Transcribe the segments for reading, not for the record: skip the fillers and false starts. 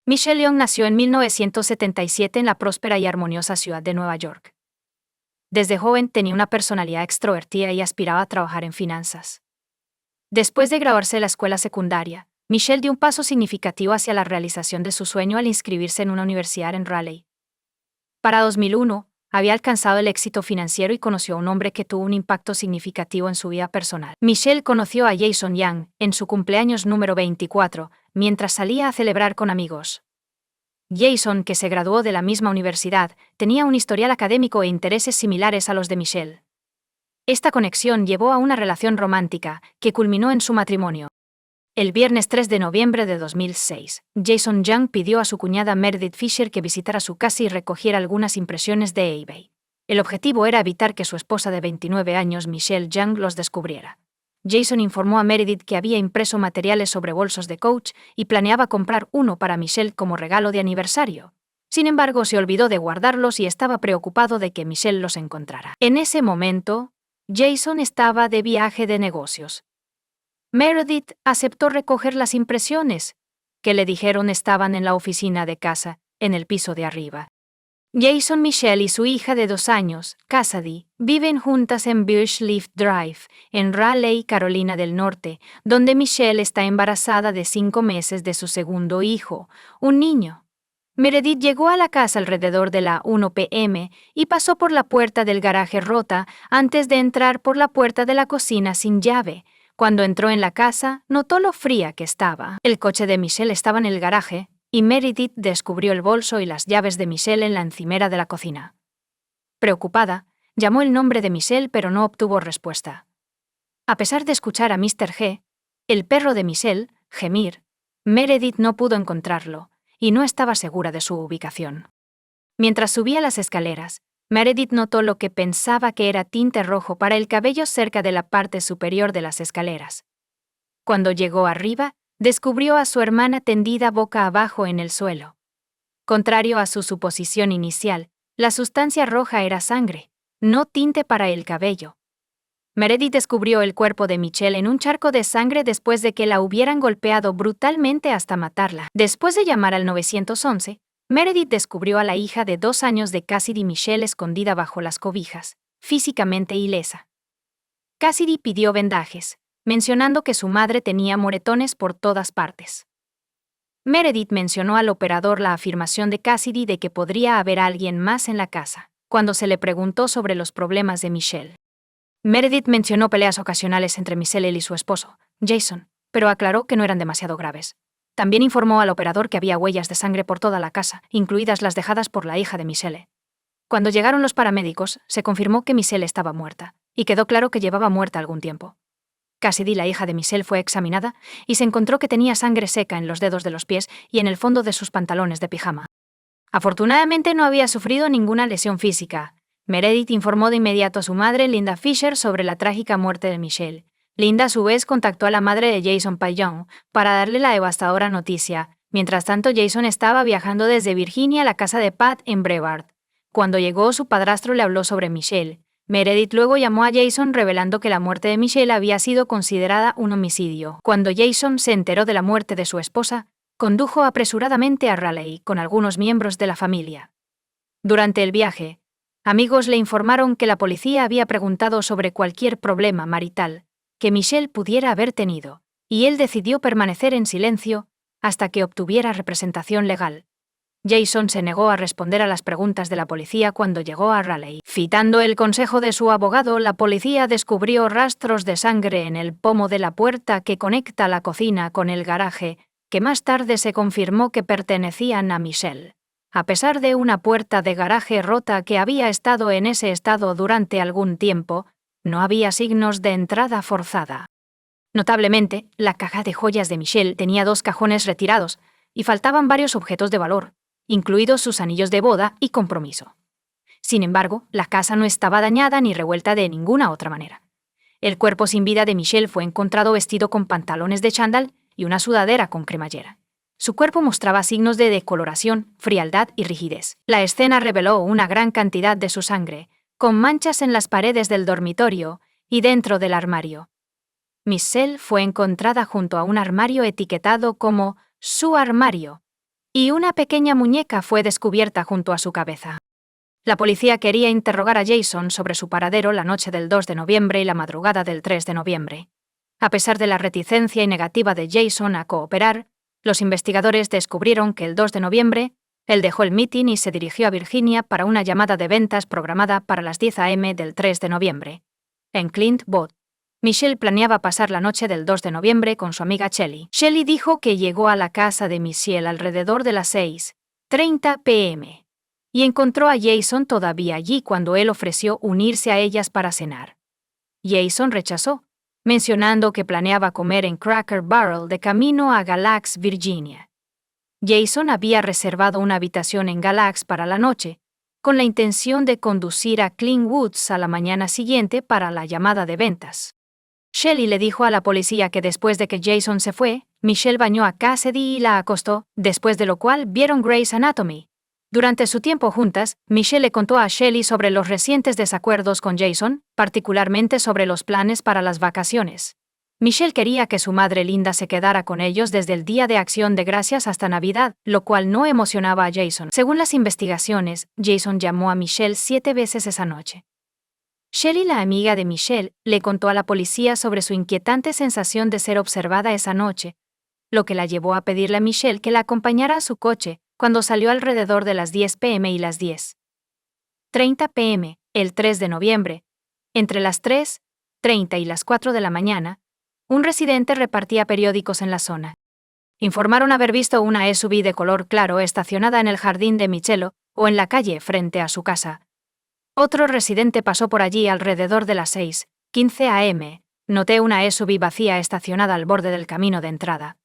Michelle Young nació en 1977 en la próspera y armoniosa ciudad de Nueva York. Desde joven tenía una personalidad extrovertida y aspiraba a trabajar en finanzas. Después de graduarse de la escuela secundaria, Michelle dio un paso significativo hacia la realización de su sueño al inscribirse en una universidad en Raleigh. Para 2001, había alcanzado el éxito financiero y conoció a un hombre que tuvo un impacto significativo en su vida personal. Michelle conoció a Jason Young en su cumpleaños número 24, mientras salía a celebrar con amigos. Jason, que se graduó de la misma universidad, tenía un historial académico e intereses similares a los de Michelle. Esta conexión llevó a una relación romántica, que culminó en su matrimonio. El viernes 3 de noviembre de 2006, Jason Young pidió a su cuñada Meredith Fisher que visitara su casa y recogiera algunas impresiones de eBay. El objetivo era evitar que su esposa de 29 años, Michelle Young, los descubriera. Jason informó a Meredith que había impreso materiales sobre bolsos de Coach y planeaba comprar uno para Michelle como regalo de aniversario. Sin embargo, se olvidó de guardarlos y estaba preocupado de que Michelle los encontrara. En ese momento, Jason estaba de viaje de negocios. Meredith aceptó recoger las impresiones, que le dijeron estaban en la oficina de casa, en el piso de arriba. Jason, Michelle y su hija de 2 años, Cassidy, viven juntas en Birchleaf Drive, en Raleigh, Carolina del Norte, donde Michelle está embarazada de 5 meses de su segundo hijo, un niño. Meredith llegó a la casa alrededor de la 1 p.m. y pasó por la puerta del garaje rota antes de entrar por la puerta de la cocina sin llave. Cuando entró en la casa, notó lo fría que estaba. El coche de Michelle estaba en el garaje, y Meredith descubrió el bolso y las llaves de Michelle en la encimera de la cocina. Preocupada, llamó el nombre de Michelle pero no obtuvo respuesta. A pesar de escuchar a Mr. G, el perro de Michelle, gemir, Meredith no pudo encontrarlo, y no estaba segura de su ubicación. Mientras subía las escaleras, Meredith notó lo que pensaba que era tinte rojo para el cabello cerca de la parte superior de las escaleras. Cuando llegó arriba, descubrió a su hermana tendida boca abajo en el suelo. Contrario a su suposición inicial, la sustancia roja era sangre, no tinte para el cabello. Meredith descubrió el cuerpo de Michelle en un charco de sangre después de que la hubieran golpeado brutalmente hasta matarla. Después de llamar al 911, Meredith descubrió a la hija de 2 años de Cassidy, Michelle, escondida bajo las cobijas, físicamente ilesa. Cassidy pidió vendajes, mencionando que su madre tenía moretones por todas partes. Meredith mencionó al operador la afirmación de Cassidy de que podría haber alguien más en la casa, cuando se le preguntó sobre los problemas de Michelle. Meredith mencionó peleas ocasionales entre Michelle y su esposo, Jason, pero aclaró que no eran demasiado graves. También informó al operador que había huellas de sangre por toda la casa, incluidas las dejadas por la hija de Michelle. Cuando llegaron los paramédicos, se confirmó que Michelle estaba muerta, y quedó claro que llevaba muerta algún tiempo. Cassidy, la hija de Michelle, fue examinada y se encontró que tenía sangre seca en los dedos de los pies y en el fondo de sus pantalones de pijama. Afortunadamente no había sufrido ninguna lesión física. Meredith informó de inmediato a su madre, Linda Fisher, sobre la trágica muerte de Michelle. Linda, a su vez, contactó a la madre de Jason Young para darle la devastadora noticia. Mientras tanto, Jason estaba viajando desde Virginia a la casa de Pat en Brevard. Cuando llegó, su padrastro le habló sobre Michelle. Meredith luego llamó a Jason revelando que la muerte de Michelle había sido considerada un homicidio. Cuando Jason se enteró de la muerte de su esposa, condujo apresuradamente a Raleigh con algunos miembros de la familia. Durante el viaje, amigos le informaron que la policía había preguntado sobre cualquier problema marital que Michelle pudiera haber tenido, y él decidió permanecer en silencio hasta que obtuviera representación legal. Jason se negó a responder a las preguntas de la policía cuando llegó a Raleigh. Citando el consejo de su abogado, la policía descubrió rastros de sangre en el pomo de la puerta que conecta la cocina con el garaje, que más tarde se confirmó que pertenecían a Michelle. A pesar de una puerta de garaje rota que había estado en ese estado durante algún tiempo, no había signos de entrada forzada. Notablemente, la caja de joyas de Michelle tenía 2 cajones retirados y faltaban varios objetos de valor, incluidos sus anillos de boda y compromiso. Sin embargo, la casa no estaba dañada ni revuelta de ninguna otra manera. El cuerpo sin vida de Michelle fue encontrado vestido con pantalones de chándal y una sudadera con cremallera. Su cuerpo mostraba signos de decoloración, frialdad y rigidez. La escena reveló una gran cantidad de su sangre, con manchas en las paredes del dormitorio y dentro del armario. Michelle fue encontrada junto a un armario etiquetado como su armario y una pequeña muñeca fue descubierta junto a su cabeza. La policía quería interrogar a Jason sobre su paradero la noche del 2 de noviembre y la madrugada del 3 de noviembre. A pesar de la reticencia y negativa de Jason a cooperar, los investigadores descubrieron que el 2 de noviembre, él dejó el mitin y se dirigió a Virginia para una llamada de ventas programada para las 10 a.m. del 3 de noviembre. En Clint Bot, Michelle planeaba pasar la noche del 2 de noviembre con su amiga Shelly. Shelly dijo que llegó a la casa de Michelle alrededor de las 6:30 p.m. y encontró a Jason todavía allí cuando él ofreció unirse a ellas para cenar. Jason rechazó, mencionando que planeaba comer en Cracker Barrel de camino a Galax, Virginia. Jason había reservado una habitación en Galax para la noche, con la intención de conducir a Clint Woods a la mañana siguiente para la llamada de ventas. Shelly le dijo a la policía que después de que Jason se fue, Michelle bañó a Cassidy y la acostó, después de lo cual vieron Grey's Anatomy. Durante su tiempo juntas, Michelle le contó a Shelly sobre los recientes desacuerdos con Jason, particularmente sobre los planes para las vacaciones. Michelle quería que su madre Linda se quedara con ellos desde el Día de Acción de Gracias hasta Navidad, lo cual no emocionaba a Jason. Según las investigaciones, Jason llamó a Michelle 7 veces esa noche. Shelly, la amiga de Michelle, le contó a la policía sobre su inquietante sensación de ser observada esa noche, lo que la llevó a pedirle a Michelle que la acompañara a su coche cuando salió alrededor de las 10 p.m. y las 10:30 p.m., el 3 de noviembre. Entre las 3:30 y las 4 de la mañana, un residente repartía periódicos en la zona. Informaron haber visto una SUV de color claro estacionada en el jardín de Michelle o en la calle frente a su casa. Otro residente pasó por allí alrededor de las 6:15 a.m. Noté una SUV vacía estacionada al borde del camino de entrada.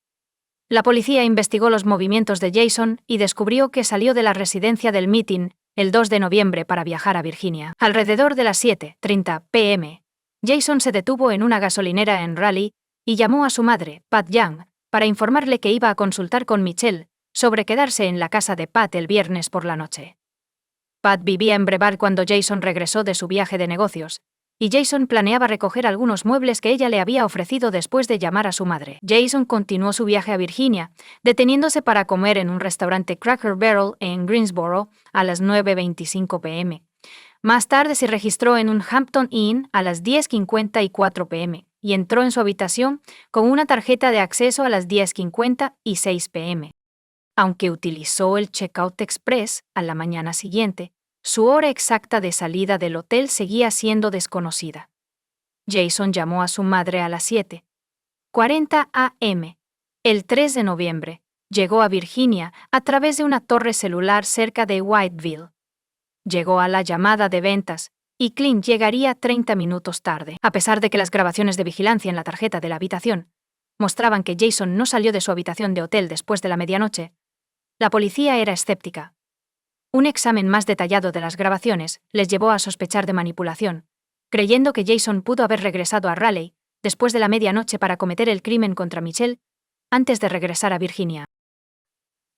La policía investigó los movimientos de Jason y descubrió que salió de la residencia del mitin el 2 de noviembre para viajar a Virginia. Alrededor de las 7:30 p.m., Jason se detuvo en una gasolinera en Raleigh y llamó a su madre, Pat Young, para informarle que iba a consultar con Michelle sobre quedarse en la casa de Pat el viernes por la noche. Pat vivía en Brevard cuando Jason regresó de su viaje de negocios, y Jason planeaba recoger algunos muebles que ella le había ofrecido después de llamar a su madre. Jason continuó su viaje a Virginia, deteniéndose para comer en un restaurante Cracker Barrel en Greensboro a las 9:25 p.m. Más tarde se registró en un Hampton Inn a las 10:54 p.m. y entró en su habitación con una tarjeta de acceso a las 10:56 p.m. Aunque utilizó el Checkout Express a la mañana siguiente, su hora exacta de salida del hotel seguía siendo desconocida. Jason llamó a su madre a las 7:40 a.m. El 3 de noviembre, llegó a Virginia a través de una torre celular cerca de Whiteville. Llegó a la llamada de ventas, y Clint llegaría 30 minutos tarde. A pesar de que las grabaciones de vigilancia en la tarjeta de la habitación mostraban que Jason no salió de su habitación de hotel después de la medianoche, la policía era escéptica. Un examen más detallado de las grabaciones les llevó a sospechar de manipulación, creyendo que Jason pudo haber regresado a Raleigh después de la medianoche para cometer el crimen contra Michelle antes de regresar a Virginia.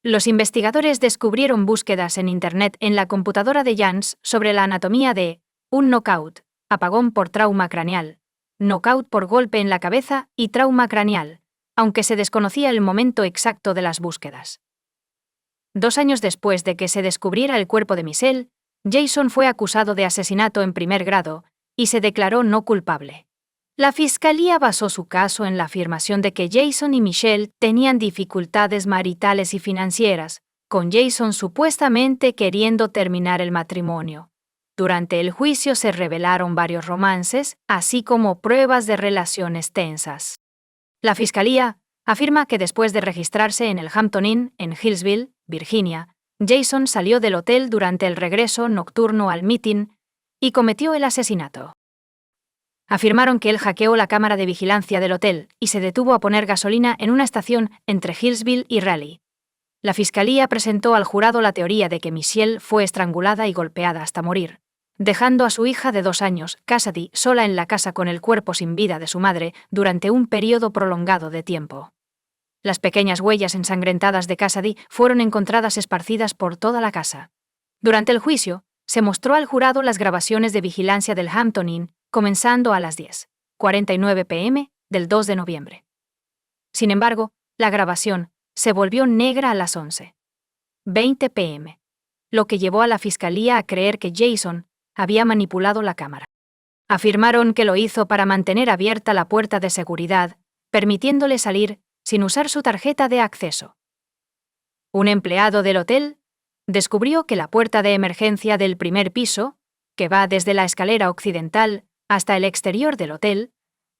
Los investigadores descubrieron búsquedas en Internet en la computadora de Jans sobre la anatomía de un knockout, apagón por trauma craneal, knockout por golpe en la cabeza y trauma craneal, aunque se desconocía el momento exacto de las búsquedas. 2 años después de que se descubriera el cuerpo de Michelle, Jason fue acusado de asesinato en primer grado y se declaró no culpable. La fiscalía basó su caso en la afirmación de que Jason y Michelle tenían dificultades maritales y financieras, con Jason supuestamente queriendo terminar el matrimonio. Durante el juicio se revelaron varios romances, así como pruebas de relaciones tensas. La fiscalía afirma que después de registrarse en el Hampton Inn en Hillsville, Virginia, Jason salió del hotel durante el regreso nocturno al mitin y cometió el asesinato. Afirmaron que él hackeó la cámara de vigilancia del hotel y se detuvo a poner gasolina en una estación entre Hillsville y Raleigh. La fiscalía presentó al jurado la teoría de que Michelle fue estrangulada y golpeada hasta morir, dejando a su hija de 2 años, Cassidy, sola en la casa con el cuerpo sin vida de su madre durante un periodo prolongado de tiempo. Las pequeñas huellas ensangrentadas de Cassidy fueron encontradas esparcidas por toda la casa. Durante el juicio, se mostró al jurado las grabaciones de vigilancia del Hampton Inn, comenzando a las 10:49 p.m. del 2 de noviembre. Sin embargo, la grabación se volvió negra a las 11. 20 p.m., lo que llevó a la fiscalía a creer que Jason había manipulado la cámara. Afirmaron que lo hizo para mantener abierta la puerta de seguridad, permitiéndole salir sin usar su tarjeta de acceso. Un empleado del hotel descubrió que la puerta de emergencia del primer piso, que va desde la escalera occidental hasta el exterior del hotel,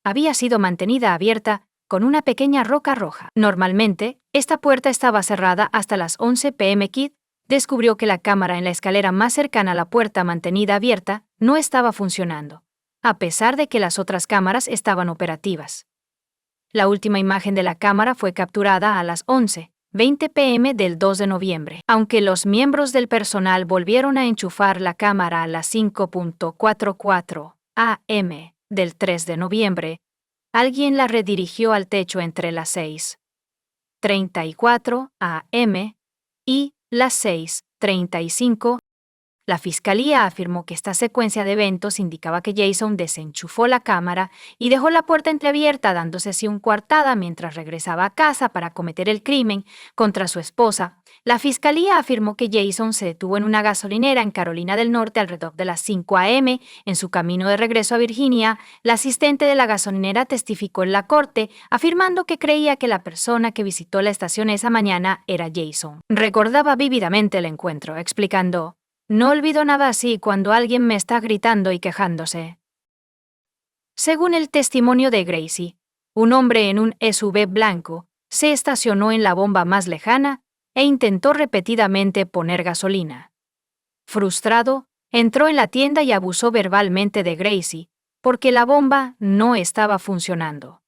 había sido mantenida abierta con una pequeña roca roja. Normalmente, esta puerta estaba cerrada hasta las 11 p.m. Kidd descubrió que la cámara en la escalera más cercana a la puerta mantenida abierta no estaba funcionando, a pesar de que las otras cámaras estaban operativas. La última imagen de la cámara fue capturada a las 11:20 p.m. del 2 de noviembre. Aunque los miembros del personal volvieron a enchufar la cámara a las 5:44 a.m. del 3 de noviembre, alguien la redirigió al techo entre las 6:34 a.m. y las 6:35. La fiscalía afirmó que esta secuencia de eventos indicaba que Jason desenchufó la cámara y dejó la puerta entreabierta dándose así una coartada mientras regresaba a casa para cometer el crimen contra su esposa. La fiscalía afirmó que Jason se detuvo en una gasolinera en Carolina del Norte alrededor de las 5 a.m. En su camino de regreso a Virginia, la asistente de la gasolinera testificó en la corte, afirmando que creía que la persona que visitó la estación esa mañana era Jason. Recordaba vívidamente el encuentro, explicando: "No olvido nada así cuando alguien me está gritando y quejándose". Según el testimonio de Gracie, un hombre en un SUV blanco se estacionó en la bomba más lejana e intentó repetidamente poner gasolina. Frustrado, entró en la tienda y abusó verbalmente de Gracie porque la bomba no estaba funcionando.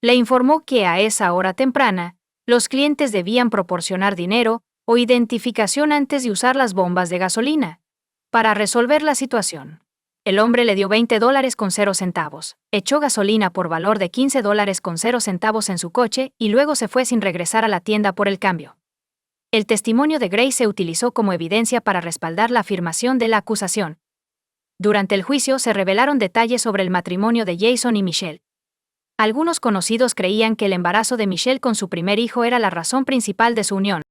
Le informó que a esa hora temprana, los clientes debían proporcionar dinero o identificación antes de usar las bombas de gasolina. Para resolver la situación, el hombre le dio $20.00, echó gasolina por valor de $15.00 en su coche y luego se fue sin regresar a la tienda por el cambio. El testimonio de Grace se utilizó como evidencia para respaldar la afirmación de la acusación. Durante el juicio se revelaron detalles sobre el matrimonio de Jason y Michelle. Algunos conocidos creían que el embarazo de Michelle con su primer hijo era la razón principal de su unión.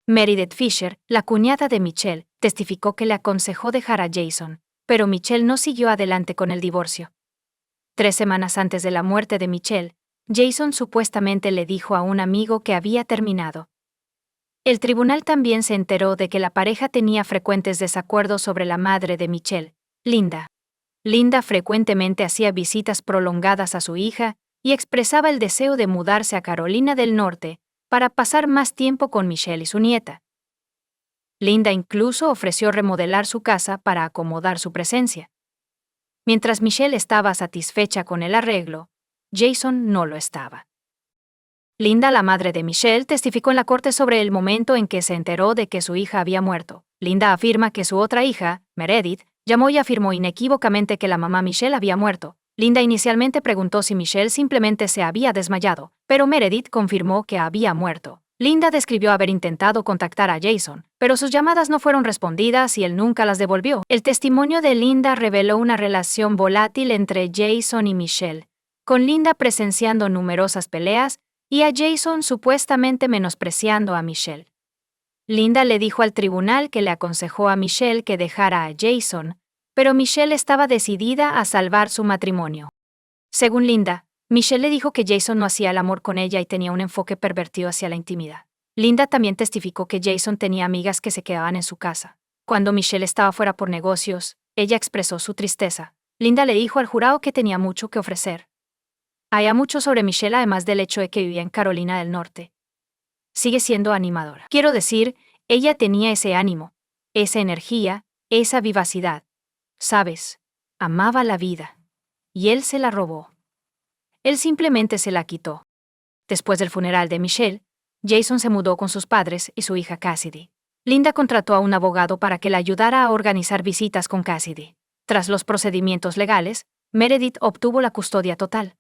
Meredith Fisher, la cuñada de Michelle, testificó que le aconsejó dejar a Jason, pero Michelle no siguió adelante con el divorcio. 3 semanas antes de la muerte de Michelle, Jason supuestamente le dijo a un amigo que había terminado. El tribunal también se enteró de que la pareja tenía frecuentes desacuerdos sobre la madre de Michelle, Linda. Linda frecuentemente hacía visitas prolongadas a su hija y expresaba el deseo de mudarse a Carolina del Norte para pasar más tiempo con Michelle y su nieta. Linda incluso ofreció remodelar su casa para acomodar su presencia. Mientras Michelle estaba satisfecha con el arreglo, Jason no lo estaba. Linda, la madre de Michelle, testificó en la corte sobre el momento en que se enteró de que su hija había muerto. Linda afirma que su otra hija, Meredith, llamó y afirmó inequívocamente que la mamá Michelle había muerto. Linda inicialmente preguntó si Michelle simplemente se había desmayado, pero Meredith confirmó que había muerto. Linda describió haber intentado contactar a Jason, pero sus llamadas no fueron respondidas y él nunca las devolvió. El testimonio de Linda reveló una relación volátil entre Jason y Michelle, con Linda presenciando numerosas peleas y a Jason supuestamente menospreciando a Michelle. Linda le dijo al tribunal que le aconsejó a Michelle que dejara a Jason, pero Michelle estaba decidida a salvar su matrimonio. Según Linda, Michelle le dijo que Jason no hacía el amor con ella y tenía un enfoque pervertido hacia la intimidad. Linda también testificó que Jason tenía amigas que se quedaban en su casa. Cuando Michelle estaba fuera por negocios, ella expresó su tristeza. Linda le dijo al jurado que tenía mucho que ofrecer. Hay mucho sobre Michelle además del hecho de que vivía en Carolina del Norte. Sigue siendo animadora. Quiero decir, ella tenía ese ánimo, esa energía, esa vivacidad. Sabes, amaba la vida. Y él se la robó. Él simplemente se la quitó. Después del funeral de Michelle, Jason se mudó con sus padres y su hija Cassidy. Linda contrató a un abogado para que la ayudara a organizar visitas con Cassidy. Tras los procedimientos legales, Meredith obtuvo la custodia total.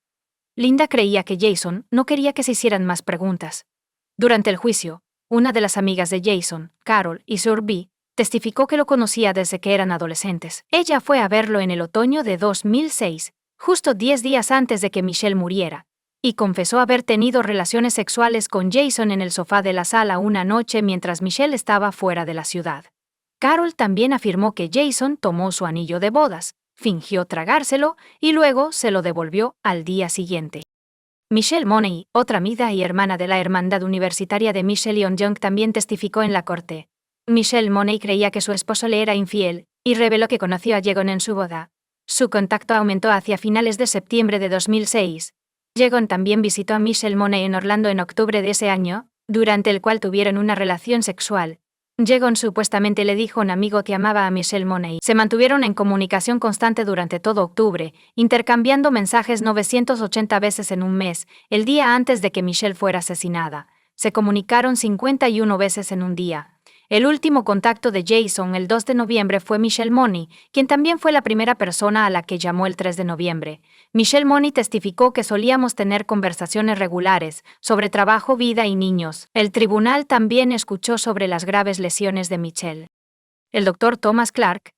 Linda creía que Jason no quería que se hicieran más preguntas. Durante el juicio, una de las amigas de Jason, Carol y Sorby, testificó que lo conocía desde que eran adolescentes. Ella fue a verlo en el otoño de 2006, justo 10 días antes de que Michelle muriera, y confesó haber tenido relaciones sexuales con Jason en el sofá de la sala una noche mientras Michelle estaba fuera de la ciudad. Carol también afirmó que Jason tomó su anillo de bodas, fingió tragárselo y luego se lo devolvió al día siguiente. Michelle Money, otra amiga y hermana de la hermandad universitaria de Michelle Yeon-jung, también testificó en la corte. Michelle Money creía que su esposo le era infiel y reveló que conoció a Yeon en su boda. Su contacto aumentó hacia finales de septiembre de 2006. Yeon también visitó a Michelle Money en Orlando en octubre de ese año, durante el cual tuvieron una relación sexual. Yeon supuestamente le dijo a un amigo que amaba a Michelle Money. Se mantuvieron en comunicación constante durante todo octubre, intercambiando mensajes 980 veces en un mes, el día antes de que Michelle fuera asesinada. Se comunicaron 51 veces en un día. El último contacto de Jason el 2 de noviembre fue Michelle Money, quien también fue la primera persona a la que llamó el 3 de noviembre. Michelle Money testificó que solíamos tener conversaciones regulares sobre trabajo, vida y niños. El tribunal también escuchó sobre las graves lesiones de Michelle. El doctor Thomas Clark,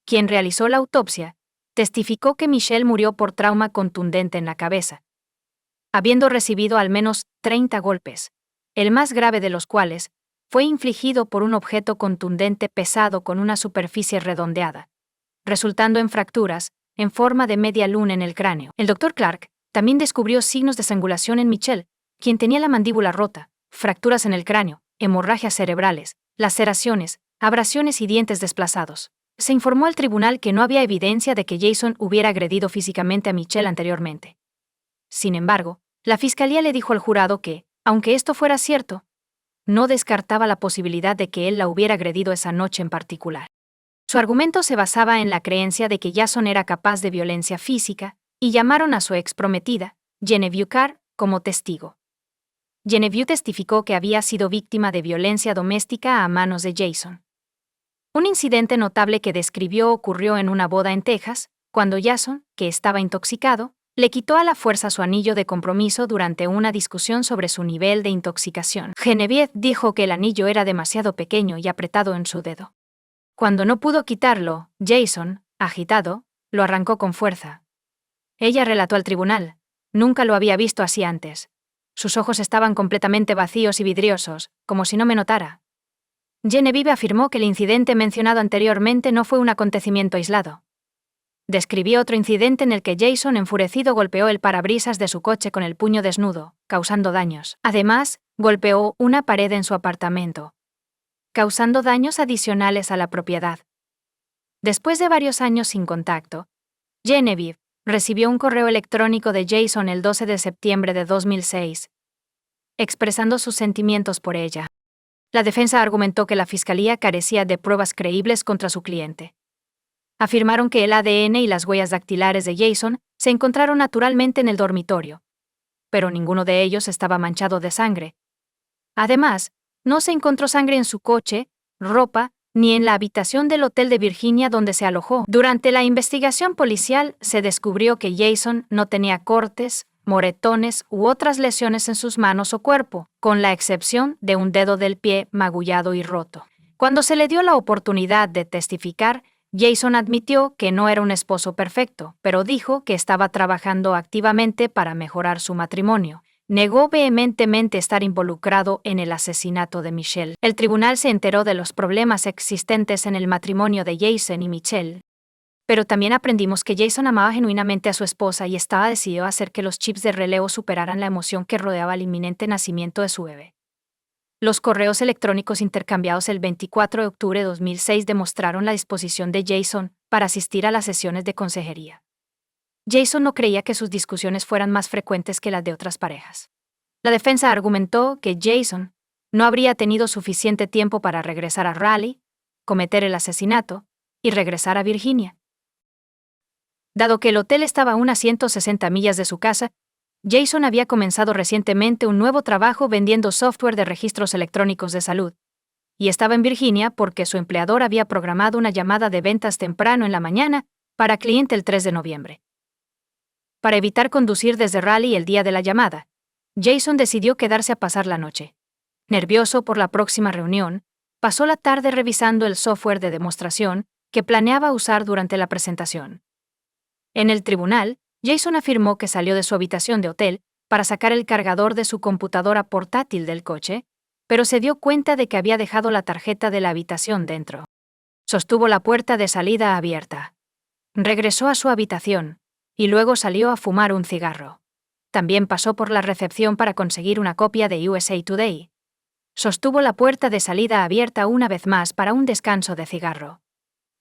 quien realizó la autopsia, testificó que Michelle murió por trauma contundente en la cabeza, habiendo recibido al menos 30 golpes, el más grave de los cuales fue infligido por un objeto contundente pesado con una superficie redondeada, resultando en fracturas en forma de media luna en el cráneo. El Dr. Clark también descubrió signos de estrangulación en Michelle, quien tenía la mandíbula rota, fracturas en el cráneo, hemorragias cerebrales, laceraciones, abrasiones y dientes desplazados. Se informó al tribunal que no había evidencia de que Jason hubiera agredido físicamente a Michelle anteriormente. Sin embargo, la fiscalía le dijo al jurado que, aunque esto fuera cierto, no descartaba la posibilidad de que él la hubiera agredido esa noche en particular. Su argumento se basaba en la creencia de que Jason era capaz de violencia física, y llamaron a su ex prometida, Genevieve Carr, como testigo. Genevieve testificó que había sido víctima de violencia doméstica a manos de Jason. Un incidente notable que describió ocurrió en una boda en Texas, cuando Jason, que estaba intoxicado, le quitó a la fuerza su anillo de compromiso durante una discusión sobre su nivel de intoxicación. Genevieve dijo que el anillo era demasiado pequeño y apretado en su dedo. Cuando no pudo quitarlo, Jason, agitado, lo arrancó con fuerza. Ella relató al tribunal: nunca lo había visto así antes. Sus ojos estaban completamente vacíos y vidriosos, como si no me notara. Genevieve afirmó que el incidente mencionado anteriormente no fue un acontecimiento aislado. Describió otro incidente en el que Jason, enfurecido, golpeó el parabrisas de su coche con el puño desnudo, causando daños. Además, golpeó una pared en su apartamento, causando daños adicionales a la propiedad. Después de varios años sin contacto, Genevieve recibió un correo electrónico de Jason el 12 de septiembre de 2006, expresando sus sentimientos por ella. La defensa argumentó que la fiscalía carecía de pruebas creíbles contra su cliente. Afirmaron que el ADN y las huellas dactilares de Jason se encontraron naturalmente en el dormitorio, pero ninguno de ellos estaba manchado de sangre. Además, no se encontró sangre en su coche, ropa, ni en la habitación del hotel de Virginia donde se alojó. Durante la investigación policial se descubrió que Jason no tenía cortes, moretones u otras lesiones en sus manos o cuerpo, con la excepción de un dedo del pie magullado y roto. Cuando se le dio la oportunidad de testificar, Jason admitió que no era un esposo perfecto, pero dijo que estaba trabajando activamente para mejorar su matrimonio. Negó vehementemente estar involucrado en el asesinato de Michelle. El tribunal se enteró de los problemas existentes en el matrimonio de Jason y Michelle. Pero también aprendimos que Jason amaba genuinamente a su esposa y estaba decidido a hacer que los chips de relevo superaran la emoción que rodeaba el inminente nacimiento de su bebé. Los correos electrónicos intercambiados el 24 de octubre de 2006 demostraron la disposición de Jason para asistir a las sesiones de consejería. Jason no creía que sus discusiones fueran más frecuentes que las de otras parejas. La defensa argumentó que Jason no habría tenido suficiente tiempo para regresar a Raleigh, cometer el asesinato y regresar a Virginia. Dado que el hotel estaba a unas 160 millas de su casa, Jason había comenzado recientemente un nuevo trabajo vendiendo software de registros electrónicos de salud, y estaba en Virginia porque su empleador había programado una llamada de ventas temprano en la mañana para cliente el 3 de noviembre. Para evitar conducir desde Raleigh el día de la llamada, Jason decidió quedarse a pasar la noche. Nervioso por la próxima reunión, pasó la tarde revisando el software de demostración que planeaba usar durante la presentación. En el tribunal, Jason afirmó que salió de su habitación de hotel para sacar el cargador de su computadora portátil del coche, pero se dio cuenta de que había dejado la tarjeta de la habitación dentro. Sostuvo la puerta de salida abierta. Regresó a su habitación, y luego salió a fumar un cigarro. También pasó por la recepción para conseguir una copia de USA Today. Sostuvo la puerta de salida abierta una vez más para un descanso de cigarro.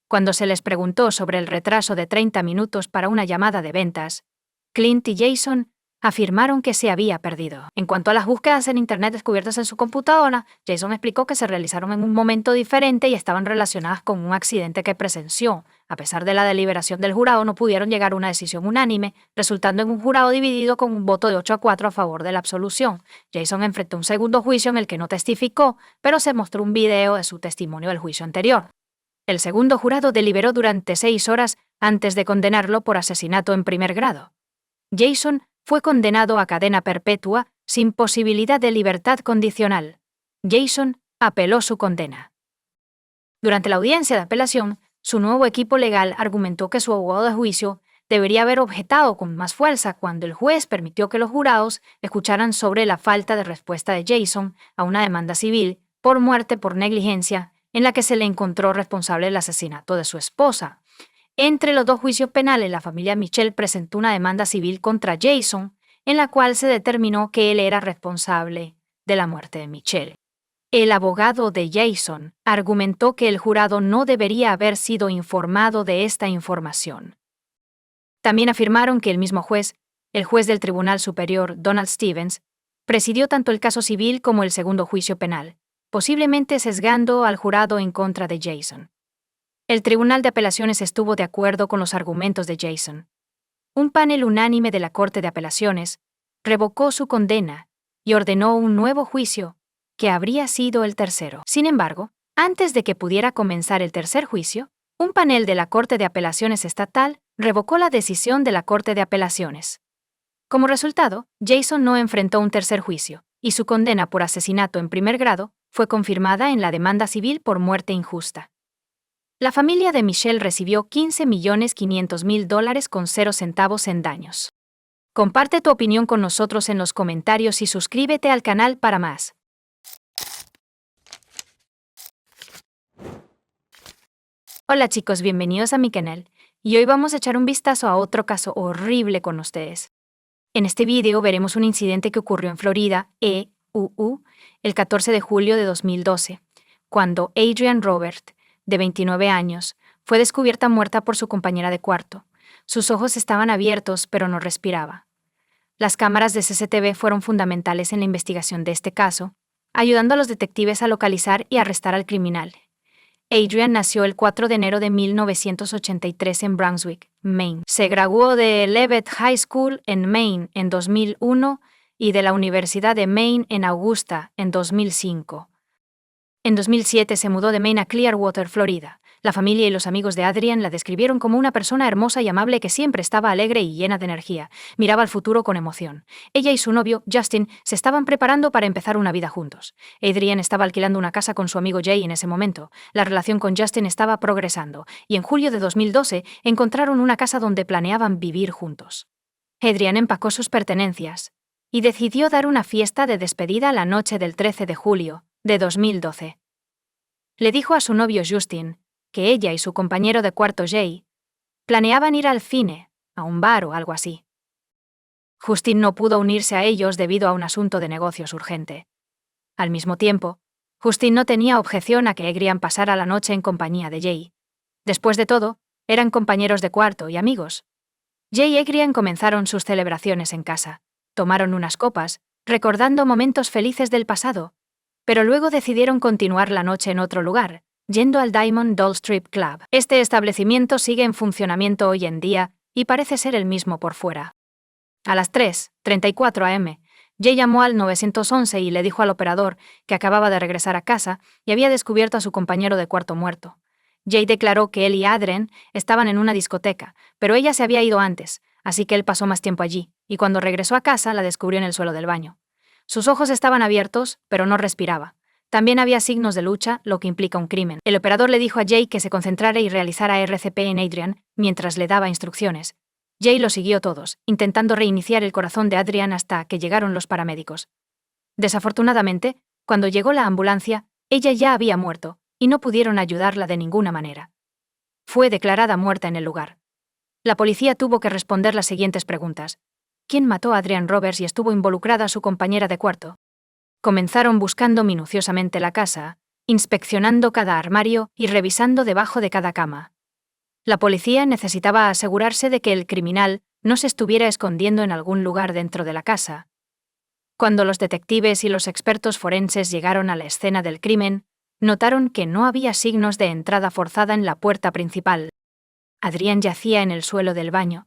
Cuando se les preguntó sobre el retraso de 30 minutos para una llamada de ventas, Clint y Jason afirmaron que se había perdido. En cuanto a las búsquedas en Internet descubiertas en su computadora, Jason explicó que se realizaron en un momento diferente y estaban relacionadas con un accidente que presenció. A pesar de la deliberación del jurado, no pudieron llegar a una decisión unánime, resultando en un jurado dividido con un voto de 8-4 a favor de la absolución. Jason enfrentó un segundo juicio en el que no testificó, pero se mostró un video de su testimonio del juicio anterior. El segundo jurado deliberó durante 6 horas antes de condenarlo por asesinato en primer grado. Jason fue condenado a cadena perpetua sin posibilidad de libertad condicional. Jason apeló su condena. Durante la audiencia de apelación, su nuevo equipo legal argumentó que su abogado de juicio debería haber objetado con más fuerza cuando el juez permitió que los jurados escucharan sobre la falta de respuesta de Jason a una demanda civil por muerte por negligencia en la que se le encontró responsable del asesinato de su esposa. Entre los dos juicios penales, la familia Michel presentó una demanda civil contra Jason, en la cual se determinó que él era responsable de la muerte de Michelle. El abogado de Jason argumentó que el jurado no debería haber sido informado de esta información. También afirmaron que el mismo juez, el juez del Tribunal Superior, Donald Stevens, presidió tanto el caso civil como el segundo juicio penal, posiblemente sesgando al jurado en contra de Jason. El Tribunal de Apelaciones estuvo de acuerdo con los argumentos de Jason. Un panel unánime de la Corte de Apelaciones revocó su condena y ordenó un nuevo juicio, que habría sido el tercero. Sin embargo, antes de que pudiera comenzar el tercer juicio, un panel de la Corte de Apelaciones Estatal revocó la decisión de la Corte de Apelaciones. Como resultado, Jason no enfrentó un tercer juicio, y su condena por asesinato en primer grado fue confirmada en la demanda civil por muerte injusta. La familia de Michelle recibió $15.500.000 con 0 centavos en daños. Comparte tu opinión con nosotros en los comentarios y suscríbete al canal para más. Hola chicos, bienvenidos a mi canal, y hoy vamos a echar un vistazo a otro caso horrible con ustedes. En este video veremos un incidente que ocurrió en Florida, el 14 de julio de 2012, cuando Adrienne Robert, de 29 años, fue descubierta muerta por su compañera de cuarto. Sus ojos estaban abiertos, pero no respiraba. Las cámaras de CCTV fueron fundamentales en la investigación de este caso, ayudando a los detectives a localizar y arrestar al criminal. Adrienne nació el 4 de enero de 1983 en Brunswick, Maine. Se graduó de Leavitt High School en Maine en 2001 y de la Universidad de Maine en Augusta en 2005. En 2007 se mudó de Maine a Clearwater, Florida. La familia y los amigos de Adrienne la describieron como una persona hermosa y amable que siempre estaba alegre y llena de energía. Miraba al futuro con emoción. Ella y su novio, Justin, se estaban preparando para empezar una vida juntos. Adrienne estaba alquilando una casa con su amigo Jay en ese momento. La relación con Justin estaba progresando, y en julio de 2012 encontraron una casa donde planeaban vivir juntos. Adrienne empacó sus pertenencias y decidió dar una fiesta de despedida la noche del 13 de julio de 2012. Le dijo a su novio Justin que ella y su compañero de cuarto Jay planeaban ir al cine, a un bar o algo así. Justin no pudo unirse a ellos debido a un asunto de negocios urgente. Al mismo tiempo, Justin no tenía objeción a que Adrienne pasara la noche en compañía de Jay. Después de todo, eran compañeros de cuarto y amigos. Jay y Adrienne comenzaron sus celebraciones en casa. Tomaron unas copas, recordando momentos felices del pasado, pero luego decidieron continuar la noche en otro lugar, yendo al Diamond Doll Strip Club. Este establecimiento sigue en funcionamiento hoy en día y parece ser el mismo por fuera. A las 3:34 am, Jay llamó al 911 y le dijo al operador que acababa de regresar a casa y había descubierto a su compañero de cuarto muerto. Jay declaró que él y Adrienne estaban en una discoteca, pero ella se había ido antes, así que él pasó más tiempo allí, y cuando regresó a casa la descubrió en el suelo del baño. Sus ojos estaban abiertos, pero no respiraba. También había signos de lucha, lo que implica un crimen. El operador le dijo a Jay que se concentrara y realizara RCP en Adrienne mientras le daba instrucciones, Jay los siguió todos, intentando reiniciar el corazón de Adrian hasta que llegaron los paramédicos. Desafortunadamente, cuando llegó la ambulancia, ella ya había muerto, y no pudieron ayudarla de ninguna manera. Fue declarada muerta en el lugar. La policía tuvo que responder las siguientes preguntas. ¿Quién mató a Adrian Roberts y estuvo involucrada su compañera de cuarto? Comenzaron buscando minuciosamente la casa, inspeccionando cada armario y revisando debajo de cada cama. La policía necesitaba asegurarse de que el criminal no se estuviera escondiendo en algún lugar dentro de la casa. Cuando los detectives y los expertos forenses llegaron a la escena del crimen, notaron que no había signos de entrada forzada en la puerta principal. Adrian yacía en el suelo del baño.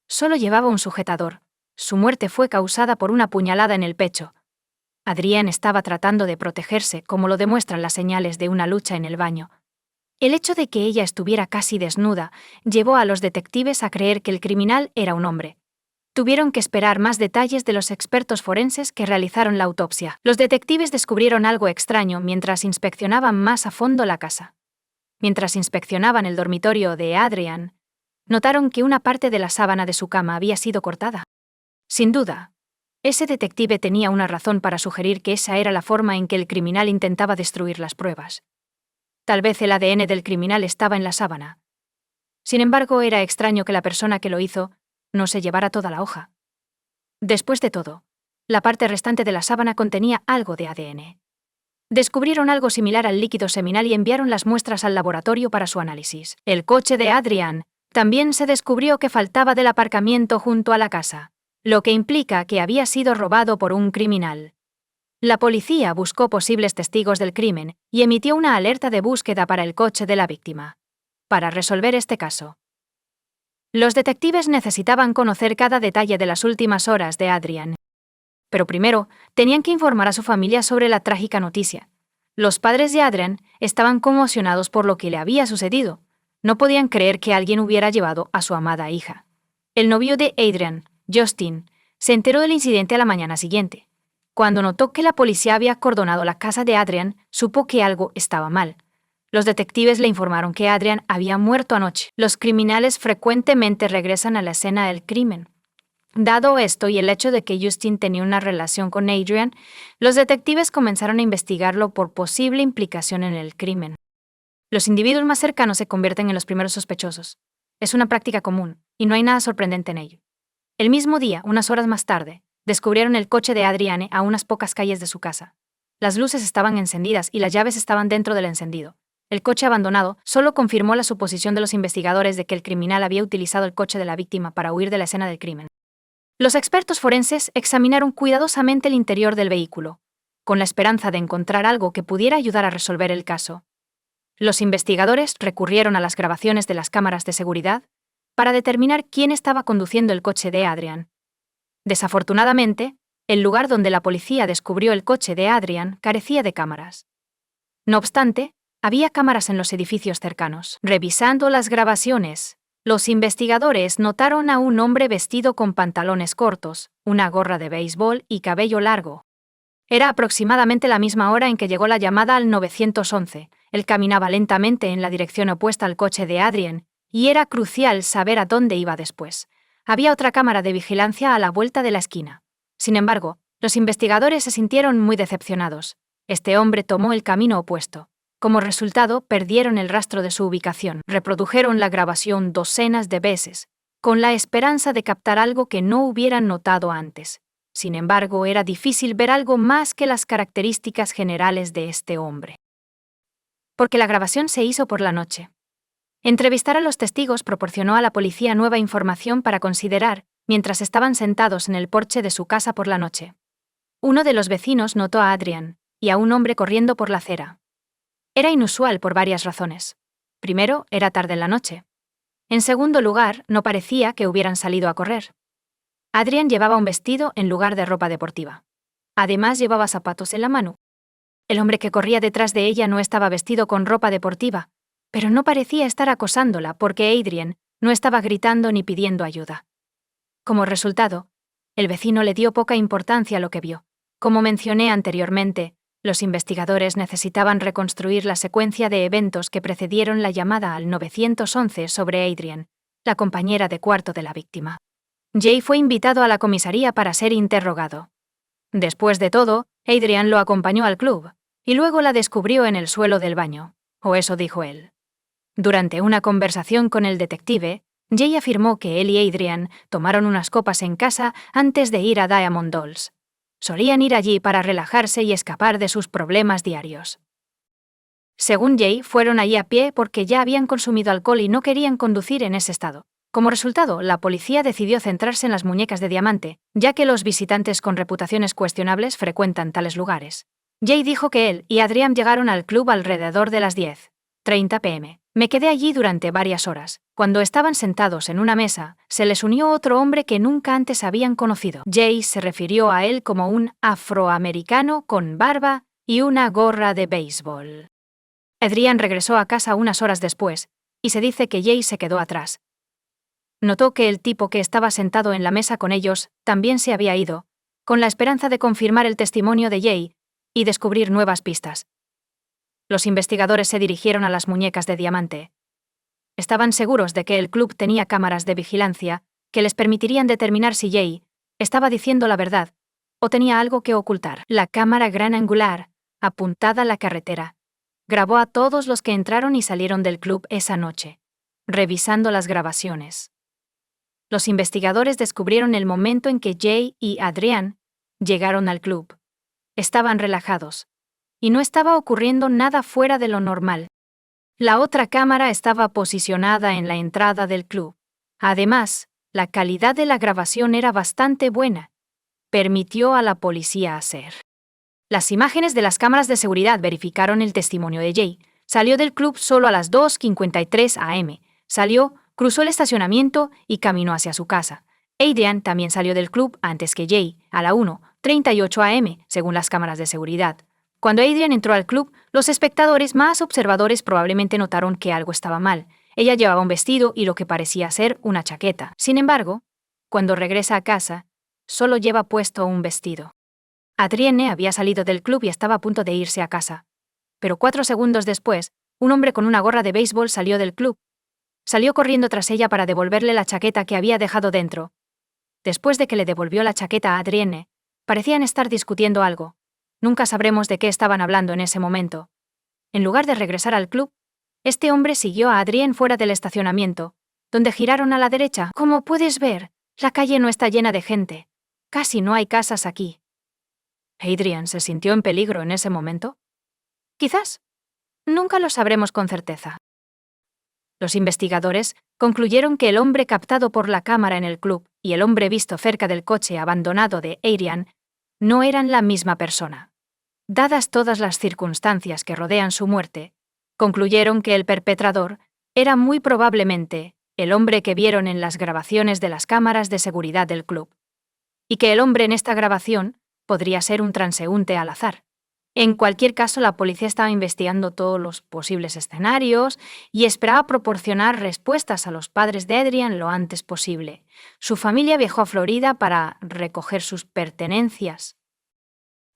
Solo llevaba un sujetador. Su muerte fue causada por una puñalada en el pecho. Adrian estaba tratando de protegerse, como lo demuestran las señales de una lucha en el baño. El hecho de que ella estuviera casi desnuda llevó a los detectives a creer que el criminal era un hombre. Tuvieron que esperar más detalles de los expertos forenses que realizaron la autopsia. Los detectives descubrieron algo extraño mientras inspeccionaban más a fondo la casa. Mientras inspeccionaban el dormitorio de Adrian, notaron que una parte de la sábana de su cama había sido cortada. Sin duda, ese detective tenía una razón para sugerir que esa era la forma en que el criminal intentaba destruir las pruebas. Tal vez el ADN del criminal estaba en la sábana. Sin embargo, era extraño que la persona que lo hizo no se llevara toda la hoja. Después de todo, la parte restante de la sábana contenía algo de ADN. Descubrieron algo similar al líquido seminal y enviaron las muestras al laboratorio para su análisis. El coche de Adrian también se descubrió que faltaba del aparcamiento junto a la casa, lo que implica que había sido robado por un criminal. La policía buscó posibles testigos del crimen y emitió una alerta de búsqueda para el coche de la víctima. Para resolver este caso, los detectives necesitaban conocer cada detalle de las últimas horas de Adrian. Pero primero, tenían que informar a su familia sobre la trágica noticia. Los padres de Adrian estaban conmocionados por lo que le había sucedido. No podían creer que alguien hubiera llevado a su amada hija. El novio de Adrian, Justin, se enteró del incidente a la mañana siguiente. Cuando notó que la policía había acordonado la casa de Adrian, supo que algo estaba mal. Los detectives le informaron que Adrian había muerto anoche. Los criminales frecuentemente regresan a la escena del crimen. Dado esto y el hecho de que Justin tenía una relación con Adrian, los detectives comenzaron a investigarlo por posible implicación en el crimen. Los individuos más cercanos se convierten en los primeros sospechosos. Es una práctica común, y no hay nada sorprendente en ello. El mismo día, unas horas más tarde, descubrieron el coche de Adrian a unas pocas calles de su casa. Las luces estaban encendidas y las llaves estaban dentro del encendido. El coche abandonado solo confirmó la suposición de los investigadores de que el criminal había utilizado el coche de la víctima para huir de la escena del crimen. Los expertos forenses examinaron cuidadosamente el interior del vehículo, con la esperanza de encontrar algo que pudiera ayudar a resolver el caso. Los investigadores recurrieron a las grabaciones de las cámaras de seguridad para determinar quién estaba conduciendo el coche de Adrian. Desafortunadamente, el lugar donde la policía descubrió el coche de Adrian carecía de cámaras. No obstante, había cámaras en los edificios cercanos. Revisando las grabaciones, los investigadores notaron a un hombre vestido con pantalones cortos, una gorra de béisbol y cabello largo. Era aproximadamente la misma hora en que llegó la llamada al 911. Él caminaba lentamente en la dirección opuesta al coche de Adrian, y era crucial saber a dónde iba después. Había otra cámara de vigilancia a la vuelta de la esquina. Sin embargo, los investigadores se sintieron muy decepcionados. Este hombre tomó el camino opuesto. Como resultado, perdieron el rastro de su ubicación. Reprodujeron la grabación docenas de veces, con la esperanza de captar algo que no hubieran notado antes. Sin embargo, era difícil ver algo más que las características generales de este hombre. Porque la grabación se hizo por la noche. Entrevistar a los testigos proporcionó a la policía nueva información para considerar mientras estaban sentados en el porche de su casa por la noche. Uno de los vecinos notó a Adrian y a un hombre corriendo por la acera. Era inusual por varias razones. Primero, era tarde en la noche. En segundo lugar, no parecía que hubieran salido a correr. Adrian llevaba un vestido en lugar de ropa deportiva. Además, llevaba zapatos en la mano. El hombre que corría detrás de ella no estaba vestido con ropa deportiva, pero no parecía estar acosándola porque Adrian no estaba gritando ni pidiendo ayuda. Como resultado, el vecino le dio poca importancia a lo que vio. Como mencioné anteriormente, los investigadores necesitaban reconstruir la secuencia de eventos que precedieron la llamada al 911 sobre Adrian, la compañera de cuarto de la víctima. Jay fue invitado a la comisaría para ser interrogado. Después de todo, Adrian lo acompañó al club, y luego la descubrió en el suelo del baño, o eso dijo él. Durante una conversación con el detective, Jay afirmó que él y Adrian tomaron unas copas en casa antes de ir a Diamond Dolls. Solían ir allí para relajarse y escapar de sus problemas diarios. Según Jay, fueron allí a pie porque ya habían consumido alcohol y no querían conducir en ese estado. Como resultado, la policía decidió centrarse en las muñecas de diamante, ya que los visitantes con reputaciones cuestionables frecuentan tales lugares. Jay dijo que él y Adrian llegaron al club alrededor de las 10:30 p.m. Me quedé allí durante varias horas. Cuando estaban sentados en una mesa, se les unió otro hombre que nunca antes habían conocido. Jay se refirió a él como un afroamericano con barba y una gorra de béisbol. Adrian regresó a casa unas horas después, y se dice que Jay se quedó atrás. Notó que el tipo que estaba sentado en la mesa con ellos también se había ido, con la esperanza de confirmar el testimonio de Jay y descubrir nuevas pistas. Los investigadores se dirigieron a las muñecas de diamante. Estaban seguros de que el club tenía cámaras de vigilancia que les permitirían determinar si Jay estaba diciendo la verdad o tenía algo que ocultar. La cámara gran angular, apuntada a la carretera, grabó a todos los que entraron y salieron del club esa noche, revisando las grabaciones. Los investigadores descubrieron el momento en que Jay y Adrian llegaron al club. Estaban relajados, y no estaba ocurriendo nada fuera de lo normal. La otra cámara estaba posicionada en la entrada del club. Además, la calidad de la grabación era bastante buena. Permitió a la policía hacer. Las imágenes de las cámaras de seguridad verificaron el testimonio de Jay. Salió del club solo a las 2:53 a.m. Salió, cruzó el estacionamiento y caminó hacia su casa. Adrian también salió del club antes que Jay, a la 1:38 a.m., según las cámaras de seguridad. Cuando Adrian entró al club, los espectadores más observadores probablemente notaron que algo estaba mal. Ella llevaba un vestido y lo que parecía ser una chaqueta. Sin embargo, cuando regresa a casa, solo lleva puesto un vestido. Adrienne había salido del club y estaba a punto de irse a casa. Pero 4 segundos después, un hombre con una gorra de béisbol salió del club. Salió corriendo tras ella para devolverle la chaqueta que había dejado dentro. Después de que le devolvió la chaqueta a Adrienne, parecían estar discutiendo algo. Nunca sabremos de qué estaban hablando en ese momento. En lugar de regresar al club, este hombre siguió a Adrienne fuera del estacionamiento, donde giraron a la derecha. Como puedes ver, la calle no está llena de gente. Casi no hay casas aquí. ¿Adrian se sintió en peligro en ese momento? Quizás. Nunca lo sabremos con certeza. Los investigadores concluyeron que el hombre captado por la cámara en el club y el hombre visto cerca del coche abandonado de Adrian no eran la misma persona. Dadas todas las circunstancias que rodean su muerte, concluyeron que el perpetrador era muy probablemente el hombre que vieron en las grabaciones de las cámaras de seguridad del club, y que el hombre en esta grabación podría ser un transeúnte al azar. En cualquier caso, la policía estaba investigando todos los posibles escenarios y esperaba proporcionar respuestas a los padres de Adrian lo antes posible. Su familia viajó a Florida para recoger sus pertenencias.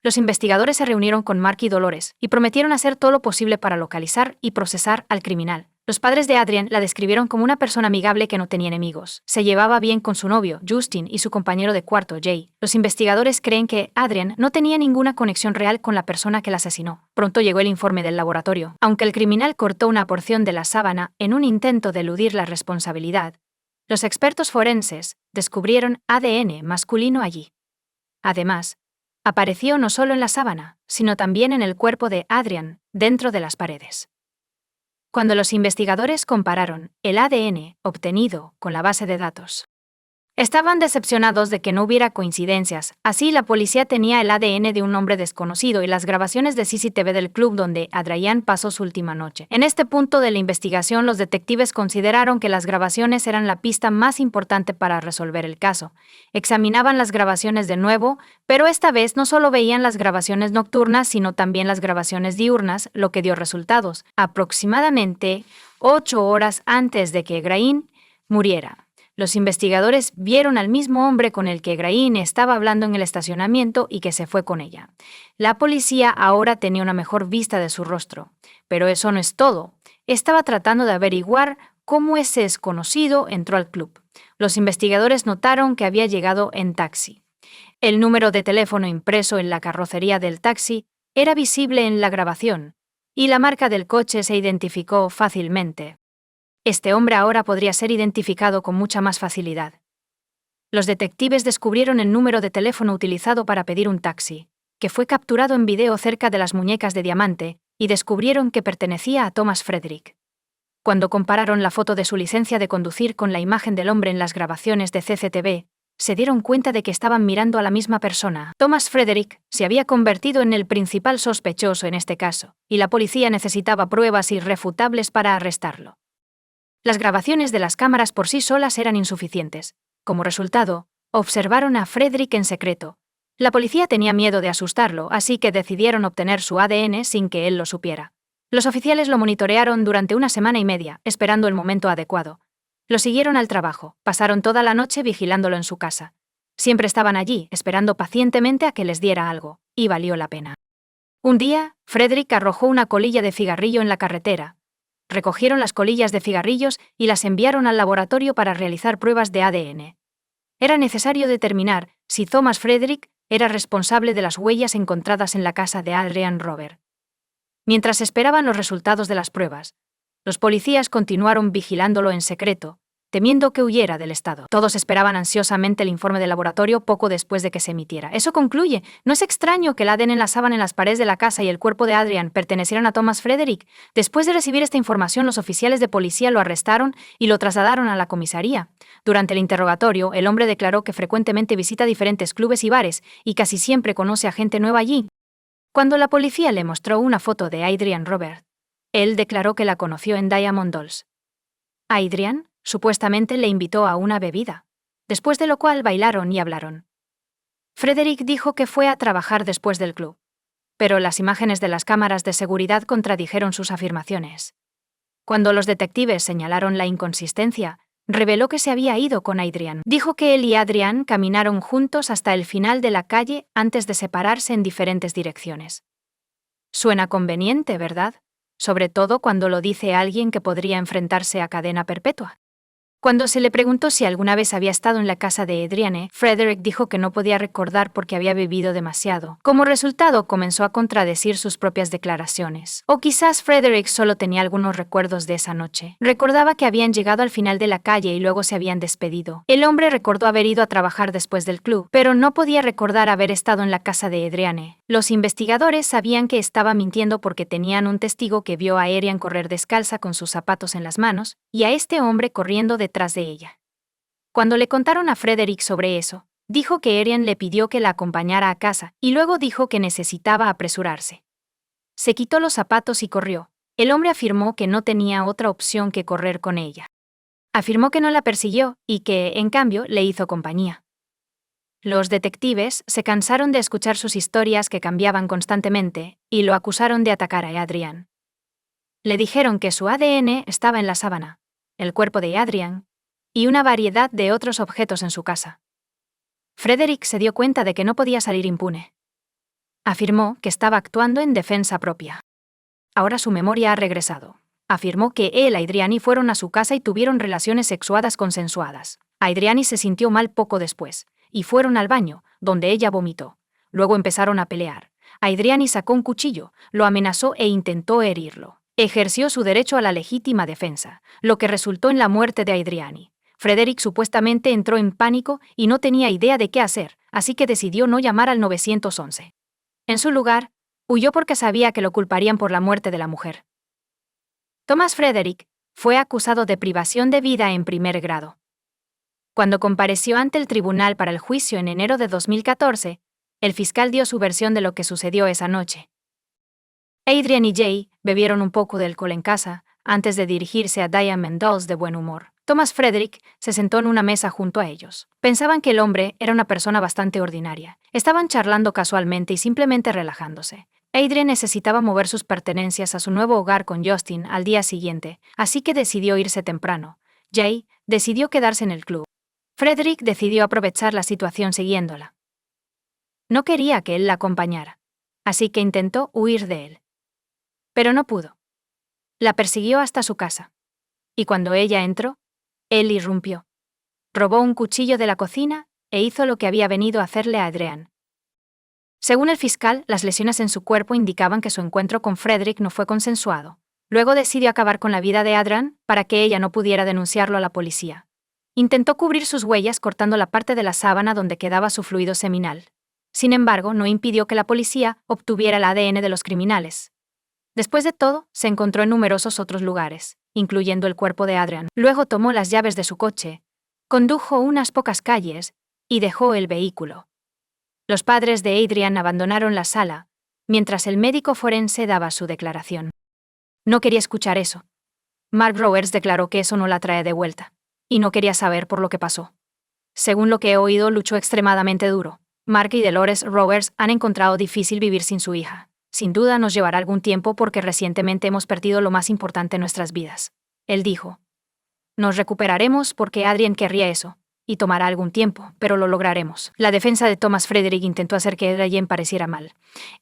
Los investigadores se reunieron con Mark y Dolores y prometieron hacer todo lo posible para localizar y procesar al criminal. Los padres de Adrian la describieron como una persona amigable que no tenía enemigos. Se llevaba bien con su novio, Justin, y su compañero de cuarto, Jay. Los investigadores creen que Adrian no tenía ninguna conexión real con la persona que la asesinó. Pronto llegó el informe del laboratorio. Aunque el criminal cortó una porción de la sábana en un intento de eludir la responsabilidad, los expertos forenses descubrieron ADN masculino allí. Además, apareció no solo en la sábana, sino también en el cuerpo de Adrian, dentro de las paredes. Cuando los investigadores compararon el ADN obtenido con la base de datos, estaban decepcionados de que no hubiera coincidencias. Así, la policía tenía el ADN de un hombre desconocido y las grabaciones de CCTV del club donde Adrian pasó su última noche. En este punto de la investigación, los detectives consideraron que las grabaciones eran la pista más importante para resolver el caso. Examinaban las grabaciones de nuevo, pero esta vez no solo veían las grabaciones nocturnas, sino también las grabaciones diurnas, lo que dio resultados. Aproximadamente 8 horas antes de que Grain muriera, los investigadores vieron al mismo hombre con el que Grain estaba hablando en el estacionamiento y que se fue con ella. La policía ahora tenía una mejor vista de su rostro, pero eso no es todo. Estaba tratando de averiguar cómo ese desconocido entró al club. Los investigadores notaron que había llegado en taxi. El número de teléfono impreso en la carrocería del taxi era visible en la grabación, y la marca del coche se identificó fácilmente. Este hombre ahora podría ser identificado con mucha más facilidad. Los detectives descubrieron el número de teléfono utilizado para pedir un taxi, que fue capturado en video cerca de las muñecas de diamante, y descubrieron que pertenecía a Thomas Frederick. Cuando compararon la foto de su licencia de conducir con la imagen del hombre en las grabaciones de CCTV, se dieron cuenta de que estaban mirando a la misma persona. Thomas Frederick se había convertido en el principal sospechoso en este caso, y la policía necesitaba pruebas irrefutables para arrestarlo. Las grabaciones de las cámaras por sí solas eran insuficientes. Como resultado, observaron a Frederick en secreto. La policía tenía miedo de asustarlo, así que decidieron obtener su ADN sin que él lo supiera. Los oficiales lo monitorearon durante 1 semana y media, esperando el momento adecuado. Lo siguieron al trabajo, pasaron toda la noche vigilándolo en su casa. Siempre estaban allí, esperando pacientemente a que les diera algo, y valió la pena. Un día, Frederick arrojó una colilla de cigarrillo en la carretera. Recogieron las colillas de cigarrillos y las enviaron al laboratorio para realizar pruebas de ADN. Era necesario determinar si Thomas Frederick era responsable de las huellas encontradas en la casa de Adrian Robert. Mientras esperaban los resultados de las pruebas, los policías continuaron vigilándolo en secreto, temiendo que huyera del estado. Todos esperaban ansiosamente el informe del laboratorio poco después de que se emitiera. Eso concluye. No es extraño que el ADN en la sábana en las paredes de la casa y el cuerpo de Adrian pertenecieran a Thomas Frederick. Después de recibir esta información, los oficiales de policía lo arrestaron y lo trasladaron a la comisaría. Durante el interrogatorio, el hombre declaró que frecuentemente visita diferentes clubes y bares y casi siempre conoce a gente nueva allí. Cuando la policía le mostró una foto de Adrian Robert, él declaró que la conoció en Diamond Dolls. Adrian supuestamente le invitó a una bebida, después de lo cual bailaron y hablaron. Frederick dijo que fue a trabajar después del club, pero las imágenes de las cámaras de seguridad contradijeron sus afirmaciones. Cuando los detectives señalaron la inconsistencia, reveló que se había ido con Adrian. Dijo que él y Adrian caminaron juntos hasta el final de la calle antes de separarse en diferentes direcciones. Suena conveniente, ¿verdad? Sobre todo cuando lo dice alguien que podría enfrentarse a cadena perpetua. Cuando se le preguntó si alguna vez había estado en la casa de Adrian, Frederick dijo que no podía recordar porque había bebido demasiado. Como resultado, comenzó a contradecir sus propias declaraciones. O quizás Frederick solo tenía algunos recuerdos de esa noche. Recordaba que habían llegado al final de la calle y luego se habían despedido. El hombre recordó haber ido a trabajar después del club, pero no podía recordar haber estado en la casa de Adrian. Los investigadores sabían que estaba mintiendo porque tenían un testigo que vio a Adrian correr descalza con sus zapatos en las manos, y a este hombre corriendo detrás de ella. Cuando le contaron a Frederick sobre eso, dijo que Adrian le pidió que la acompañara a casa, y luego dijo que necesitaba apresurarse. Se quitó los zapatos y corrió. El hombre afirmó que no tenía otra opción que correr con ella. Afirmó que no la persiguió y que, en cambio, le hizo compañía. Los detectives se cansaron de escuchar sus historias que cambiaban constantemente y lo acusaron de atacar a Adrian. Le dijeron que su ADN estaba en la sábana, el cuerpo de Adrian y una variedad de otros objetos en su casa. Frederick se dio cuenta de que no podía salir impune. Afirmó que estaba actuando en defensa propia. Ahora su memoria ha regresado. Afirmó que él y Adriani fueron a su casa y tuvieron relaciones sexuadas consensuadas. Adriani se sintió mal poco después, y fueron al baño, donde ella vomitó. Luego empezaron a pelear. Adriani sacó un cuchillo, lo amenazó e intentó herirlo. Ejerció su derecho a la legítima defensa, lo que resultó en la muerte de Adriani. Frederick supuestamente entró en pánico y no tenía idea de qué hacer, así que decidió no llamar al 911. En su lugar, huyó porque sabía que lo culparían por la muerte de la mujer. Thomas Frederick fue acusado de privación de vida en primer grado. Cuando compareció ante el tribunal para el juicio en enero de 2014, el fiscal dio su versión de lo que sucedió esa noche. Adrian y Jay bebieron un poco de alcohol en casa antes de dirigirse a Diamond Dolls de buen humor. Thomas Frederick se sentó en una mesa junto a ellos. Pensaban que el hombre era una persona bastante ordinaria. Estaban charlando casualmente y simplemente relajándose. Adrian necesitaba mover sus pertenencias a su nuevo hogar con Justin al día siguiente, así que decidió irse temprano. Jay decidió quedarse en el club. Frederick decidió aprovechar la situación siguiéndola. No quería que él la acompañara, así que intentó huir de él. Pero no pudo. La persiguió hasta su casa. Y cuando ella entró, él irrumpió. Robó un cuchillo de la cocina e hizo lo que había venido a hacerle a Adrian. Según el fiscal, las lesiones en su cuerpo indicaban que su encuentro con Frederick no fue consensuado. Luego decidió acabar con la vida de Adrian para que ella no pudiera denunciarlo a la policía. Intentó cubrir sus huellas cortando la parte de la sábana donde quedaba su fluido seminal. Sin embargo, no impidió que la policía obtuviera el ADN de los criminales. Después de todo, se encontró en numerosos otros lugares, incluyendo el cuerpo de Adrian. Luego tomó las llaves de su coche, condujo unas pocas calles y dejó el vehículo. Los padres de Adrian abandonaron la sala, mientras el médico forense daba su declaración. No quería escuchar eso. Mark Roberts declaró que eso no la trae de vuelta, y no quería saber por lo que pasó. Según lo que he oído, luchó extremadamente duro. Mark y Dolores Roberts han encontrado difícil vivir sin su hija. Sin duda nos llevará algún tiempo porque recientemente hemos perdido lo más importante en nuestras vidas. Él dijo. Nos recuperaremos porque Adrian querría eso, y tomará algún tiempo, pero lo lograremos. La defensa de Thomas Frederick intentó hacer que Ryan pareciera mal.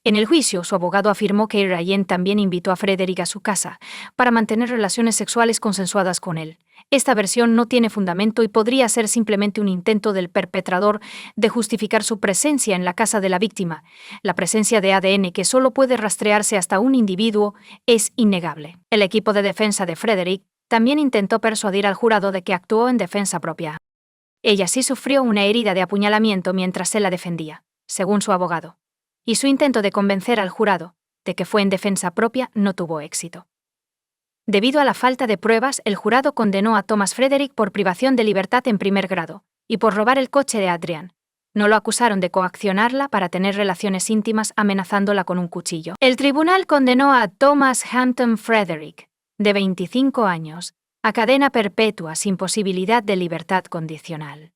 En el juicio, su abogado afirmó que Ryan también invitó a Frederick a su casa para mantener relaciones sexuales consensuadas con él. Esta versión no tiene fundamento y podría ser simplemente un intento del perpetrador de justificar su presencia en la casa de la víctima. La presencia de ADN que solo puede rastrearse hasta un individuo es innegable. El equipo de defensa de Frederick también intentó persuadir al jurado de que actuó en defensa propia. Ella sí sufrió una herida de apuñalamiento mientras se la defendía, según su abogado. Y su intento de convencer al jurado de que fue en defensa propia no tuvo éxito. Debido a la falta de pruebas, el jurado condenó a Thomas Frederick por privación de libertad en primer grado y por robar el coche de Adrian. No lo acusaron de coaccionarla para tener relaciones íntimas amenazándola con un cuchillo. El tribunal condenó a Thomas Hampton Frederick, de 25 años, a cadena perpetua sin posibilidad de libertad condicional.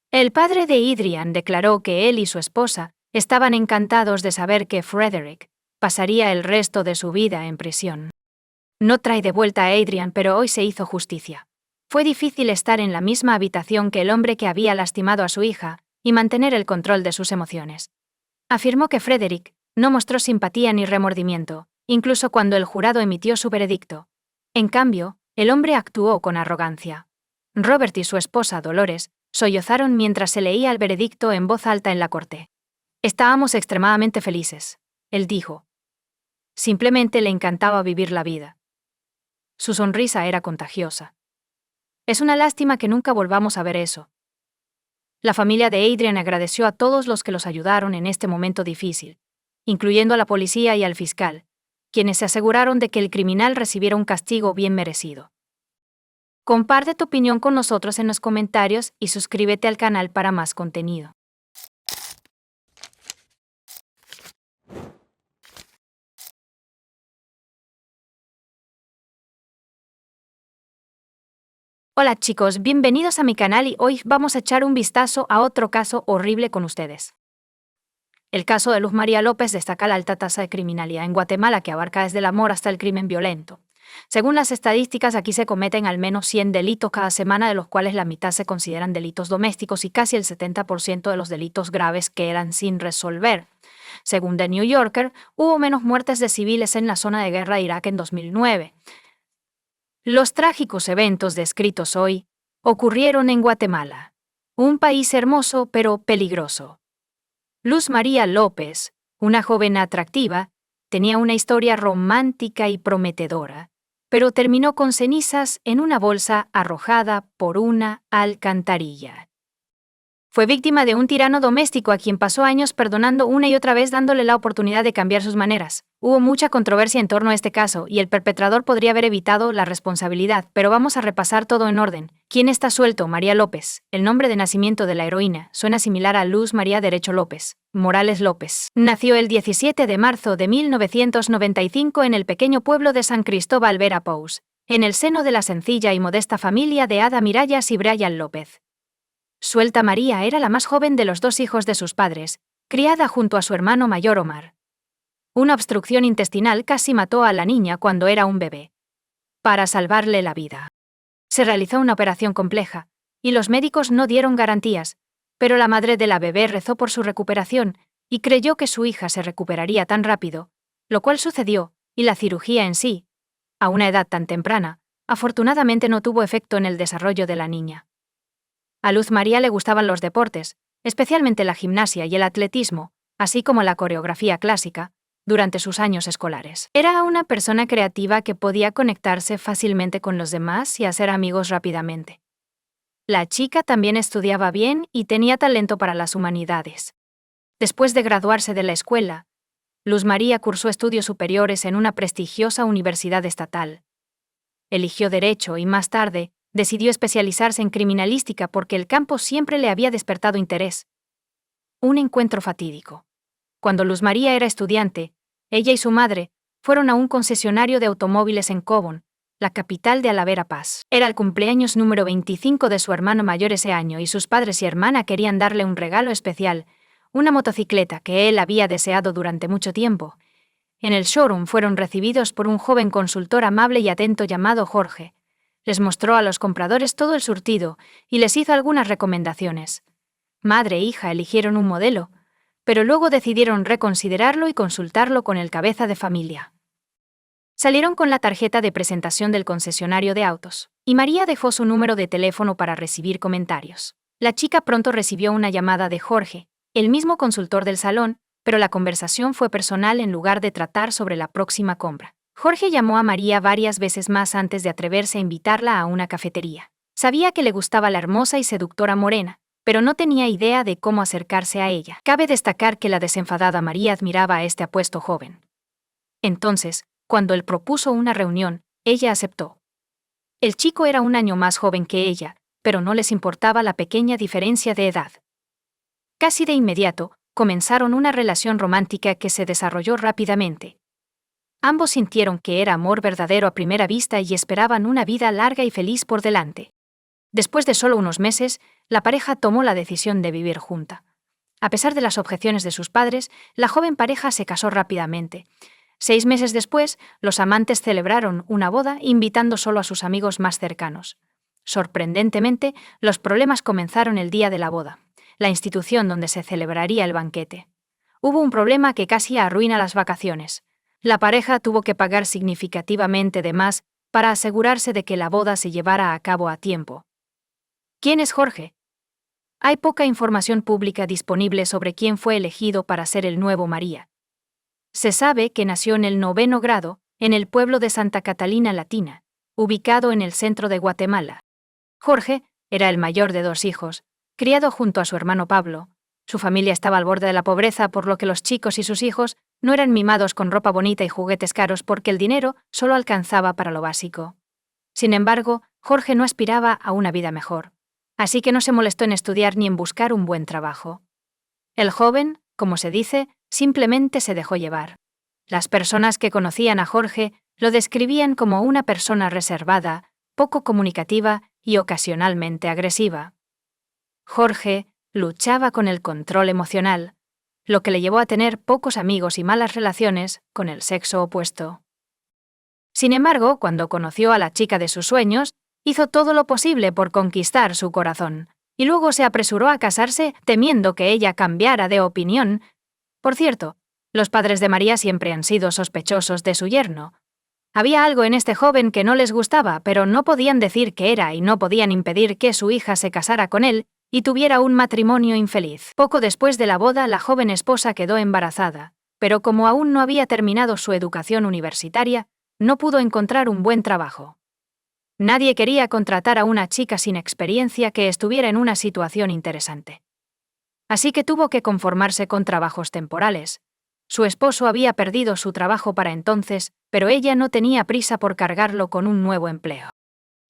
El padre de Adrian declaró que él y su esposa estaban encantados de saber que Frederick pasaría el resto de su vida en prisión. No trae de vuelta a Adrian, pero hoy se hizo justicia. Fue difícil estar en la misma habitación que el hombre que había lastimado a su hija y mantener el control de sus emociones. Afirmó que Frederick no mostró simpatía ni remordimiento, incluso cuando el jurado emitió su veredicto. En cambio, el hombre actuó con arrogancia. Robert y su esposa, Dolores, sollozaron mientras se leía el veredicto en voz alta en la corte. Estábamos extremadamente felices, él dijo. Simplemente le encantaba vivir la vida. Su sonrisa era contagiosa. Es una lástima que nunca volvamos a ver eso. La familia de Adrian agradeció a todos los que los ayudaron en este momento difícil, incluyendo a la policía y al fiscal, quienes se aseguraron de que el criminal recibiera un castigo bien merecido. Comparte tu opinión con nosotros en los comentarios y suscríbete al canal para más contenido. Hola chicos, bienvenidos a mi canal y hoy vamos a echar un vistazo a otro caso horrible con ustedes. El caso de Luz María López destaca la alta tasa de criminalidad en Guatemala que abarca desde el amor hasta el crimen violento. Según las estadísticas, aquí se cometen al menos 100 delitos cada semana, de los cuales la mitad se consideran delitos domésticos y casi el 70% de los delitos graves quedan sin resolver. Según The New Yorker, hubo menos muertes de civiles en la zona de guerra de Irak en 2009. Los trágicos eventos descritos hoy ocurrieron en Guatemala, un país hermoso pero peligroso. Luz María López, una joven atractiva, tenía una historia romántica y prometedora, pero terminó con cenizas en una bolsa arrojada por una alcantarilla. Fue víctima de un tirano doméstico a quien pasó años perdonando una y otra vez dándole la oportunidad de cambiar sus maneras. Hubo mucha controversia en torno a este caso y el perpetrador podría haber evitado la responsabilidad, pero vamos a repasar todo en orden. ¿Quién está suelto? María López. El nombre de nacimiento de la heroína suena similar a Luz María Derecho López. Morales López. Nació el 17 de marzo de 1995 en el pequeño pueblo de San Cristóbal Verapous, en el seno de la sencilla y modesta familia de Ada Mirallas y Brian López. Suelta María era la más joven de los dos hijos de sus padres, criada junto a su hermano mayor Omar. Una obstrucción intestinal casi mató a la niña cuando era un bebé. Para salvarle la vida, se realizó una operación compleja, y los médicos no dieron garantías, pero la madre de la bebé rezó por su recuperación y creyó que su hija se recuperaría tan rápido, lo cual sucedió, y la cirugía en sí, a una edad tan temprana, afortunadamente no tuvo efecto en el desarrollo de la niña. A Luz María le gustaban los deportes, especialmente la gimnasia y el atletismo, así como la coreografía clásica, durante sus años escolares. Era una persona creativa que podía conectarse fácilmente con los demás y hacer amigos rápidamente. La chica también estudiaba bien y tenía talento para las humanidades. Después de graduarse de la escuela, Luz María cursó estudios superiores en una prestigiosa universidad estatal. Eligió Derecho y más tarde decidió especializarse en criminalística porque el campo siempre le había despertado interés. Un encuentro fatídico. Cuando Luz María era estudiante, ella y su madre fueron a un concesionario de automóviles en Cobón, la capital de Alavera Paz. Era el cumpleaños número 25 de su hermano mayor ese año y sus padres y hermana querían darle un regalo especial, una motocicleta que él había deseado durante mucho tiempo. En el showroom fueron recibidos por un joven consultor amable y atento llamado Jorge. Les mostró a los compradores todo el surtido y les hizo algunas recomendaciones. Madre e hija eligieron un modelo, pero luego decidieron reconsiderarlo y consultarlo con el cabeza de familia. Salieron con la tarjeta de presentación del concesionario de autos, y María dejó su número de teléfono para recibir comentarios. La chica pronto recibió una llamada de Jorge, el mismo consultor del salón, pero la conversación fue personal en lugar de tratar sobre la próxima compra. Jorge llamó a María varias veces más antes de atreverse a invitarla a una cafetería. Sabía que le gustaba la hermosa y seductora morena, pero no tenía idea de cómo acercarse a ella. Cabe destacar que la desenfadada María admiraba a este apuesto joven. Entonces, cuando él propuso una reunión, ella aceptó. El chico era un año más joven que ella, pero no les importaba la pequeña diferencia de edad. Casi de inmediato, comenzaron una relación romántica que se desarrolló rápidamente. Ambos sintieron que era amor verdadero a primera vista y esperaban una vida larga y feliz por delante. Después de solo unos meses, la pareja tomó la decisión de vivir junta. A pesar de las objeciones de sus padres, la joven pareja se casó rápidamente. 6 meses después, los amantes celebraron una boda invitando solo a sus amigos más cercanos. Sorprendentemente, los problemas comenzaron el día de la boda, la institución donde se celebraría el banquete. Hubo un problema que casi arruina las vacaciones. La pareja tuvo que pagar significativamente de más para asegurarse de que la boda se llevara a cabo a tiempo. ¿Quién es Jorge? Hay poca información pública disponible sobre quién fue elegido para ser el nuevo María. Se sabe que nació en el 9º grado, en el pueblo de Santa Catalina Latina, ubicado en el centro de Guatemala. Jorge era el mayor de 2 hijos, criado junto a su hermano Pablo. Su familia estaba al borde de la pobreza, por lo que los chicos y sus hijos no eran mimados con ropa bonita y juguetes caros porque el dinero solo alcanzaba para lo básico. Sin embargo, Jorge no aspiraba a una vida mejor, así que no se molestó en estudiar ni en buscar un buen trabajo. El joven, como se dice, simplemente se dejó llevar. Las personas que conocían a Jorge lo describían como una persona reservada, poco comunicativa y ocasionalmente agresiva. Jorge luchaba con el control emocional, lo que le llevó a tener pocos amigos y malas relaciones con el sexo opuesto. Sin embargo, cuando conoció a la chica de sus sueños, hizo todo lo posible por conquistar su corazón, y luego se apresuró a casarse temiendo que ella cambiara de opinión. Por cierto, los padres de María siempre han sido sospechosos de su yerno. Había algo en este joven que no les gustaba, pero no podían decir qué era y no podían impedir que su hija se casara con él y tuviera un matrimonio infeliz. Poco después de la boda, la joven esposa quedó embarazada, pero como aún no había terminado su educación universitaria, no pudo encontrar un buen trabajo. Nadie quería contratar a una chica sin experiencia que estuviera en una situación interesante. Así que tuvo que conformarse con trabajos temporales. Su esposo había perdido su trabajo para entonces, pero ella no tenía prisa por cargarlo con un nuevo empleo.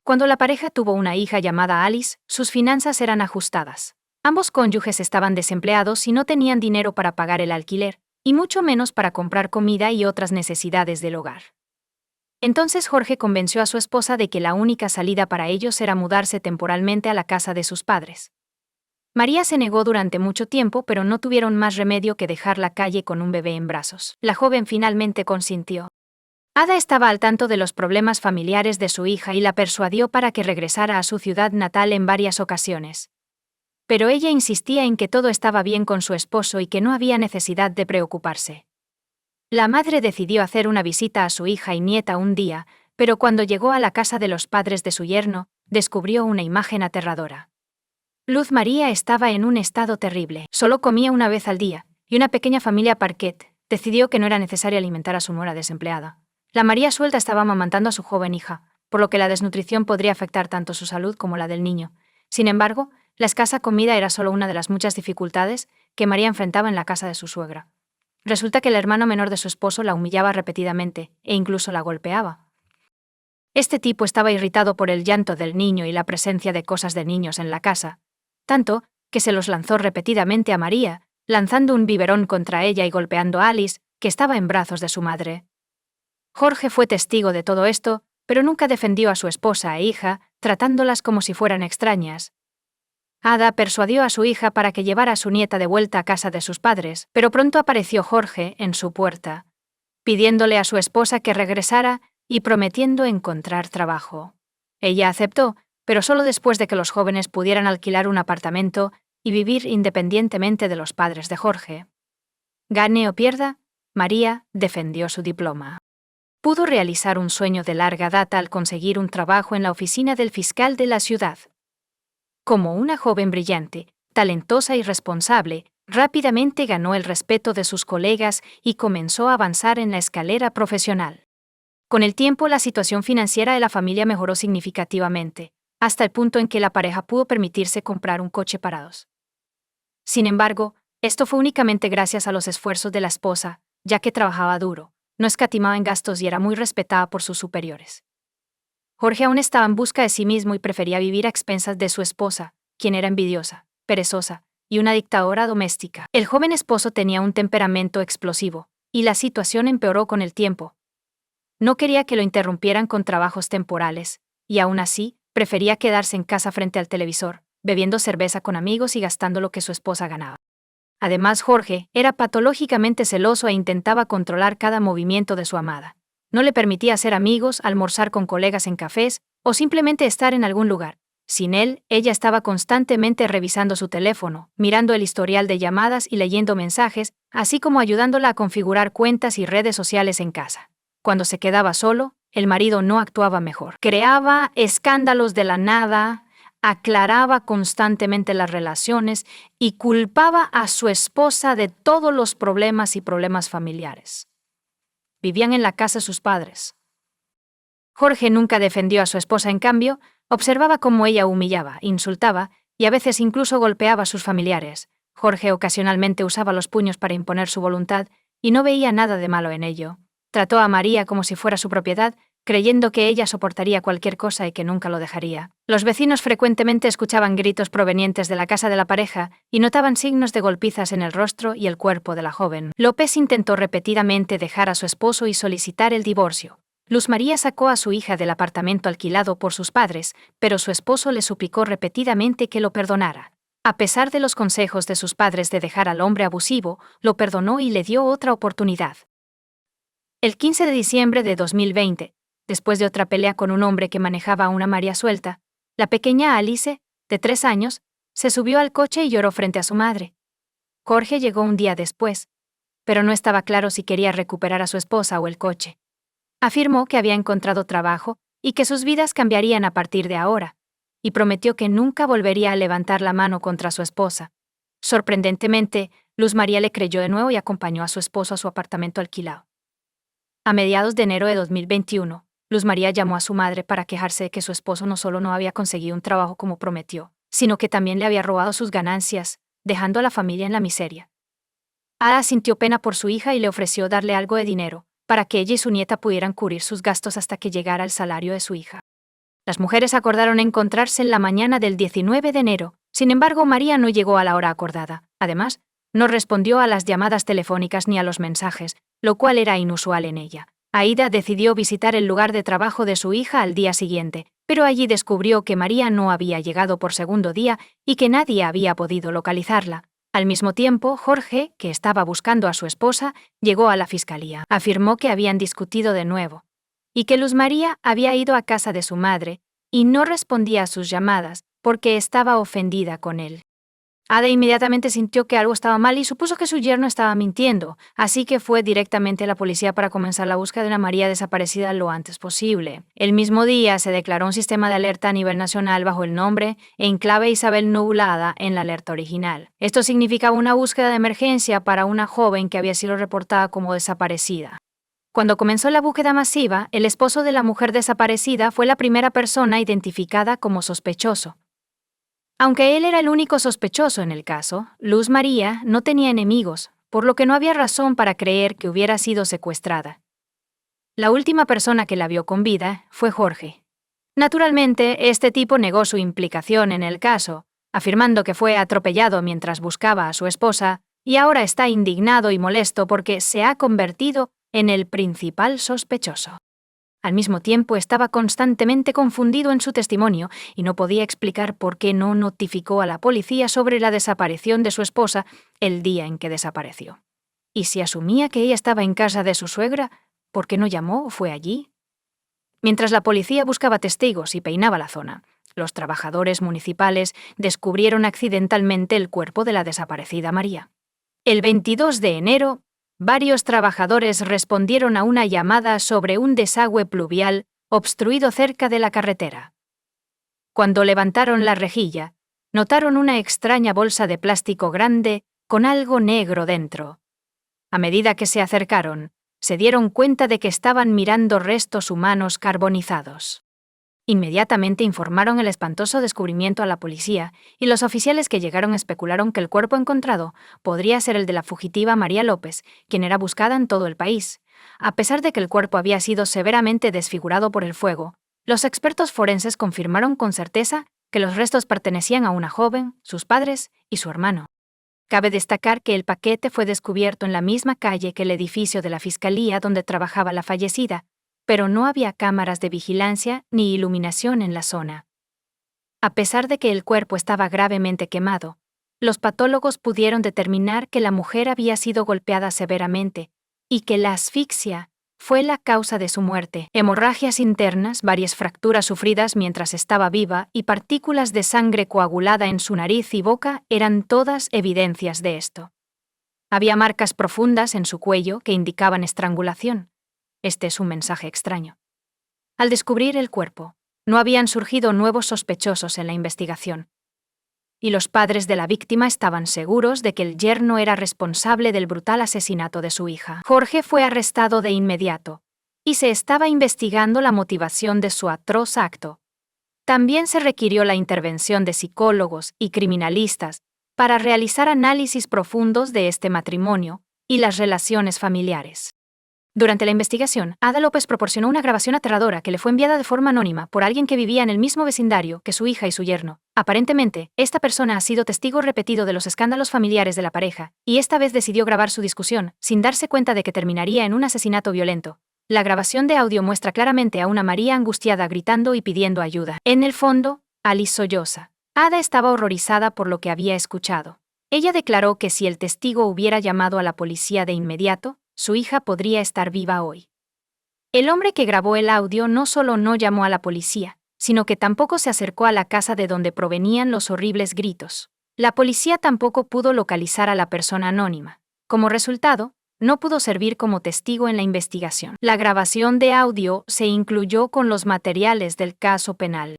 Cuando la pareja tuvo una hija llamada Alice, sus finanzas eran ajustadas. Ambos cónyuges estaban desempleados y no tenían dinero para pagar el alquiler, y mucho menos para comprar comida y otras necesidades del hogar. Entonces Jorge convenció a su esposa de que la única salida para ellos era mudarse temporalmente a la casa de sus padres. María se negó durante mucho tiempo, pero no tuvieron más remedio que dejar la calle con un bebé en brazos. La joven finalmente consintió. Ada estaba al tanto de los problemas familiares de su hija y la persuadió para que regresara a su ciudad natal en varias ocasiones. Pero ella insistía en que todo estaba bien con su esposo y que no había necesidad de preocuparse. La madre decidió hacer una visita a su hija y nieta un día, pero cuando llegó a la casa de los padres de su yerno, descubrió una imagen aterradora. Luz María estaba en un estado terrible. Solo comía una vez al día, y una pequeña familia Parquet decidió que no era necesario alimentar a su nuera desempleada. La María suelta estaba amamantando a su joven hija, por lo que la desnutrición podría afectar tanto su salud como la del niño. Sin embargo, la escasa comida era solo una de las muchas dificultades que María enfrentaba en la casa de su suegra. Resulta que el hermano menor de su esposo la humillaba repetidamente e incluso la golpeaba. Este tipo estaba irritado por el llanto del niño y la presencia de cosas de niños en la casa, tanto que se los lanzó repetidamente a María, lanzando un biberón contra ella y golpeando a Alice, que estaba en brazos de su madre. Jorge fue testigo de todo esto, pero nunca defendió a su esposa e hija, tratándolas como si fueran extrañas. Ada persuadió a su hija para que llevara a su nieta de vuelta a casa de sus padres, pero pronto apareció Jorge en su puerta, pidiéndole a su esposa que regresara y prometiendo encontrar trabajo. Ella aceptó, pero solo después de que los jóvenes pudieran alquilar un apartamento y vivir independientemente de los padres de Jorge. Gane o pierda, María defendió su diploma. Pudo realizar un sueño de larga data al conseguir un trabajo en la oficina del fiscal de la ciudad. Como una joven brillante, talentosa y responsable, rápidamente ganó el respeto de sus colegas y comenzó a avanzar en la escalera profesional. Con el tiempo, la situación financiera de la familia mejoró significativamente, hasta el punto en que la pareja pudo permitirse comprar un coche para dos. Sin embargo, esto fue únicamente gracias a los esfuerzos de la esposa, ya que trabajaba duro, no escatimaba en gastos y era muy respetada por sus superiores. Jorge aún estaba en busca de sí mismo y prefería vivir a expensas de su esposa, quien era envidiosa, perezosa y una dictadora doméstica. El joven esposo tenía un temperamento explosivo, y la situación empeoró con el tiempo. No quería que lo interrumpieran con trabajos temporales, y aún así, prefería quedarse en casa frente al televisor, bebiendo cerveza con amigos y gastando lo que su esposa ganaba. Además, Jorge era patológicamente celoso e intentaba controlar cada movimiento de su amada. No le permitía hacer amigos, almorzar con colegas en cafés o simplemente estar en algún lugar. Sin él, ella estaba constantemente revisando su teléfono, mirando el historial de llamadas y leyendo mensajes, así como ayudándola a configurar cuentas y redes sociales en casa. Cuando se quedaba solo, el marido no actuaba mejor. Creaba escándalos de la nada, aclaraba constantemente las relaciones y culpaba a su esposa de todos los problemas y problemas familiares. Vivían en la casa de sus padres. Jorge nunca defendió a su esposa, en cambio, observaba cómo ella humillaba, insultaba y a veces incluso golpeaba a sus familiares. Jorge ocasionalmente usaba los puños para imponer su voluntad y no veía nada de malo en ello. Trató a María como si fuera su propiedad, creyendo que ella soportaría cualquier cosa y que nunca lo dejaría. Los vecinos frecuentemente escuchaban gritos provenientes de la casa de la pareja y notaban signos de golpizas en el rostro y el cuerpo de la joven. López intentó repetidamente dejar a su esposo y solicitar el divorcio. Luz María sacó a su hija del apartamento alquilado por sus padres, pero su esposo le suplicó repetidamente que lo perdonara. A pesar de los consejos de sus padres de dejar al hombre abusivo, lo perdonó y le dio otra oportunidad. El 15 de diciembre de 2020, después de otra pelea con un hombre que manejaba una María suelta, la pequeña Alice, de 3 años, se subió al coche y lloró frente a su madre. Jorge llegó un día después, pero no estaba claro si quería recuperar a su esposa o el coche. Afirmó que había encontrado trabajo y que sus vidas cambiarían a partir de ahora, y prometió que nunca volvería a levantar la mano contra su esposa. Sorprendentemente, Luz María le creyó de nuevo y acompañó a su esposo a su apartamento alquilado. A mediados de enero de 2021, Luz María llamó a su madre para quejarse de que su esposo no solo no había conseguido un trabajo como prometió, sino que también le había robado sus ganancias, dejando a la familia en la miseria. Ada sintió pena por su hija y le ofreció darle algo de dinero, para que ella y su nieta pudieran cubrir sus gastos hasta que llegara el salario de su hija. Las mujeres acordaron encontrarse en la mañana del 19 de enero, sin embargo María no llegó a la hora acordada. Además, no respondió a las llamadas telefónicas ni a los mensajes, lo cual era inusual en ella. Aida decidió visitar el lugar de trabajo de su hija al día siguiente, pero allí descubrió que María no había llegado por segundo día y que nadie había podido localizarla. Al mismo tiempo, Jorge, que estaba buscando a su esposa, llegó a la fiscalía. Afirmó que habían discutido de nuevo, y que Luz María había ido a casa de su madre y no respondía a sus llamadas porque estaba ofendida con él. Ada inmediatamente sintió que algo estaba mal y supuso que su yerno estaba mintiendo, así que fue directamente a la policía para comenzar la búsqueda de una María desaparecida lo antes posible. El mismo día se declaró un sistema de alerta a nivel nacional bajo el nombre Enclave Isabel Nublada en la alerta original. Esto significaba una búsqueda de emergencia para una joven que había sido reportada como desaparecida. Cuando comenzó la búsqueda masiva, el esposo de la mujer desaparecida fue la primera persona identificada como sospechoso. Aunque él era el único sospechoso en el caso, Luz María no tenía enemigos, por lo que no había razón para creer que hubiera sido secuestrada. La última persona que la vio con vida fue Jorge. Naturalmente, este tipo negó su implicación en el caso, afirmando que fue atropellado mientras buscaba a su esposa, y ahora está indignado y molesto porque se ha convertido en el principal sospechoso. Al mismo tiempo, estaba constantemente confundido en su testimonio y no podía explicar por qué no notificó a la policía sobre la desaparición de su esposa el día en que desapareció. Y si asumía que ella estaba en casa de su suegra, ¿por qué no llamó o fue allí? Mientras la policía buscaba testigos y peinaba la zona, los trabajadores municipales descubrieron accidentalmente el cuerpo de la desaparecida María. El 22 de enero, varios trabajadores respondieron a una llamada sobre un desagüe pluvial obstruido cerca de la carretera. Cuando levantaron la rejilla, notaron una extraña bolsa de plástico grande con algo negro dentro. A medida que se acercaron, se dieron cuenta de que estaban mirando restos humanos carbonizados. Inmediatamente informaron el espantoso descubrimiento a la policía y los oficiales que llegaron especularon que el cuerpo encontrado podría ser el de la fugitiva María López, quien era buscada en todo el país. A pesar de que el cuerpo había sido severamente desfigurado por el fuego, los expertos forenses confirmaron con certeza que los restos pertenecían a una joven, sus padres y su hermano. Cabe destacar que el paquete fue descubierto en la misma calle que el edificio de la fiscalía donde trabajaba la fallecida, pero no había cámaras de vigilancia ni iluminación en la zona. A pesar de que el cuerpo estaba gravemente quemado, los patólogos pudieron determinar que la mujer había sido golpeada severamente y que la asfixia fue la causa de su muerte. Hemorragias internas, varias fracturas sufridas mientras estaba viva y partículas de sangre coagulada en su nariz y boca eran todas evidencias de esto. Había marcas profundas en su cuello que indicaban estrangulación. Este es un mensaje extraño. Al descubrir el cuerpo, no habían surgido nuevos sospechosos en la investigación. Y los padres de la víctima estaban seguros de que el yerno era responsable del brutal asesinato de su hija. Jorge fue arrestado de inmediato, y se estaba investigando la motivación de su atroz acto. También se requirió la intervención de psicólogos y criminalistas para realizar análisis profundos de este matrimonio y las relaciones familiares. Durante la investigación, Ada López proporcionó una grabación aterradora que le fue enviada de forma anónima por alguien que vivía en el mismo vecindario que su hija y su yerno. Aparentemente, esta persona ha sido testigo repetido de los escándalos familiares de la pareja, y esta vez decidió grabar su discusión, sin darse cuenta de que terminaría en un asesinato violento. La grabación de audio muestra claramente a una María angustiada gritando y pidiendo ayuda. En el fondo, Alice solloza. Ada estaba horrorizada por lo que había escuchado. Ella declaró que si el testigo hubiera llamado a la policía de inmediato, su hija podría estar viva hoy. El hombre que grabó el audio no solo no llamó a la policía, sino que tampoco se acercó a la casa de donde provenían los horribles gritos. La policía tampoco pudo localizar a la persona anónima. Como resultado, no pudo servir como testigo en la investigación. La grabación de audio se incluyó con los materiales del caso penal.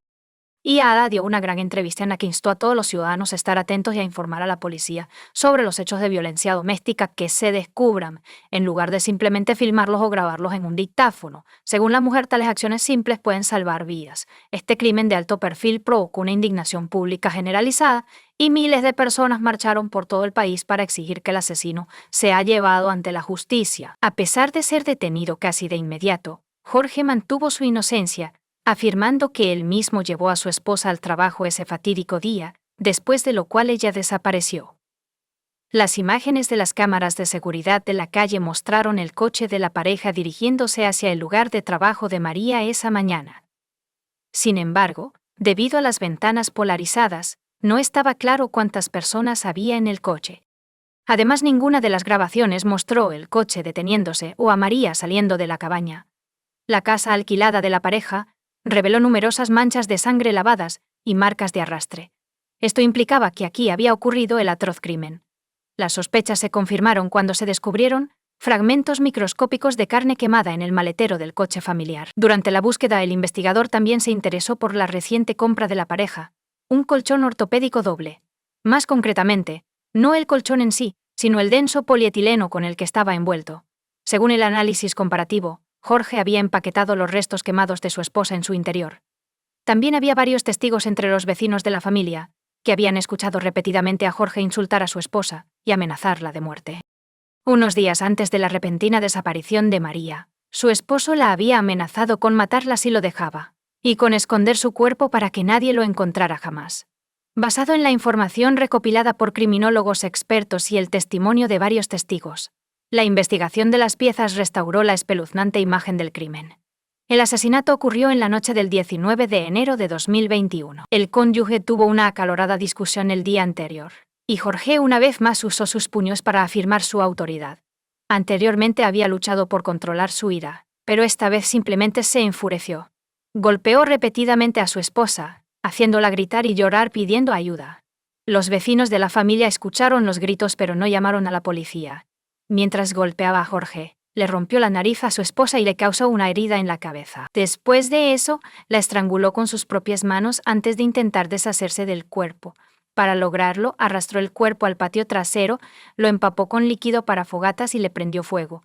Y Ada dio una gran entrevista en la que instó a todos los ciudadanos a estar atentos y a informar a la policía sobre los hechos de violencia doméstica que se descubran, en lugar de simplemente filmarlos o grabarlos en un dictáfono. Según la mujer, tales acciones simples pueden salvar vidas. Este crimen de alto perfil provocó una indignación pública generalizada y miles de personas marcharon por todo el país para exigir que el asesino sea llevado ante la justicia. A pesar de ser detenido casi de inmediato, Jorge mantuvo su inocencia, afirmando que él mismo llevó a su esposa al trabajo ese fatídico día, después de lo cual ella desapareció. Las imágenes de las cámaras de seguridad de la calle mostraron el coche de la pareja dirigiéndose hacia el lugar de trabajo de María esa mañana. Sin embargo, debido a las ventanas polarizadas, no estaba claro cuántas personas había en el coche. Además, ninguna de las grabaciones mostró el coche deteniéndose o a María saliendo de la cabaña. La casa alquilada de la pareja reveló numerosas manchas de sangre lavadas y marcas de arrastre. Esto implicaba que aquí había ocurrido el atroz crimen. Las sospechas se confirmaron cuando se descubrieron fragmentos microscópicos de carne quemada en el maletero del coche familiar. Durante la búsqueda, el investigador también se interesó por la reciente compra de la pareja, un colchón ortopédico doble. Más concretamente, no el colchón en sí, sino el denso polietileno con el que estaba envuelto. Según el análisis comparativo, Jorge había empaquetado los restos quemados de su esposa en su interior. También había varios testigos entre los vecinos de la familia, que habían escuchado repetidamente a Jorge insultar a su esposa y amenazarla de muerte. Unos días antes de la repentina desaparición de María, su esposo la había amenazado con matarla si lo dejaba, y con esconder su cuerpo para que nadie lo encontrara jamás. Basado en la información recopilada por criminólogos expertos y el testimonio de varios testigos, la investigación de las piezas restauró la espeluznante imagen del crimen. El asesinato ocurrió en la noche del 19 de enero de 2021. El cónyuge tuvo una acalorada discusión el día anterior, y Jorge una vez más usó sus puños para afirmar su autoridad. Anteriormente había luchado por controlar su ira, pero esta vez simplemente se enfureció. Golpeó repetidamente a su esposa, haciéndola gritar y llorar pidiendo ayuda. Los vecinos de la familia escucharon los gritos pero no llamaron a la policía. Mientras golpeaba a Jorge, le rompió la nariz a su esposa y le causó una herida en la cabeza. Después de eso, la estranguló con sus propias manos antes de intentar deshacerse del cuerpo. Para lograrlo, arrastró el cuerpo al patio trasero, lo empapó con líquido para fogatas y le prendió fuego.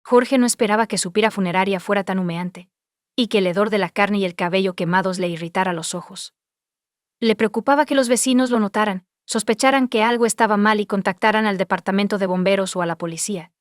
Jorge no esperaba que su pira funeraria fuera tan humeante, y que el hedor de la carne y el cabello quemados le irritara los ojos. Le preocupaba que los vecinos lo notaran, sospecharan que algo estaba mal y contactaran al departamento de bomberos o a la policía.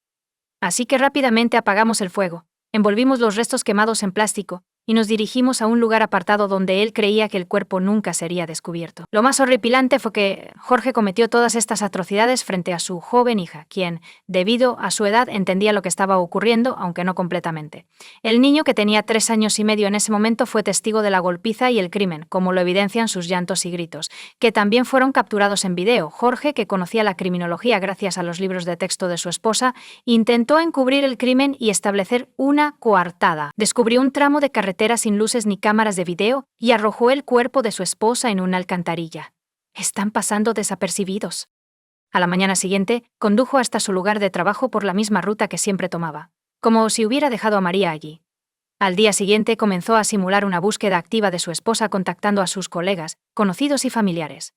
Así que rápidamente apagamos el fuego, envolvimos los restos quemados en plástico, y nos dirigimos a un lugar apartado donde él creía que el cuerpo nunca sería descubierto. Lo más horripilante fue que Jorge cometió todas estas atrocidades frente a su joven hija, quien, debido a su edad, entendía lo que estaba ocurriendo, aunque no completamente. El niño, que tenía 3 años y medio en ese momento, fue testigo de la golpiza y el crimen, como lo evidencian sus llantos y gritos, que también fueron capturados en video. Jorge, que conocía la criminología gracias a los libros de texto de su esposa, intentó encubrir el crimen y establecer una coartada. Descubrió un tramo de carretera sin luces ni cámaras de video y arrojó el cuerpo de su esposa en una alcantarilla. Están pasando desapercibidos. A la mañana siguiente, condujo hasta su lugar de trabajo por la misma ruta que siempre tomaba, como si hubiera dejado a María allí. Al día siguiente comenzó a simular una búsqueda activa de su esposa contactando a sus colegas, conocidos y familiares.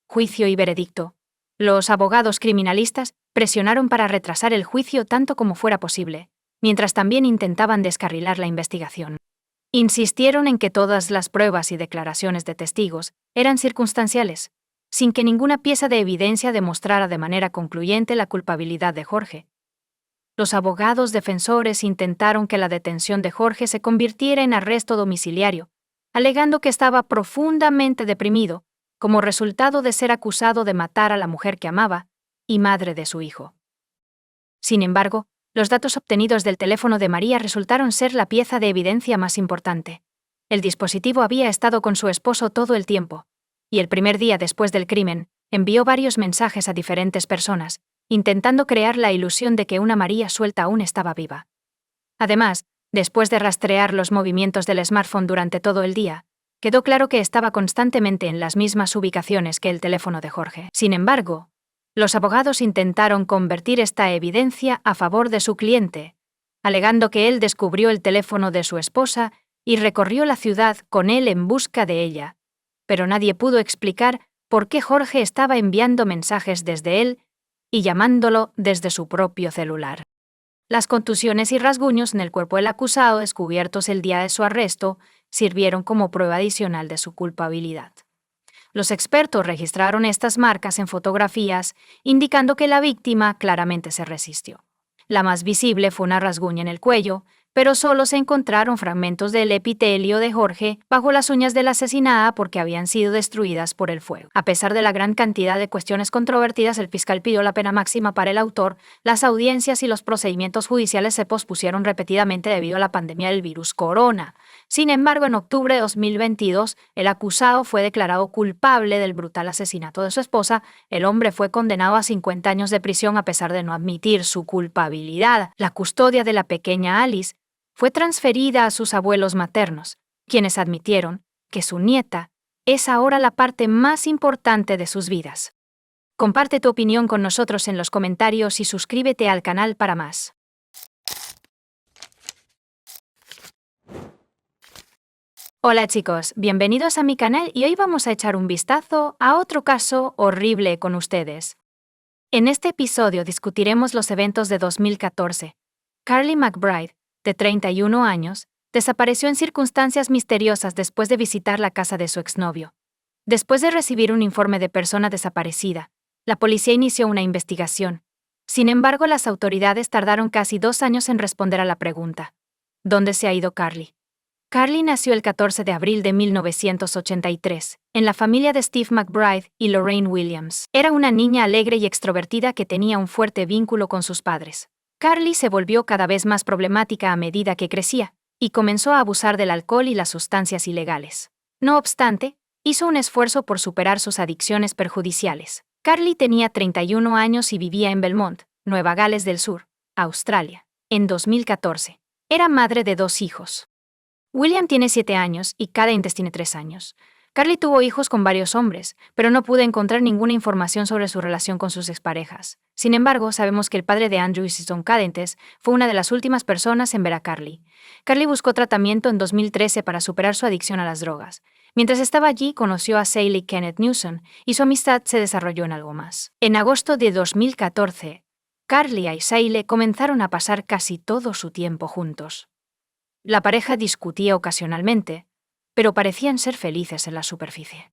Juicio y veredicto. Los abogados criminalistas presionaron para retrasar el juicio tanto como fuera posible, mientras también intentaban descarrilar la investigación. Insistieron en que todas las pruebas y declaraciones de testigos eran circunstanciales, sin que ninguna pieza de evidencia demostrara de manera concluyente la culpabilidad de Jorge. Los abogados defensores intentaron que la detención de Jorge se convirtiera en arresto domiciliario, alegando que estaba profundamente deprimido como resultado de ser acusado de matar a la mujer que amaba y madre de su hijo. Sin embargo, los datos obtenidos del teléfono de María resultaron ser la pieza de evidencia más importante. El dispositivo había estado con su esposo todo el tiempo, y el primer día después del crimen, envió varios mensajes a diferentes personas, intentando crear la ilusión de que una María suelta aún estaba viva. Además, después de rastrear los movimientos del smartphone durante todo el día, quedó claro que estaba constantemente en las mismas ubicaciones que el teléfono de Jorge. Sin embargo, los abogados intentaron convertir esta evidencia a favor de su cliente, alegando que él descubrió el teléfono de su esposa y recorrió la ciudad con él en busca de ella, pero nadie pudo explicar por qué Jorge estaba enviando mensajes desde él y llamándolo desde su propio celular. Las contusiones y rasguños en el cuerpo del acusado descubiertos el día de su arresto sirvieron como prueba adicional de su culpabilidad. Los expertos registraron estas marcas en fotografías, indicando que la víctima claramente se resistió. La más visible fue una rasguña en el cuello, pero solo se encontraron fragmentos del epitelio de Jorge bajo las uñas de la asesinada porque habían sido destruidas por el fuego. A pesar de la gran cantidad de cuestiones controvertidas, el fiscal pidió la pena máxima para el autor. Las audiencias y los procedimientos judiciales se pospusieron repetidamente debido a la pandemia del virus corona. Sin embargo, en octubre de 2022, el acusado fue declarado culpable del brutal asesinato de su esposa. El hombre fue condenado a 50 años de prisión a pesar de no admitir su culpabilidad. La custodia de la pequeña Alice fue transferida a sus abuelos maternos, quienes admitieron que su nieta es ahora la parte más importante de sus vidas. Comparte tu opinión con nosotros en los comentarios y suscríbete al canal para más. Hola chicos, bienvenidos a mi canal y hoy vamos a echar un vistazo a otro caso horrible con ustedes. En este episodio discutiremos los eventos de 2014. Carly McBride, de 31 años, desapareció en circunstancias misteriosas después de visitar la casa de su exnovio. Después de recibir un informe de persona desaparecida, la policía inició una investigación. Sin embargo, las autoridades tardaron casi 2 años en responder a la pregunta: ¿dónde se ha ido Carly? Carly nació el 14 de abril de 1983, en la familia de Steve McBride y Lorraine Williams. Era una niña alegre y extrovertida que tenía un fuerte vínculo con sus padres. Carly se volvió cada vez más problemática a medida que crecía, y comenzó a abusar del alcohol y las sustancias ilegales. No obstante, hizo un esfuerzo por superar sus adicciones perjudiciales. Carly tenía 31 años y vivía en Belmont, Nueva Gales del Sur, Australia. En 2014, era madre de 2 hijos. William tiene 7 años y Cadence tiene 3 años. Carly tuvo hijos con varios hombres, pero no pude encontrar ninguna información sobre su relación con sus exparejas. Sin embargo, sabemos que el padre de Andrew Easton Cadence fue una de las últimas personas en ver a Carly. Carly buscó tratamiento en 2013 para superar su adicción a las drogas. Mientras estaba allí, conoció a Sally Kenneth Newson y su amistad se desarrolló en algo más. En agosto de 2014, Carly y Sally comenzaron a pasar casi todo su tiempo juntos. La pareja discutía ocasionalmente, pero parecían ser felices en la superficie.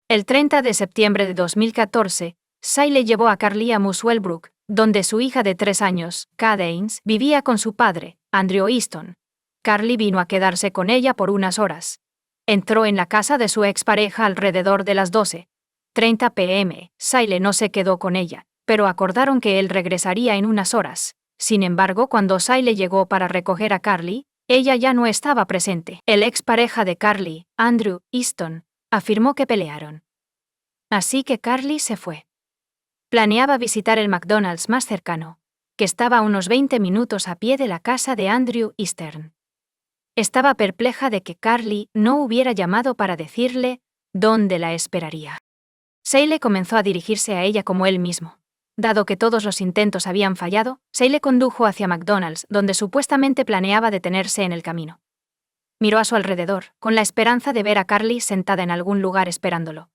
El 30 de septiembre de 2014, Sally llevó a Carly a Muswell Brook, donde su hija de 3 años, Cadence, vivía con su padre, Andrew Easton. Carly vino a quedarse con ella por unas horas. Entró en la casa de su expareja alrededor de las 12:30 p.m. Sally no se quedó con ella, pero acordaron que él regresaría en unas horas. Sin embargo, cuando Sally llegó para recoger a Carly, ella ya no estaba presente. El expareja de Carly, Andrew Easton, afirmó que pelearon. Así que Carly se fue. Planeaba visitar el McDonald's más cercano, que estaba a unos 20 minutos a pie de la casa de Andrew Easton. Estaba perpleja de que Carly no hubiera llamado para decirle dónde la esperaría. Sally comenzó a dirigirse a ella como él mismo. Dado que todos los intentos habían fallado, Sally condujo hacia McDonald's, donde supuestamente planeaba detenerse en el camino. Miró a su alrededor, con la esperanza de ver a Carly sentada en algún lugar esperándolo.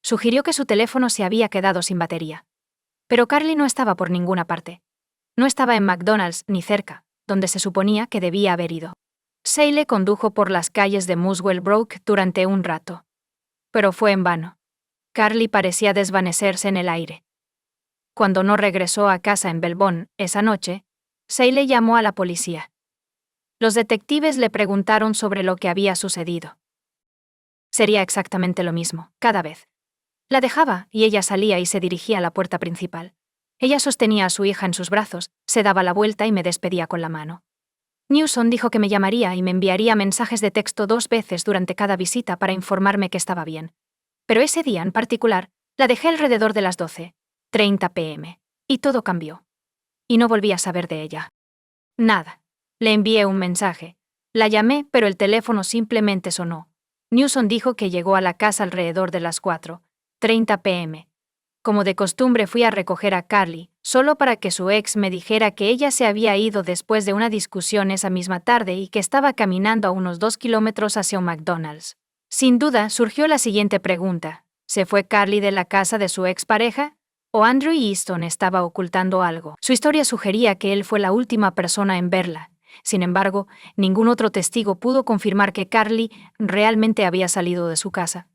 Sugirió que su teléfono se había quedado sin batería. Pero Carly no estaba por ninguna parte. No estaba en McDonald's ni cerca, donde se suponía que debía haber ido. Sally condujo por las calles de Muswell Brook durante un rato. Pero fue en vano. Carly parecía desvanecerse en el aire. Cuando no regresó a casa en Belmont esa noche, Sally llamó a la policía. Los detectives le preguntaron sobre lo que había sucedido. Sería exactamente lo mismo, cada vez. La dejaba y ella salía y se dirigía a la puerta principal. Ella sostenía a su hija en sus brazos, se daba la vuelta y me despedía con la mano. Newson dijo que me llamaría y me enviaría mensajes de texto 2 veces durante cada visita para informarme que estaba bien. Pero ese día en particular, la dejé alrededor de las 12:30 p.m. y todo cambió. Y no volví a saber de ella. Nada. Le envié un mensaje. La llamé, pero el teléfono simplemente sonó. Newson dijo que llegó a la casa alrededor de las 4:30 p.m. Como de costumbre fui a recoger a Carly, solo para que su ex me dijera que ella se había ido después de una discusión esa misma tarde y que estaba caminando a unos 2 kilómetros hacia un McDonald's. Sin duda, surgió la siguiente pregunta: ¿se fue Carly de la casa de su expareja? ¿O Andrew Easton estaba ocultando algo? Su historia sugería que él fue la última persona en verla. Sin embargo, ningún otro testigo pudo confirmar que Carly realmente había salido de su casa.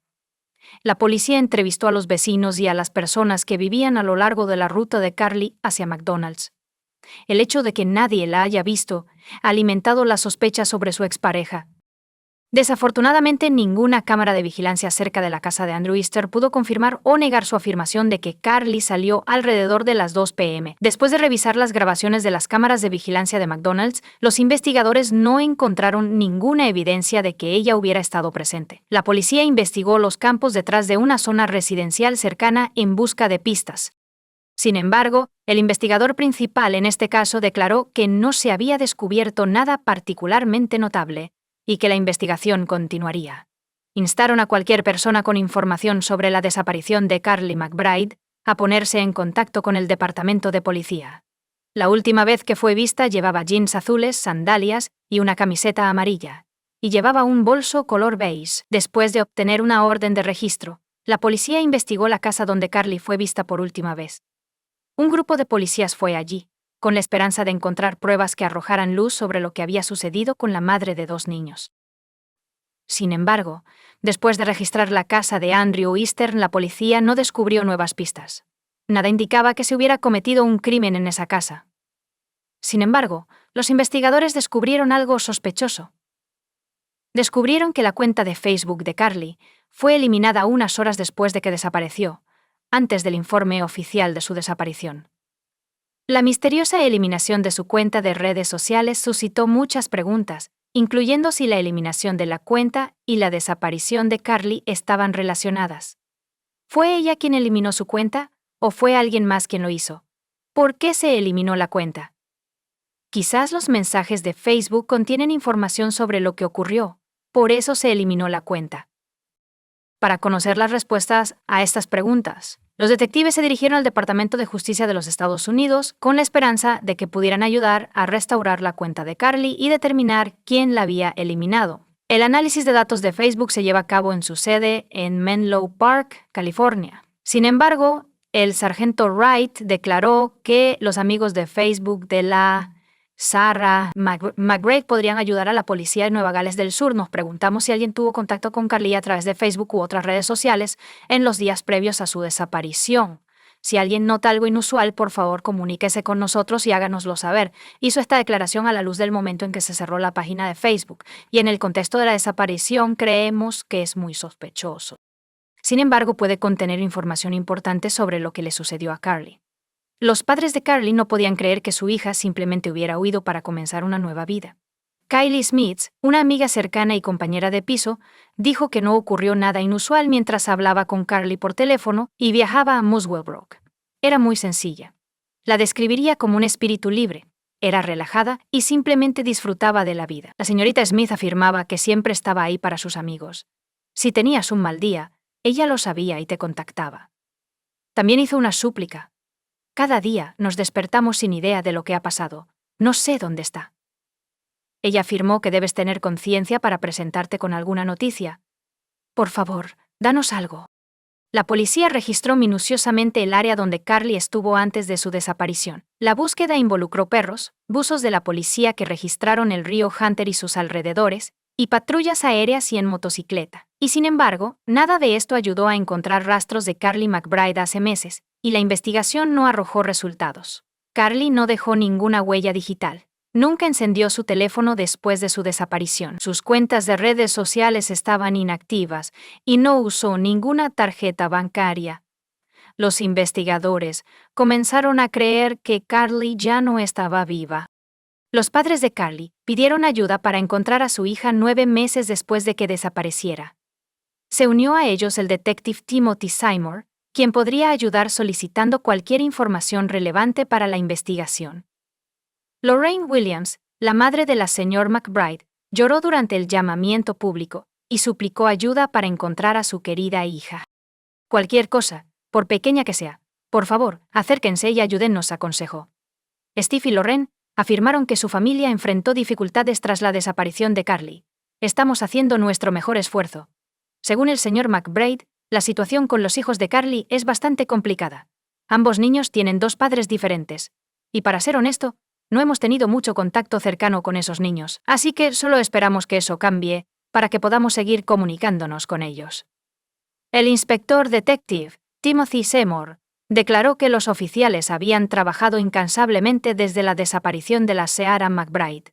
La policía entrevistó a los vecinos y a las personas que vivían a lo largo de la ruta de Carly hacia McDonald's. El hecho de que nadie la haya visto ha alimentado las sospechas sobre su expareja. Desafortunadamente, ninguna cámara de vigilancia cerca de la casa de Andrew Easton pudo confirmar o negar su afirmación de que Carly salió alrededor de las 2 p.m. Después de revisar las grabaciones de las cámaras de vigilancia de McDonald's, los investigadores no encontraron ninguna evidencia de que ella hubiera estado presente. La policía investigó los campos detrás de una zona residencial cercana en busca de pistas. Sin embargo, el investigador principal en este caso declaró que no se había descubierto nada particularmente notable y que la investigación continuaría. Instaron a cualquier persona con información sobre la desaparición de Carly McBride a ponerse en contacto con el departamento de policía. La última vez que fue vista llevaba jeans azules, sandalias y una camiseta amarilla, y llevaba un bolso color beige. Después de obtener una orden de registro, la policía investigó la casa donde Carly fue vista por última vez. Un grupo de policías fue allí, con la esperanza de encontrar pruebas que arrojaran luz sobre lo que había sucedido con la madre de 2 niños. Sin embargo, después de registrar la casa de Andrew Eastern, la policía no descubrió nuevas pistas. Nada indicaba que se hubiera cometido un crimen en esa casa. Sin embargo, los investigadores descubrieron algo sospechoso. Descubrieron que la cuenta de Facebook de Carly fue eliminada unas horas después de que desapareció, antes del informe oficial de su desaparición. La misteriosa eliminación de su cuenta de redes sociales suscitó muchas preguntas, incluyendo si la eliminación de la cuenta y la desaparición de Carly estaban relacionadas. ¿Fue ella quien eliminó su cuenta o fue alguien más quien lo hizo? ¿Por qué se eliminó la cuenta? Quizás los mensajes de Facebook contienen información sobre lo que ocurrió, por eso se eliminó la cuenta. Para conocer las respuestas a estas preguntas, los detectives se dirigieron al Departamento de Justicia de los Estados Unidos con la esperanza de que pudieran ayudar a restaurar la cuenta de Carly y determinar quién la había eliminado. El análisis de datos de Facebook se lleva a cabo en su sede en Menlo Park, California. Sin embargo, el sargento Wright declaró que los amigos de Facebook de la Sarah McBride podrían ayudar a la policía de Nueva Gales del Sur. Nos preguntamos si alguien tuvo contacto con Carly a través de Facebook u otras redes sociales en los días previos a su desaparición. Si alguien nota algo inusual, por favor comuníquese con nosotros y háganoslo saber. Hizo esta declaración a la luz del momento en que se cerró la página de Facebook, y en el contexto de la desaparición creemos que es muy sospechoso. Sin embargo, puede contener información importante sobre lo que le sucedió a Carly. Los padres de Carly no podían creer que su hija simplemente hubiera huido para comenzar una nueva vida. Kylie Smith, una amiga cercana y compañera de piso, dijo que no ocurrió nada inusual mientras hablaba con Carly por teléfono y viajaba a Muswell Brook. Era muy sencilla. La describiría como un espíritu libre. Era relajada y simplemente disfrutaba de la vida. La señorita Smith afirmaba que siempre estaba ahí para sus amigos. Si tenías un mal día, ella lo sabía y te contactaba. También hizo una súplica. Cada día nos despertamos sin idea de lo que ha pasado. No sé dónde está. Ella afirmó que debes tener conciencia para presentarte con alguna noticia. Por favor, danos algo. La policía registró minuciosamente el área donde Carly estuvo antes de su desaparición. La búsqueda involucró perros, buzos de la policía que registraron el río Hunter y sus alrededores, y patrullas aéreas y en motocicleta. Y sin embargo, nada de esto ayudó a encontrar rastros de Carly McBride hace meses, y la investigación no arrojó resultados. Carly no dejó ninguna huella digital. Nunca encendió su teléfono después de su desaparición. Sus cuentas de redes sociales estaban inactivas y no usó ninguna tarjeta bancaria. Los investigadores comenzaron a creer que Carly ya no estaba viva. Los padres de Carly pidieron ayuda para encontrar a su hija 9 meses después de que desapareciera. Se unió a ellos el detective Timothy Seymour, quien podría ayudar solicitando cualquier información relevante para la investigación. Lorraine Williams, la madre de la señora McBride, lloró durante el llamamiento público y suplicó ayuda para encontrar a su querida hija. Cualquier cosa, por pequeña que sea, por favor, acérquense y ayúdennos, aconsejó. Steve y Lorraine afirmaron que su familia enfrentó dificultades tras la desaparición de Carly. Estamos haciendo nuestro mejor esfuerzo. Según el señor McBride, la situación con los hijos de Carly es bastante complicada. Ambos niños tienen 2 padres diferentes. Y para ser honesto, no hemos tenido mucho contacto cercano con esos niños, así que solo esperamos que eso cambie para que podamos seguir comunicándonos con ellos. El inspector detective, Timothy Seymour, declaró que los oficiales habían trabajado incansablemente desde la desaparición de la Sarah McBride.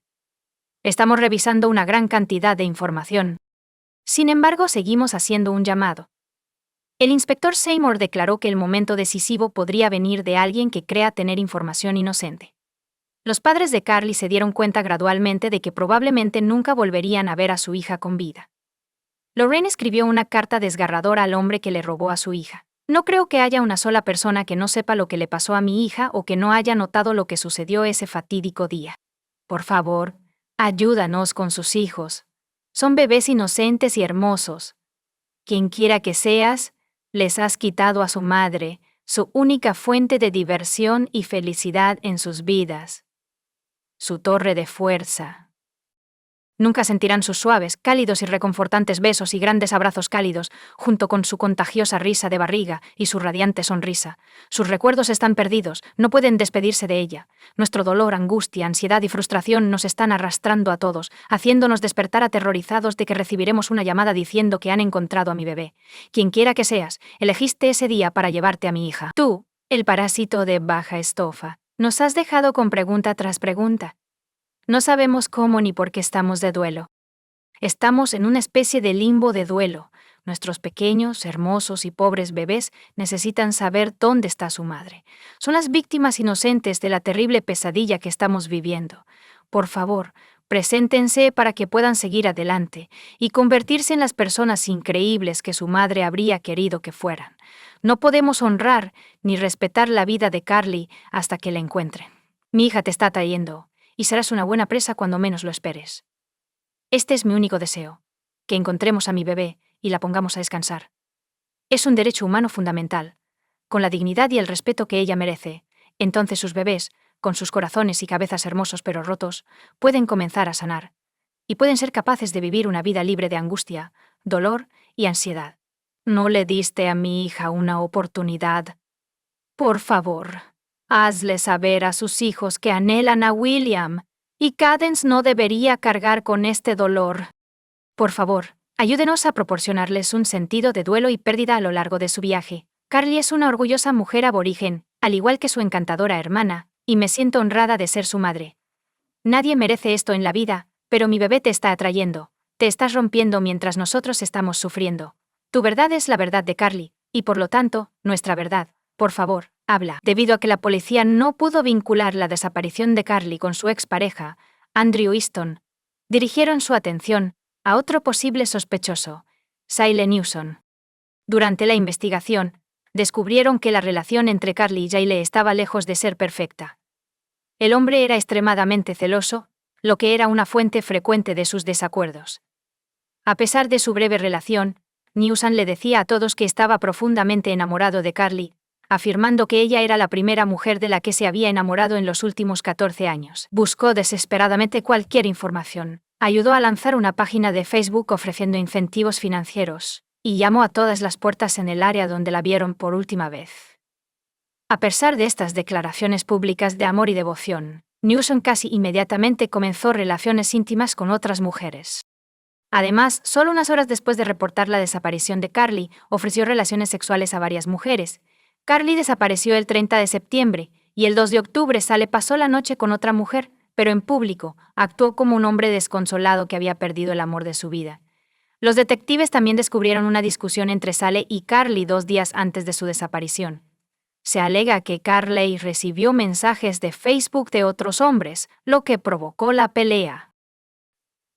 Estamos revisando una gran cantidad de información. Sin embargo, seguimos haciendo un llamado. El inspector Seymour declaró que el momento decisivo podría venir de alguien que crea tener información inocente. Los padres de Carly se dieron cuenta gradualmente de que probablemente nunca volverían a ver a su hija con vida. Lorraine escribió una carta desgarradora al hombre que le robó a su hija. No creo que haya una sola persona que no sepa lo que le pasó a mi hija o que no haya notado lo que sucedió ese fatídico día. Por favor, ayúdanos con sus hijos. Son bebés inocentes y hermosos. Quienquiera que seas, les has quitado a su madre, su única fuente de diversión y felicidad en sus vidas, su torre de fuerza. Nunca sentirán sus suaves, cálidos y reconfortantes besos y grandes abrazos cálidos, junto con su contagiosa risa de barriga y su radiante sonrisa. Sus recuerdos están perdidos, no pueden despedirse de ella. Nuestro dolor, angustia, ansiedad y frustración nos están arrastrando a todos, haciéndonos despertar aterrorizados de que recibiremos una llamada diciendo que han encontrado a mi bebé. Quienquiera que seas, elegiste ese día para llevarte a mi hija. Tú, el parásito de baja estofa, nos has dejado con pregunta tras pregunta. No sabemos cómo ni por qué estamos de duelo. Estamos en una especie de limbo de duelo. Nuestros pequeños, hermosos y pobres bebés necesitan saber dónde está su madre. Son las víctimas inocentes de la terrible pesadilla que estamos viviendo. Por favor, preséntense para que puedan seguir adelante y convertirse en las personas increíbles que su madre habría querido que fueran. No podemos honrar ni respetar la vida de Carly hasta que la encuentren. Mi hija te está trayendo, y serás una buena presa cuando menos lo esperes. Este es mi único deseo, que encontremos a mi bebé y la pongamos a descansar. Es un derecho humano fundamental. Con la dignidad y el respeto que ella merece, entonces sus bebés, con sus corazones y cabezas hermosos pero rotos, pueden comenzar a sanar, y pueden ser capaces de vivir una vida libre de angustia, dolor y ansiedad. ¿No le diste a mi hija una oportunidad? Por favor, hazle saber a sus hijos que anhelan a William, y Cadence no debería cargar con este dolor. Por favor, ayúdenos a proporcionarles un sentido de duelo y pérdida a lo largo de su viaje. Carly es una orgullosa mujer aborigen, al igual que su encantadora hermana, y me siento honrada de ser su madre. Nadie merece esto en la vida, pero mi bebé te está atrayendo. Te estás rompiendo mientras nosotros estamos sufriendo. Tu verdad es la verdad de Carly, y por lo tanto, nuestra verdad. Por favor, habla. Debido a que la policía no pudo vincular la desaparición de Carly con su expareja, Andrew Easton, dirigieron su atención a otro posible sospechoso, Syle Newson. Durante la investigación, descubrieron que la relación entre Carly y Syle estaba lejos de ser perfecta. El hombre era extremadamente celoso, lo que era una fuente frecuente de sus desacuerdos. A pesar de su breve relación, Newson le decía a todos que estaba profundamente enamorado de Carly, afirmando que ella era la primera mujer de la que se había enamorado en los últimos 14 años. Buscó desesperadamente cualquier información, ayudó a lanzar una página de Facebook ofreciendo incentivos financieros, y llamó a todas las puertas en el área donde la vieron por última vez. A pesar de estas declaraciones públicas de amor y devoción, Newson casi inmediatamente comenzó relaciones íntimas con otras mujeres. Además, solo unas horas después de reportar la desaparición de Carly, ofreció relaciones sexuales a varias mujeres. Carly desapareció el 30 de septiembre, y el 2 de octubre Sale pasó la noche con otra mujer, pero en público, actuó como un hombre desconsolado que había perdido el amor de su vida. Los detectives también descubrieron una discusión entre Sale y Carly 2 días antes de su desaparición. Se alega que Carly recibió mensajes de Facebook de otros hombres, lo que provocó la pelea.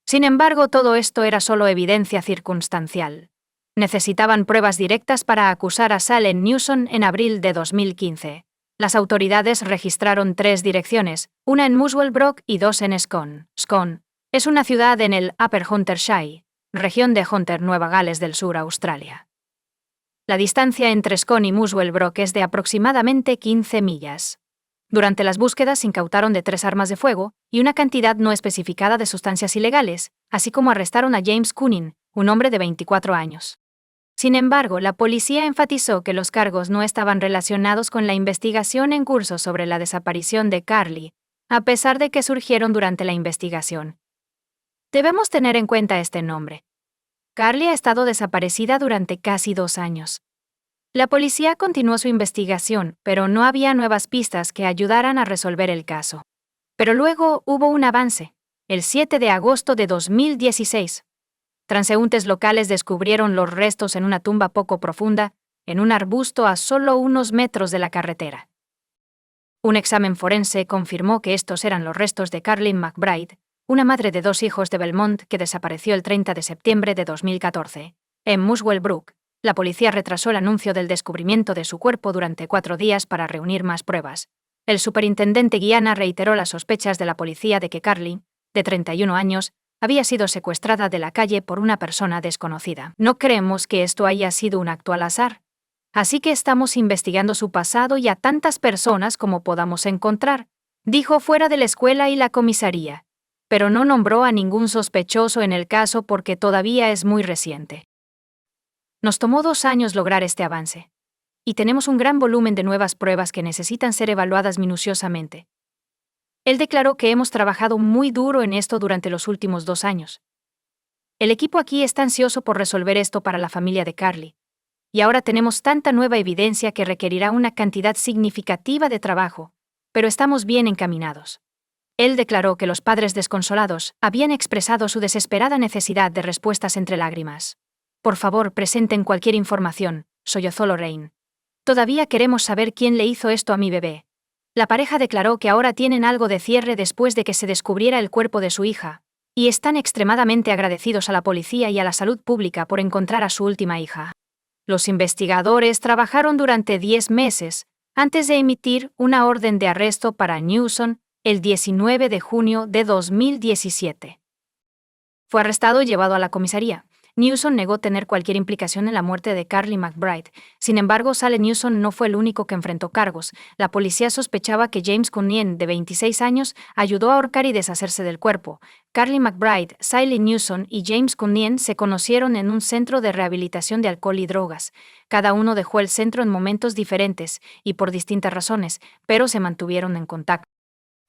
Sin embargo, todo esto era solo evidencia circunstancial. Necesitaban pruebas directas para acusar a Sale Newson en abril de 2015. Las autoridades registraron 3 direcciones, una en Muswell Brook y 2 en Scone. Scone es una ciudad en el Upper Huntershire, región de Hunter, Nueva Gales del Sur, Australia. La distancia entre Scone y Muswell Brook es de aproximadamente 15 millas. Durante las búsquedas incautaron de 3 armas de fuego y una cantidad no especificada de sustancias ilegales, así como arrestaron a James Cunning, un hombre de 24 años. Sin embargo, la policía enfatizó que los cargos no estaban relacionados con la investigación en curso sobre la desaparición de Carly, a pesar de que surgieron durante la investigación. Debemos tener en cuenta este nombre. Carly ha estado desaparecida durante casi 2 años. La policía continuó su investigación, pero no había nuevas pistas que ayudaran a resolver el caso. Pero luego hubo un avance. El 7 de agosto de 2016, transeúntes locales descubrieron los restos en una tumba poco profunda, en un arbusto a solo unos metros de la carretera. Un examen forense confirmó que estos eran los restos de Carly McBride, una madre de 2 hijos de Belmont que desapareció el 30 de septiembre de 2014. En Muswell Brook, la policía retrasó el anuncio del descubrimiento de su cuerpo durante 4 días para reunir más pruebas. El superintendente Guiana reiteró las sospechas de la policía de que Carly, de 31 años, había sido secuestrada de la calle por una persona desconocida. No creemos que esto haya sido un acto al azar. Así que estamos investigando su pasado y a tantas personas como podamos encontrar, dijo fuera de la escuela y la comisaría, pero no nombró a ningún sospechoso en el caso porque todavía es muy reciente. Nos tomó 2 años lograr este avance. Y tenemos un gran volumen de nuevas pruebas que necesitan ser evaluadas minuciosamente. Él declaró que hemos trabajado muy duro en esto durante los últimos 2 años. El equipo aquí está ansioso por resolver esto para la familia de Carly. Y ahora tenemos tanta nueva evidencia que requerirá una cantidad significativa de trabajo, pero estamos bien encaminados. Él declaró que los padres desconsolados habían expresado su desesperada necesidad de respuestas entre lágrimas. Por favor, presenten cualquier información, sollozó Lorraine. Todavía queremos saber quién le hizo esto a mi bebé. La pareja declaró que ahora tienen algo de cierre después de que se descubriera el cuerpo de su hija, y están extremadamente agradecidos a la policía y a la salud pública por encontrar a su última hija. Los investigadores trabajaron durante 10 meses antes de emitir una orden de arresto para Newsom el 19 de junio de 2017. Fue arrestado y llevado a la comisaría. Newsom negó tener cualquier implicación en la muerte de Carly McBride. Sin embargo, Sale Newsom no fue el único que enfrentó cargos. La policía sospechaba que James Cunningham, de 26 años, ayudó a ahorcar y deshacerse del cuerpo. Carly McBride, Sale Newsom y James Cunningham se conocieron en un centro de rehabilitación de alcohol y drogas. Cada uno dejó el centro en momentos diferentes y por distintas razones, pero se mantuvieron en contacto.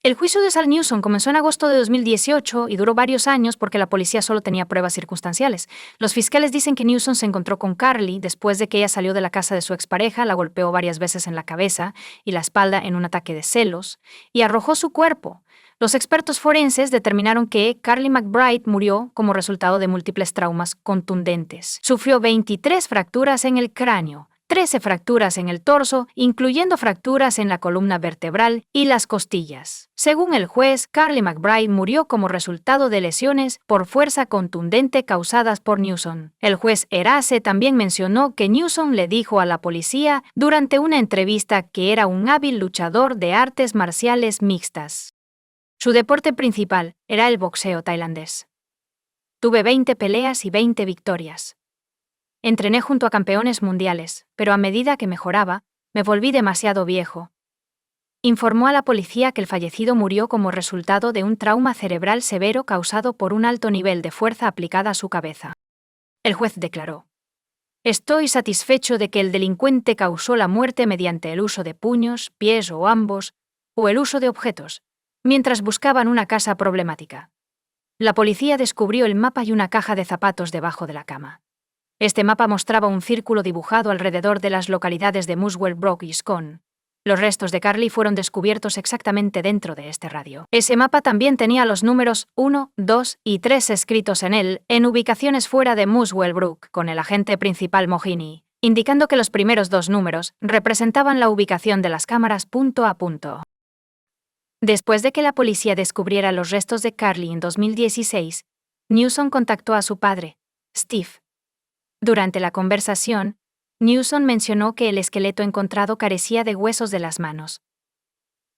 El juicio de Sal Newsom comenzó en agosto de 2018 y duró varios años porque la policía solo tenía pruebas circunstanciales. Los fiscales dicen que Newsom se encontró con Carly después de que ella salió de la casa de su expareja, la golpeó varias veces en la cabeza y la espalda en un ataque de celos, y arrojó su cuerpo. Los expertos forenses determinaron que Carly McBride murió como resultado de múltiples traumas contundentes. Sufrió 23 fracturas en el cráneo, 13 fracturas en el torso, incluyendo fracturas en la columna vertebral y las costillas. Según el juez, Carly McBride murió como resultado de lesiones por fuerza contundente causadas por Newsom. El juez Erace también mencionó que Newsom le dijo a la policía durante una entrevista que era un hábil luchador de artes marciales mixtas. Su deporte principal era el boxeo tailandés. Tuve 20 peleas y 20 victorias. Entrené junto a campeones mundiales, pero a medida que mejoraba, me volví demasiado viejo. Informó a la policía que el fallecido murió como resultado de un trauma cerebral severo causado por un alto nivel de fuerza aplicada a su cabeza. El juez declaró: «Estoy satisfecho de que el delincuente causó la muerte mediante el uso de puños, pies o ambos, o el uso de objetos, mientras buscaban una casa problemática». La policía descubrió el mapa y una caja de zapatos debajo de la cama. Este mapa mostraba un círculo dibujado alrededor de las localidades de Muswell Brook y Scone. Los restos de Carly fueron descubiertos exactamente dentro de este radio. Ese mapa también tenía los números 1, 2 y 3 escritos en él, en ubicaciones fuera de Muswell Brook, con el agente principal Mohini, indicando que los primeros 2 números representaban la ubicación de las cámaras punto a punto. Después de que la policía descubriera los restos de Carly en 2016, Newsom contactó a su padre, Steve. Durante la conversación, Newsom mencionó que el esqueleto encontrado carecía de huesos de las manos.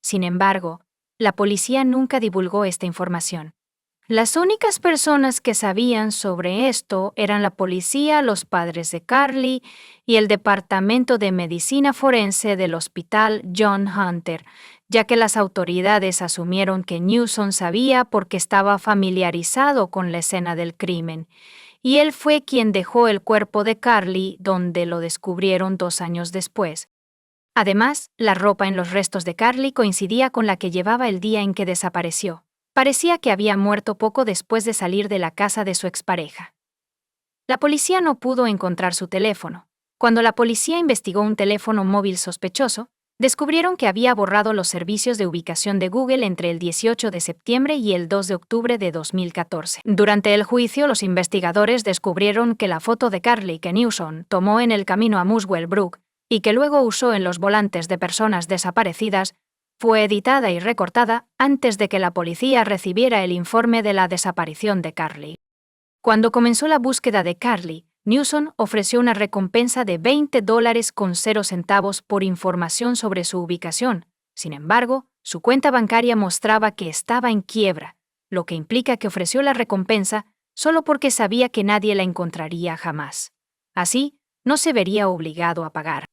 Sin embargo, la policía nunca divulgó esta información. Las únicas personas que sabían sobre esto eran la policía, los padres de Carly y el Departamento de Medicina Forense del Hospital John Hunter, ya que las autoridades asumieron que Newsom sabía porque estaba familiarizado con la escena del crimen. Y él fue quien dejó el cuerpo de Carly donde lo descubrieron 2 años después. Además, la ropa en los restos de Carly coincidía con la que llevaba el día en que desapareció. Parecía que había muerto poco después de salir de la casa de su expareja. La policía no pudo encontrar su teléfono. Cuando la policía investigó un teléfono móvil sospechoso, descubrieron que había borrado los servicios de ubicación de Google entre el 18 de septiembre y el 2 de octubre de 2014. Durante el juicio, los investigadores descubrieron que la foto de Carly que Newsom tomó en el camino a Muswell Brook y que luego usó en los volantes de personas desaparecidas fue editada y recortada antes de que la policía recibiera el informe de la desaparición de Carly. Cuando comenzó la búsqueda de Carly, Newsom ofreció una recompensa de $20.00 por información sobre su ubicación. Sin embargo, su cuenta bancaria mostraba que estaba en quiebra, lo que implica que ofreció la recompensa solo porque sabía que nadie la encontraría jamás. Así, no se vería obligado a pagar.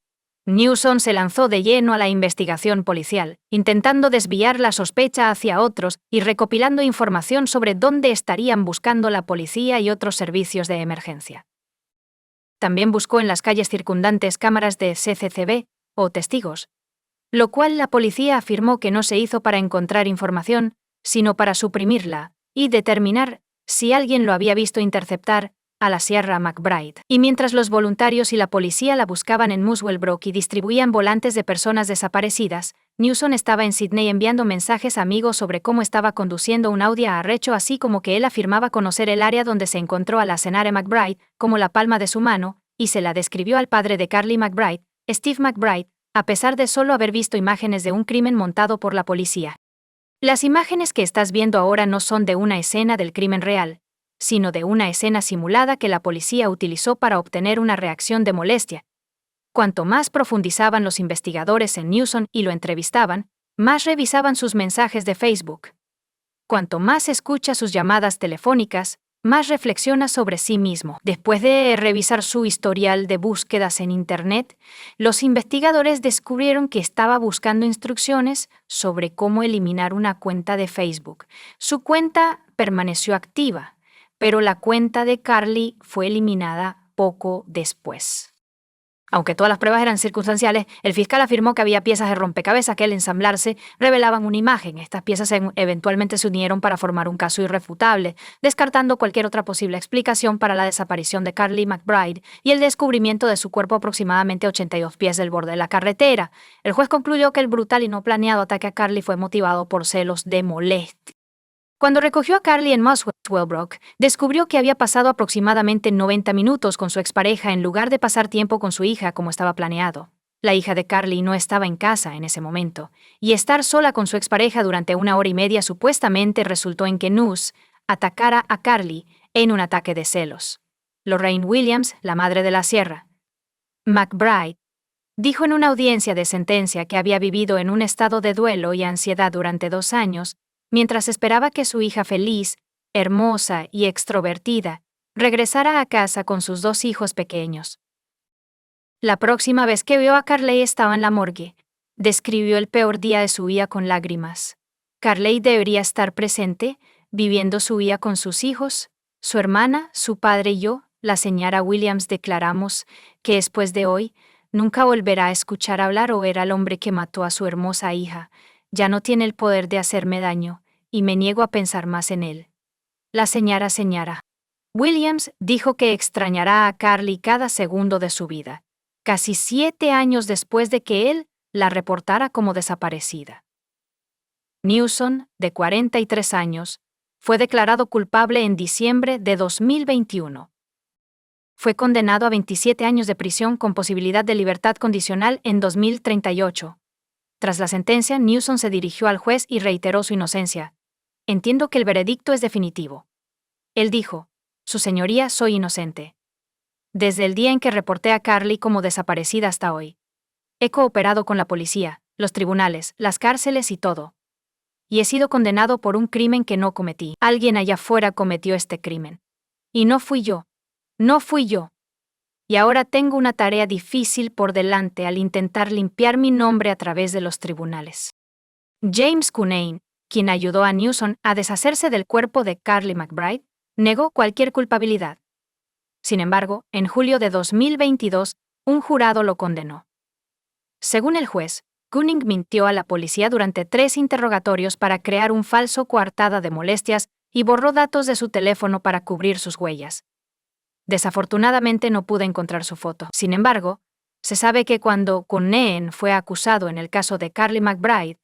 Newsom se lanzó de lleno a la investigación policial, intentando desviar la sospecha hacia otros y recopilando información sobre dónde estarían buscando la policía y otros servicios de emergencia. También buscó en las calles circundantes cámaras de CCTV o testigos, lo cual la policía afirmó que no se hizo para encontrar información, sino para suprimirla y determinar si alguien lo había visto interceptar a la Sierra McBride. Y mientras los voluntarios y la policía la buscaban en Muswell Brook y distribuían volantes de personas desaparecidas, Newsom estaba en Sydney enviando mensajes a amigos sobre cómo estaba conduciendo un Audi a arrecho, así como que él afirmaba conocer el área donde se encontró a la Sierra McBride como la palma de su mano, y se la describió al padre de Carly McBride, Steve McBride, a pesar de solo haber visto imágenes de un crimen montado por la policía. Las imágenes que estás viendo ahora no son de una escena del crimen real, sino de una escena simulada que la policía utilizó para obtener una reacción de molestia. Cuanto más profundizaban los investigadores en Newsom y lo entrevistaban, más revisaban sus mensajes de Facebook. Cuanto más escucha sus llamadas telefónicas, más reflexiona sobre sí mismo. Después de revisar su historial de búsquedas en Internet, los investigadores descubrieron que estaba buscando instrucciones sobre cómo eliminar una cuenta de Facebook. Su cuenta permaneció activa, pero la cuenta de Carly fue eliminada poco después. Aunque todas las pruebas eran circunstanciales, el fiscal afirmó que había piezas de rompecabezas que al ensamblarse revelaban una imagen. Estas piezas eventualmente se unieron para formar un caso irrefutable, descartando cualquier otra posible explicación para la desaparición de Carly McBride y el descubrimiento de su cuerpo aproximadamente 82 pies del borde de la carretera. El juez concluyó que el brutal y no planeado ataque a Carly fue motivado por celos de molestia. Cuando recogió a Carly en Muswell Brook, descubrió que había pasado aproximadamente 90 minutos con su expareja en lugar de pasar tiempo con su hija como estaba planeado. La hija de Carly no estaba en casa en ese momento, y estar sola con su expareja durante 1 hora y media supuestamente resultó en que Newsom atacara a Carly en un ataque de celos. Lorraine Williams, la madre de la Sierra McBride, dijo en una audiencia de sentencia que había vivido en un estado de duelo y ansiedad durante 2 años, mientras esperaba que su hija feliz, hermosa y extrovertida regresara a casa con sus 2 hijos pequeños. La próxima vez que vio a Carly estaba en la morgue. Describió el peor día de su vida con lágrimas. Carly debería estar presente, viviendo su vida con sus hijos, su hermana, su padre y yo, la señora Williams, declaramos que después de hoy, nunca volverá a escuchar hablar o ver al hombre que mató a su hermosa hija. Ya no tiene el poder de hacerme daño, y me niego a pensar más en él. La señora Williams dijo que extrañará a Carly cada segundo de su vida, casi 7 años después de que él la reportara como desaparecida. Newsom, de 43 años, fue declarado culpable en diciembre de 2021. Fue condenado a 27 años de prisión con posibilidad de libertad condicional en 2038. Tras la sentencia, Newsom se dirigió al juez y reiteró su inocencia. Entiendo que el veredicto es definitivo. Él dijo, Su señoría, soy inocente. Desde el día en que reporté a Carly como desaparecida hasta hoy. He cooperado con la policía, los tribunales, las cárceles y todo. Y he sido condenado por un crimen que no cometí. Alguien allá afuera cometió este crimen. Y no fui yo. No fui yo. Y ahora tengo una tarea difícil por delante al intentar limpiar mi nombre a través de los tribunales. James Cunane, quien ayudó a Newsom a deshacerse del cuerpo de Carly McBride, negó cualquier culpabilidad. Sin embargo, en julio de 2022, un jurado lo condenó. Según el juez, Cunane mintió a la policía durante 3 interrogatorios para crear un falso coartada de molestias y borró datos de su teléfono para cubrir sus huellas. Desafortunadamente no pude encontrar su foto. Sin embargo, se sabe que cuando Cunane fue acusado en el caso de Carly McBride,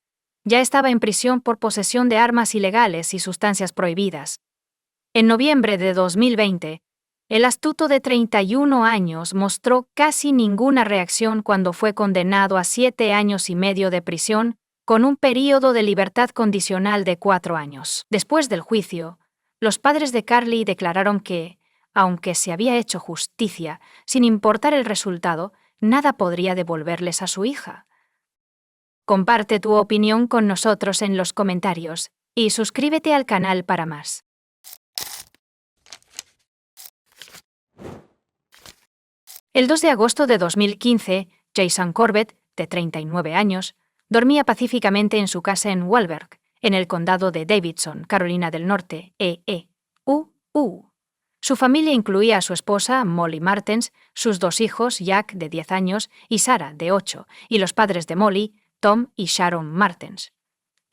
ya estaba en prisión por posesión de armas ilegales y sustancias prohibidas. En noviembre de 2020, el astuto de 31 años mostró casi ninguna reacción cuando fue condenado a 7 años y medio de prisión, con un período de libertad condicional de 4 años. Después del juicio, los padres de Carly declararon que, aunque se había hecho justicia, sin importar el resultado, nada podría devolverles a su hija. Comparte tu opinión con nosotros en los comentarios y suscríbete al canal para más. El 2 de agosto de 2015, Jason Corbett, de 39 años, dormía pacíficamente en su casa en Wahlberg, en el condado de Davidson, Carolina del Norte, Su familia incluía a su esposa, Molly Martens, sus 2 hijos, Jack, de 10 años, y Sarah, de 8, y los padres de Molly, Tom y Sharon Martens.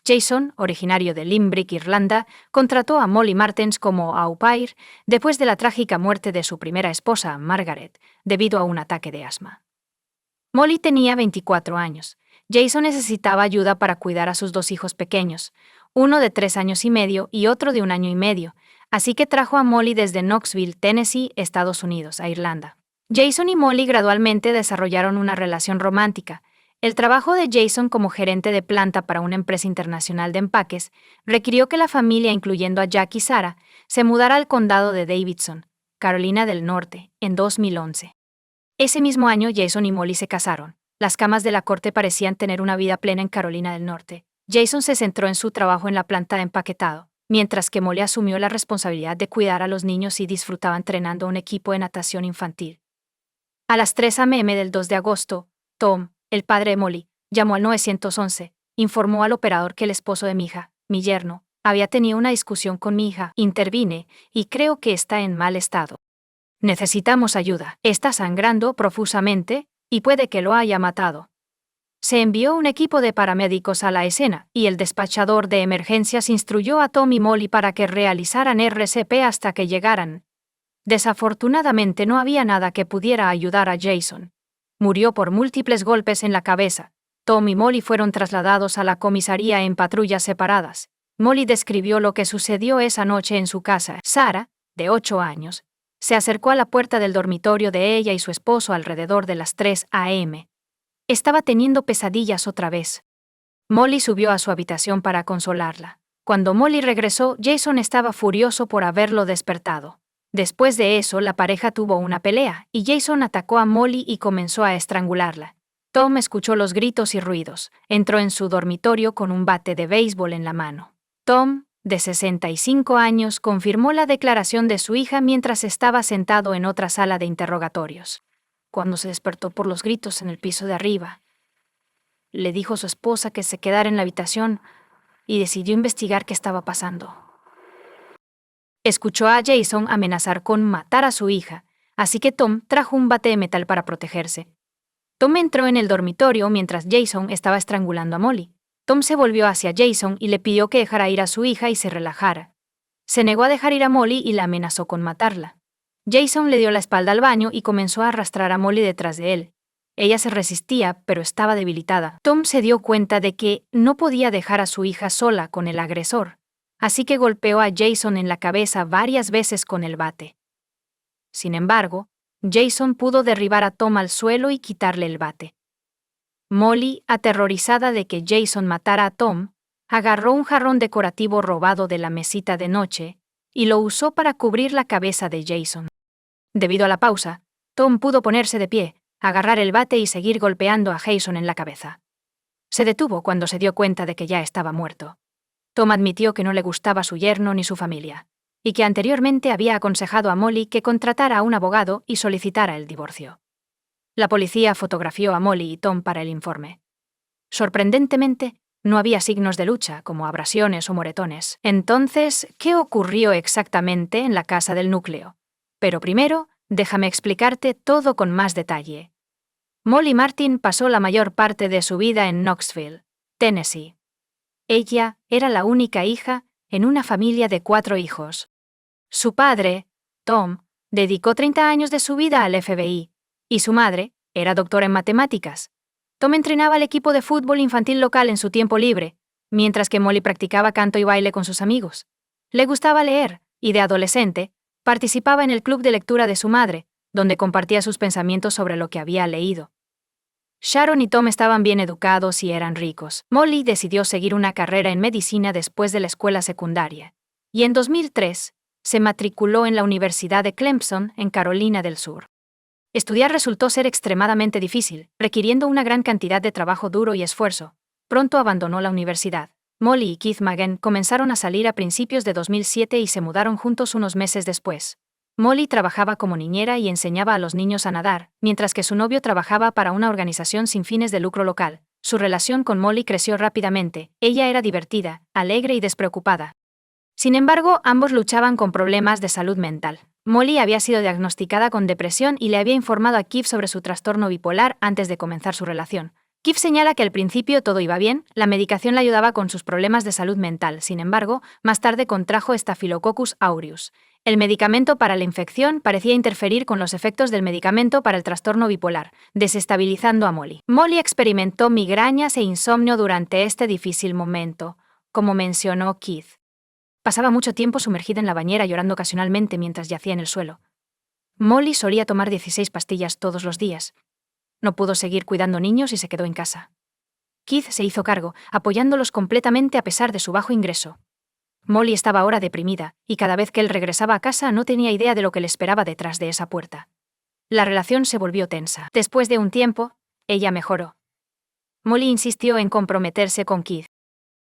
Jason, originario de Limerick, Irlanda, contrató a Molly Martens como au pair después de la trágica muerte de su primera esposa, Margaret, debido a un ataque de asma. Molly tenía 24 años. Jason necesitaba ayuda para cuidar a sus 2 hijos pequeños, uno de 3 años y medio y otro de 1 año y medio, así que trajo a Molly desde Knoxville, Tennessee, Estados Unidos, a Irlanda. Jason y Molly gradualmente desarrollaron una relación romántica. El trabajo de Jason como gerente de planta para una empresa internacional de empaques requirió que la familia, incluyendo a Jack y Sarah, se mudara al condado de Davidson, Carolina del Norte, en 2011. Ese mismo año, Jason y Molly se casaron. Las camas de la corte parecían tener una vida plena en Carolina del Norte. Jason se centró en su trabajo en la planta de empaquetado, mientras que Molly asumió la responsabilidad de cuidar a los niños y disfrutaba entrenando un equipo de natación infantil. A las 3 a.m. del 2 de agosto, Tom, el padre de Molly, llamó al 911, informó al operador que el esposo de mi hija, mi yerno, había tenido una discusión con mi hija, intervine, y creo que está en mal estado. Necesitamos ayuda, está sangrando profusamente, y puede que lo haya matado. Se envió un equipo de paramédicos a la escena, y el despachador de emergencias instruyó a Tom y Molly para que realizaran RCP hasta que llegaran. Desafortunadamente no había nada que pudiera ayudar a Jason. Murió por múltiples golpes en la cabeza. Tom y Molly fueron trasladados a la comisaría en patrullas separadas. Molly describió lo que sucedió esa noche en su casa. Sarah, de 8 años, se acercó a la puerta del dormitorio de ella y su esposo alrededor de las 3 a.m. Estaba teniendo pesadillas otra vez. Molly subió a su habitación para consolarla. Cuando Molly regresó, Jason estaba furioso por haberlo despertado. Después de eso, la pareja tuvo una pelea, y Jason atacó a Molly y comenzó a estrangularla. Tom escuchó los gritos y ruidos. Entró en su dormitorio con un bate de béisbol en la mano. Tom, de 65 años, confirmó la declaración de su hija mientras estaba sentado en otra sala de interrogatorios. Cuando se despertó por los gritos en el piso de arriba, le dijo a su esposa que se quedara en la habitación y decidió investigar qué estaba pasando. Escuchó a Jason amenazar con matar a su hija, así que Tom trajo un bate de metal para protegerse. Tom entró en el dormitorio mientras Jason estaba estrangulando a Molly. Tom se volvió hacia Jason y le pidió que dejara ir a su hija y se relajara. Se negó a dejar ir a Molly y la amenazó con matarla. Jason le dio la espalda al baño y comenzó a arrastrar a Molly detrás de él. Ella se resistía, pero estaba debilitada. Tom se dio cuenta de que no podía dejar a su hija sola con el agresor, así que golpeó a Jason en la cabeza varias veces con el bate. Sin embargo, Jason pudo derribar a Tom al suelo y quitarle el bate. Molly, aterrorizada de que Jason matara a Tom, agarró un jarrón decorativo robado de la mesita de noche y lo usó para cubrir la cabeza de Jason. Debido a la pausa, Tom pudo ponerse de pie, agarrar el bate y seguir golpeando a Jason en la cabeza. Se detuvo cuando se dio cuenta de que ya estaba muerto. Tom admitió que no le gustaba su yerno ni su familia, y que anteriormente había aconsejado a Molly que contratara a un abogado y solicitara el divorcio. La policía fotografió a Molly y Tom para el informe. Sorprendentemente, no había signos de lucha, como abrasiones o moretones. Entonces, ¿qué ocurrió exactamente en la casa del núcleo? Pero primero, déjame explicarte todo con más detalle. Molly Martin pasó la mayor parte de su vida en Knoxville, Tennessee. Ella era la única hija en una familia de 4 hijos. Su padre, Tom, dedicó 30 años de su vida al FBI, y su madre era doctora en matemáticas. Tom entrenaba al equipo de fútbol infantil local en su tiempo libre, mientras que Molly practicaba canto y baile con sus amigos. Le gustaba leer, y de adolescente, participaba en el club de lectura de su madre, donde compartía sus pensamientos sobre lo que había leído. Sharon y Tom estaban bien educados y eran ricos. Molly decidió seguir una carrera en medicina después de la escuela secundaria, y en 2003 se matriculó en la Universidad de Clemson, en Carolina del Sur. Estudiar resultó ser extremadamente difícil, requiriendo una gran cantidad de trabajo duro y esfuerzo. Pronto abandonó la universidad, Molly y Keith Magen comenzaron a salir a principios de 2007 y se mudaron juntos unos meses después. Molly trabajaba como niñera y enseñaba a los niños a nadar, mientras que su novio trabajaba para una organización sin fines de lucro local. Su relación con Molly creció rápidamente, ella era divertida, alegre y despreocupada. Sin embargo, ambos luchaban con problemas de salud mental. Molly había sido diagnosticada con depresión y le había informado a Keith sobre su trastorno bipolar antes de comenzar su relación. Keith señala que al principio todo iba bien, la medicación le ayudaba con sus problemas de salud mental, sin embargo, más tarde contrajo Staphylococcus aureus. El medicamento para la infección parecía interferir con los efectos del medicamento para el trastorno bipolar, desestabilizando a Molly. Molly experimentó migrañas e insomnio durante este difícil momento, como mencionó Keith. Pasaba mucho tiempo sumergida en la bañera llorando ocasionalmente mientras yacía en el suelo. Molly solía tomar 16 pastillas todos los días. No pudo seguir cuidando niños y se quedó en casa. Keith se hizo cargo, apoyándolos completamente a pesar de su bajo ingreso. Molly estaba ahora deprimida, y cada vez que él regresaba a casa no tenía idea de lo que le esperaba detrás de esa puerta. La relación se volvió tensa. Después de un tiempo, ella mejoró. Molly insistió en comprometerse con Keith.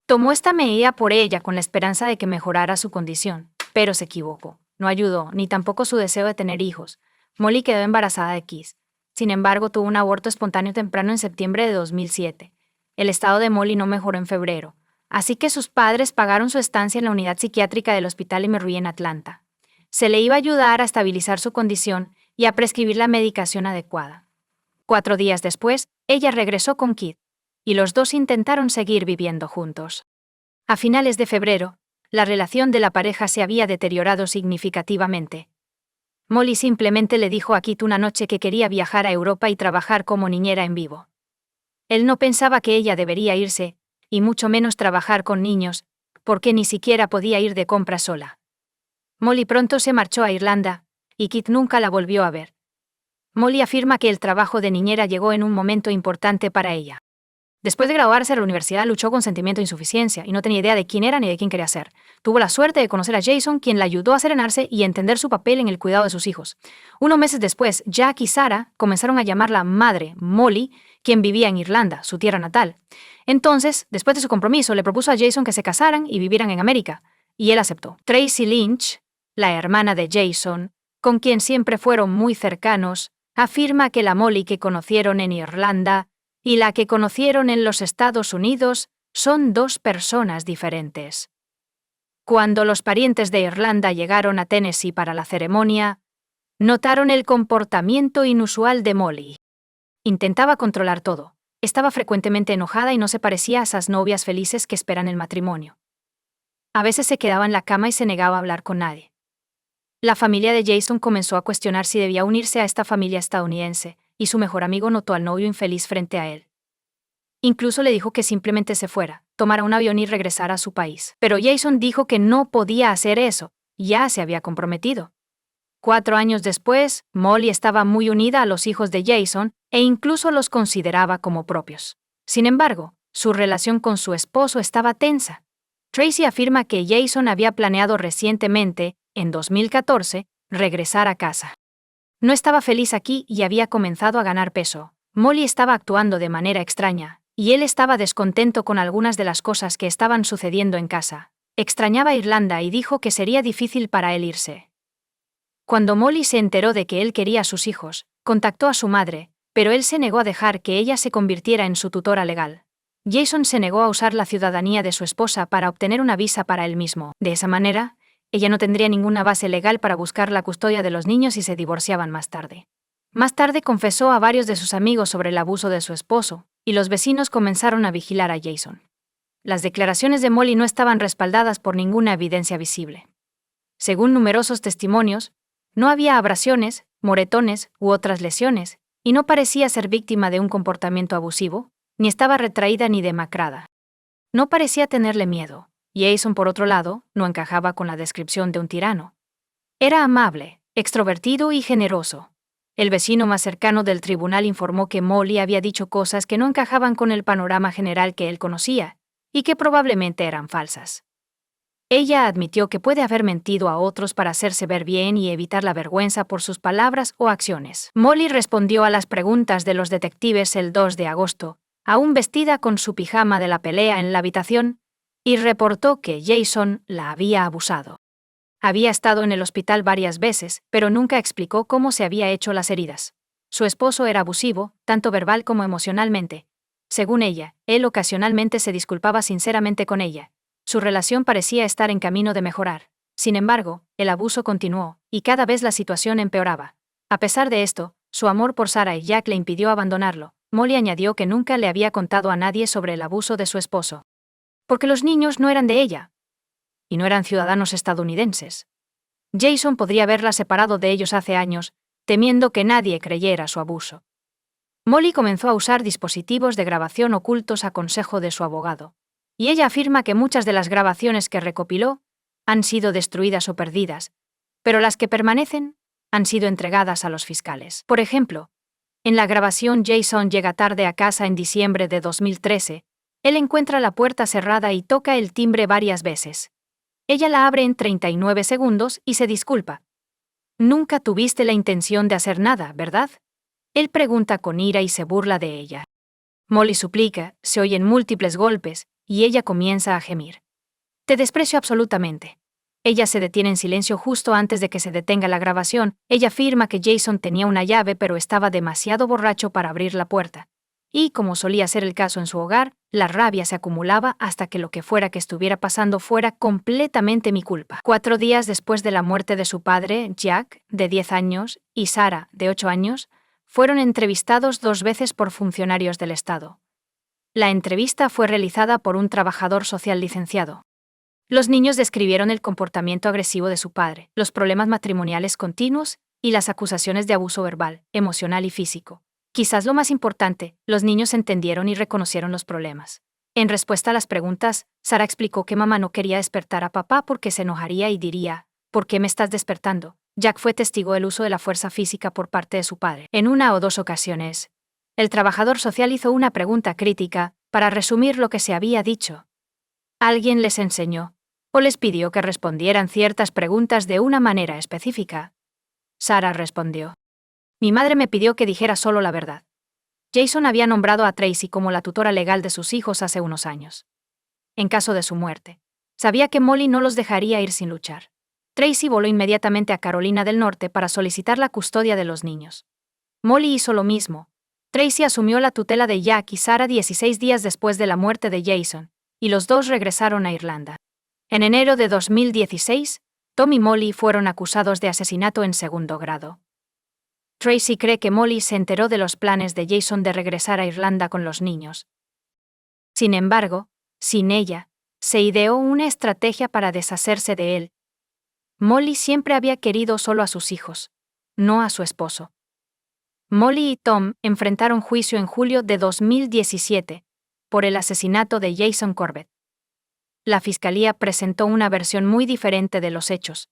Tomó esta medida por ella con la esperanza de que mejorara su condición, pero se equivocó. No ayudó, ni tampoco su deseo de tener hijos. Molly quedó embarazada de Keith. Sin embargo, tuvo un aborto espontáneo temprano en septiembre de 2007. El estado de Molly no mejoró en febrero, así que sus padres pagaron su estancia en la unidad psiquiátrica del Hospital Emory en Atlanta. Se le iba a ayudar a estabilizar su condición y a prescribir la medicación adecuada. 4 días después, ella regresó con Keith, y los dos intentaron seguir viviendo juntos. A finales de febrero, la relación de la pareja se había deteriorado significativamente. Molly simplemente le dijo a Keith una noche que quería viajar a Europa y trabajar como niñera en vivo. Él no pensaba que ella debería irse, y mucho menos trabajar con niños, porque ni siquiera podía ir de compras sola. Molly pronto se marchó a Irlanda, y Keith nunca la volvió a ver. Molly afirma que el trabajo de niñera llegó en un momento importante para ella. Después de graduarse de la universidad, luchó con sentimiento de insuficiencia y no tenía idea de quién era ni de quién quería ser. Tuvo la suerte de conocer a Jason, quien la ayudó a serenarse y entender su papel en el cuidado de sus hijos. Unos meses después, Jack y Sarah comenzaron a llamarla madre Molly, quien vivía en Irlanda, su tierra natal. Entonces, después de su compromiso, le propuso a Jason que se casaran y vivieran en América, y él aceptó. Tracy Lynch, la hermana de Jason, con quien siempre fueron muy cercanos, afirma que la Molly que conocieron en Irlanda y la que conocieron en los Estados Unidos son 2 personas diferentes. Cuando los parientes de Irlanda llegaron a Tennessee para la ceremonia, notaron el comportamiento inusual de Molly. Intentaba controlar todo. Estaba frecuentemente enojada y no se parecía a esas novias felices que esperan el matrimonio. A veces se quedaba en la cama y se negaba a hablar con nadie. La familia de Jason comenzó a cuestionar si debía unirse a esta familia estadounidense, y su mejor amigo notó al novio infeliz frente a él. Incluso le dijo que simplemente se fuera, tomara un avión y regresara a su país. Pero Jason dijo que no podía hacer eso, ya se había comprometido. 4 años después, Molly estaba muy unida a los hijos de Jason e incluso los consideraba como propios. Sin embargo, su relación con su esposo estaba tensa. Tracy afirma que Jason había planeado recientemente, en 2014, regresar a casa. No estaba feliz aquí y había comenzado a ganar peso. Molly estaba actuando de manera extraña, y él estaba descontento con algunas de las cosas que estaban sucediendo en casa. Extrañaba Irlanda y dijo que sería difícil para él irse. Cuando Molly se enteró de que él quería a sus hijos, contactó a su madre, pero él se negó a dejar que ella se convirtiera en su tutora legal. Jason se negó a usar la ciudadanía de su esposa para obtener una visa para él mismo. De esa manera, ella no tendría ninguna base legal para buscar la custodia de los niños si se divorciaban más tarde. Más tarde confesó a varios de sus amigos sobre el abuso de su esposo, y los vecinos comenzaron a vigilar a Jason. Las declaraciones de Molly no estaban respaldadas por ninguna evidencia visible. Según numerosos testimonios, no había abrasiones, moretones u otras lesiones, y no parecía ser víctima de un comportamiento abusivo, ni estaba retraída ni demacrada. No parecía tenerle miedo. Jason, por otro lado, no encajaba con la descripción de un tirano. Era amable, extrovertido y generoso. El vecino más cercano del tribunal informó que Molly había dicho cosas que no encajaban con el panorama general que él conocía, y que probablemente eran falsas. Ella admitió que puede haber mentido a otros para hacerse ver bien y evitar la vergüenza por sus palabras o acciones. Molly respondió a las preguntas de los detectives el 2 de agosto, aún vestida con su pijama de la pelea en la habitación, y reportó que Jason la había abusado. Había estado en el hospital varias veces, pero nunca explicó cómo se había hecho las heridas. Su esposo era abusivo, tanto verbal como emocionalmente. Según ella, él ocasionalmente se disculpaba sinceramente con ella. Su relación parecía estar en camino de mejorar. Sin embargo, el abuso continuó, y cada vez la situación empeoraba. A pesar de esto, su amor por Sarah y Jack le impidió abandonarlo. Molly añadió que nunca le había contado a nadie sobre el abuso de su esposo. Porque los niños no eran de ella. Y no eran ciudadanos estadounidenses. Jason podría haberla separado de ellos hace años, temiendo que nadie creyera su abuso. Molly comenzó a usar dispositivos de grabación ocultos a consejo de su abogado. Y ella afirma que muchas de las grabaciones que recopiló han sido destruidas o perdidas, pero las que permanecen han sido entregadas a los fiscales. Por ejemplo, en la grabación Jason llega tarde a casa en diciembre de 2013, él encuentra la puerta cerrada y toca el timbre varias veces. Ella la abre en 39 segundos y se disculpa. Nunca tuviste la intención de hacer nada, ¿verdad? Él pregunta con ira y se burla de ella. Molly suplica, se oyen múltiples golpes, y ella comienza a gemir. Te desprecio absolutamente. Ella se detiene en silencio justo antes de que se detenga la grabación. Ella afirma que Jason tenía una llave pero estaba demasiado borracho para abrir la puerta. Y, como solía ser el caso en su hogar, la rabia se acumulaba hasta que lo que fuera que estuviera pasando fuera completamente mi culpa. 4 días después de la muerte de su padre, Jack, de 10 años, y Sarah, de 8 años, fueron entrevistados 2 veces por funcionarios del Estado. La entrevista fue realizada por un trabajador social licenciado. Los niños describieron el comportamiento agresivo de su padre, los problemas matrimoniales continuos y las acusaciones de abuso verbal, emocional y físico. Quizás lo más importante, los niños entendieron y reconocieron los problemas. En respuesta a las preguntas, Sarah explicó que mamá no quería despertar a papá porque se enojaría y diría, ¿por qué me estás despertando? Jack fue testigo del uso de la fuerza física por parte de su padre. En 1 o 2 ocasiones, el trabajador social hizo una pregunta crítica para resumir lo que se había dicho. ¿Alguien les enseñó o les pidió que respondieran ciertas preguntas de una manera específica? Sarah respondió. Mi madre me pidió que dijera solo la verdad. Jason había nombrado a Tracy como la tutora legal de sus hijos hace unos años. En caso de su muerte, sabía que Molly no los dejaría ir sin luchar. Tracy voló inmediatamente a Carolina del Norte para solicitar la custodia de los niños. Molly hizo lo mismo. Tracy asumió la tutela de Jack y Sarah 16 días después de la muerte de Jason, y los dos regresaron a Irlanda. En enero de 2016, Tom y Molly fueron acusados de asesinato en 2º grado. Tracy cree que Molly se enteró de los planes de Jason de regresar a Irlanda con los niños. Sin embargo, sin ella, se ideó una estrategia para deshacerse de él. Molly siempre había querido solo a sus hijos, no a su esposo. Molly y Tom enfrentaron juicio en julio de 2017 por el asesinato de Jason Corbett. La fiscalía presentó una versión muy diferente de los hechos,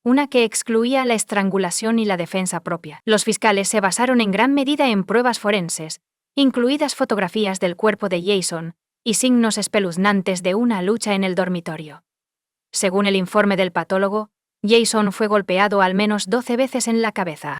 una que excluía la estrangulación y la defensa propia. Los fiscales se basaron en gran medida en pruebas forenses, incluidas fotografías del cuerpo de Jason y signos espeluznantes de una lucha en el dormitorio. Según el informe del patólogo, Jason fue golpeado al menos 12 veces en la cabeza.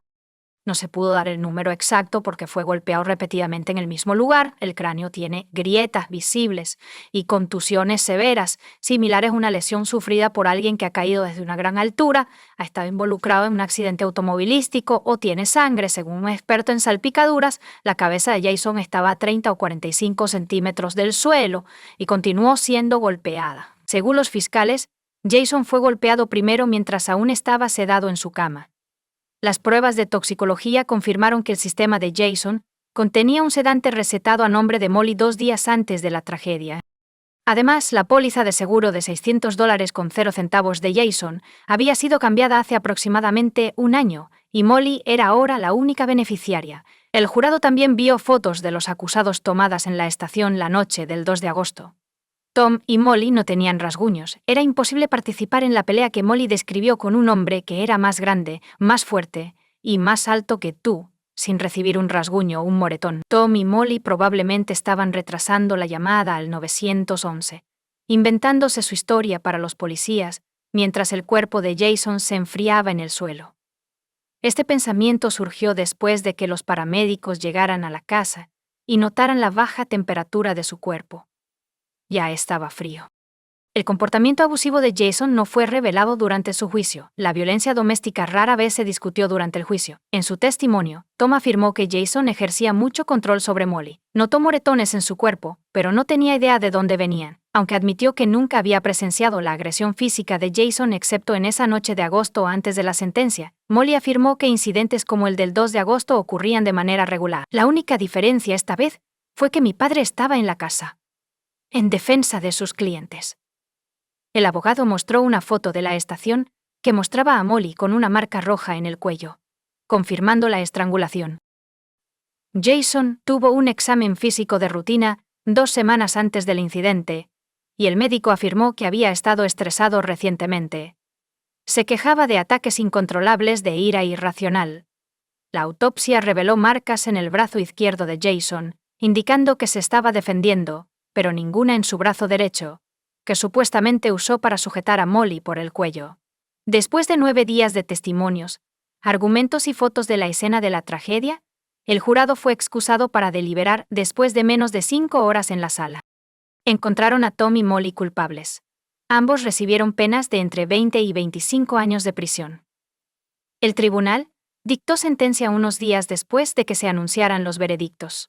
No se pudo dar el número exacto porque fue golpeado repetidamente en el mismo lugar. El cráneo tiene grietas visibles y contusiones severas, similares a una lesión sufrida por alguien que ha caído desde una gran altura, ha estado involucrado en un accidente automovilístico o tiene sangre. Según un experto en salpicaduras, la cabeza de Jason estaba a 30 o 45 centímetros del suelo y continuó siendo golpeada. Según los fiscales, Jason fue golpeado primero mientras aún estaba sedado en su cama. Las pruebas de toxicología confirmaron que el sistema de Jason contenía un sedante recetado a nombre de Molly 2 días antes de la tragedia. Además, la póliza de seguro de $600 con 0 centavos de Jason había sido cambiada hace aproximadamente 1 año, y Molly era ahora la única beneficiaria. El jurado también vio fotos de los acusados tomadas en la estación la noche del 2 de agosto. Tom y Molly no tenían rasguños. Era imposible participar en la pelea que Molly describió con un hombre que era más grande, más fuerte y más alto que tú, sin recibir un rasguño o un moretón. Tom y Molly probablemente estaban retrasando la llamada al 911, inventándose su historia para los policías, mientras el cuerpo de Jason se enfriaba en el suelo. Este pensamiento surgió después de que los paramédicos llegaran a la casa y notaran la baja temperatura de su cuerpo. Ya estaba frío. El comportamiento abusivo de Jason no fue revelado durante su juicio. La violencia doméstica rara vez se discutió durante el juicio. En su testimonio, Tom afirmó que Jason ejercía mucho control sobre Molly. Notó moretones en su cuerpo, pero no tenía idea de dónde venían, aunque admitió que nunca había presenciado la agresión física de Jason excepto en esa noche de agosto antes de la sentencia. Molly afirmó que incidentes como el del 2 de agosto ocurrían de manera regular. La única diferencia esta vez fue que mi padre estaba en la casa. En defensa de sus clientes. El abogado mostró una foto de la estación que mostraba a Molly con una marca roja en el cuello, confirmando la estrangulación. Jason tuvo un examen físico de rutina 2 semanas antes del incidente, y el médico afirmó que había estado estresado recientemente. Se quejaba de ataques incontrolables de ira irracional. La autopsia reveló marcas en el brazo izquierdo de Jason, indicando que se estaba defendiendo, pero ninguna en su brazo derecho, que supuestamente usó para sujetar a Molly por el cuello. Después de 9 días de testimonios, argumentos y fotos de la escena de la tragedia, el jurado fue excusado para deliberar después de menos de 5 horas en la sala. Encontraron a Tom y Molly culpables. Ambos recibieron penas de entre 20 y 25 años de prisión. El tribunal dictó sentencia unos días después de que se anunciaran los veredictos.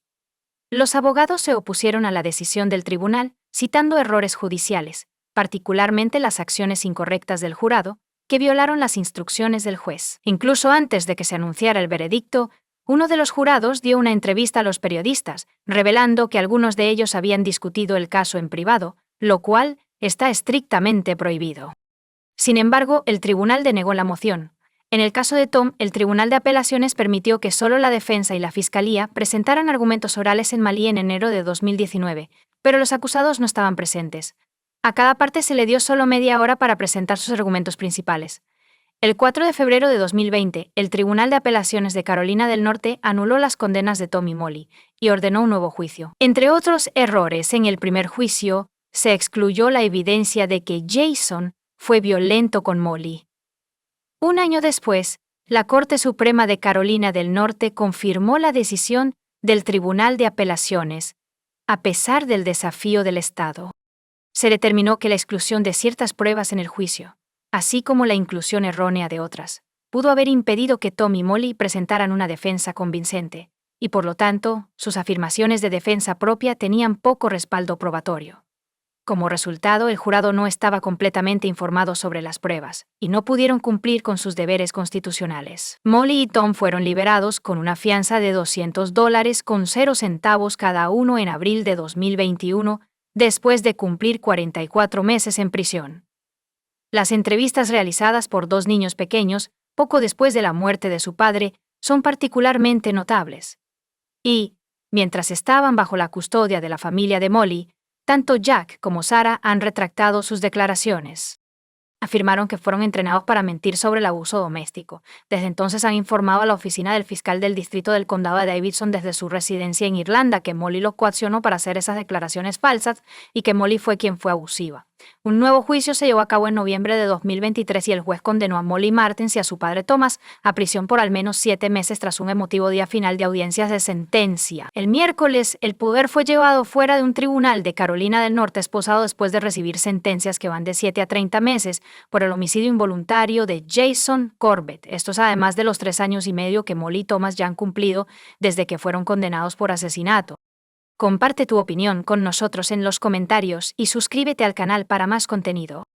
Los abogados se opusieron a la decisión del tribunal, citando errores judiciales, particularmente las acciones incorrectas del jurado, que violaron las instrucciones del juez. Incluso antes de que se anunciara el veredicto, uno de los jurados dio una entrevista a los periodistas, revelando que algunos de ellos habían discutido el caso en privado, lo cual está estrictamente prohibido. Sin embargo, el tribunal denegó la moción. En el caso de Tom, el Tribunal de Apelaciones permitió que solo la defensa y la fiscalía presentaran argumentos orales en Malí en enero de 2019, pero los acusados no estaban presentes. A cada parte se le dio solo media hora para presentar sus argumentos principales. El 4 de febrero de 2020, el Tribunal de Apelaciones de Carolina del Norte anuló las condenas de Tom y Molly y ordenó un nuevo juicio. Entre otros errores en el primer juicio, se excluyó la evidencia de que Jason fue violento con Molly. Un año después, la Corte Suprema de Carolina del Norte confirmó la decisión del Tribunal de Apelaciones, a pesar del desafío del Estado. Se determinó que la exclusión de ciertas pruebas en el juicio, así como la inclusión errónea de otras, pudo haber impedido que Tom y Molly presentaran una defensa convincente, y por lo tanto, sus afirmaciones de defensa propia tenían poco respaldo probatorio. Como resultado, el jurado no estaba completamente informado sobre las pruebas, y no pudieron cumplir con sus deberes constitucionales. Molly y Tom fueron liberados con una fianza de $200 con 0 centavos cada uno en abril de 2021, después de cumplir 44 meses en prisión. Las entrevistas realizadas por 2 niños pequeños, poco después de la muerte de su padre, son particularmente notables. Y, mientras estaban bajo la custodia de la familia de Molly, tanto Jack como Sarah han retractado sus declaraciones. Afirmaron que fueron entrenados para mentir sobre el abuso doméstico. Desde entonces han informado a la oficina del fiscal del distrito del condado de Davidson desde su residencia en Irlanda que Molly los coaccionó para hacer esas declaraciones falsas y que Molly fue quien fue abusiva. Un nuevo juicio se llevó a cabo en noviembre de 2023 y el juez condenó a Molly Martins y a su padre Thomas a prisión por al menos 7 meses tras un emotivo día final de audiencias de sentencia. El miércoles, el poder fue llevado fuera de un tribunal de Carolina del Norte esposado después de recibir sentencias que van de 7 a 30 meses por el homicidio involuntario de Jason Corbett. Esto es además de los 3 años y medio que Molly y Thomas ya han cumplido desde que fueron condenados por asesinato. Comparte tu opinión con nosotros en los comentarios y suscríbete al canal para más contenido.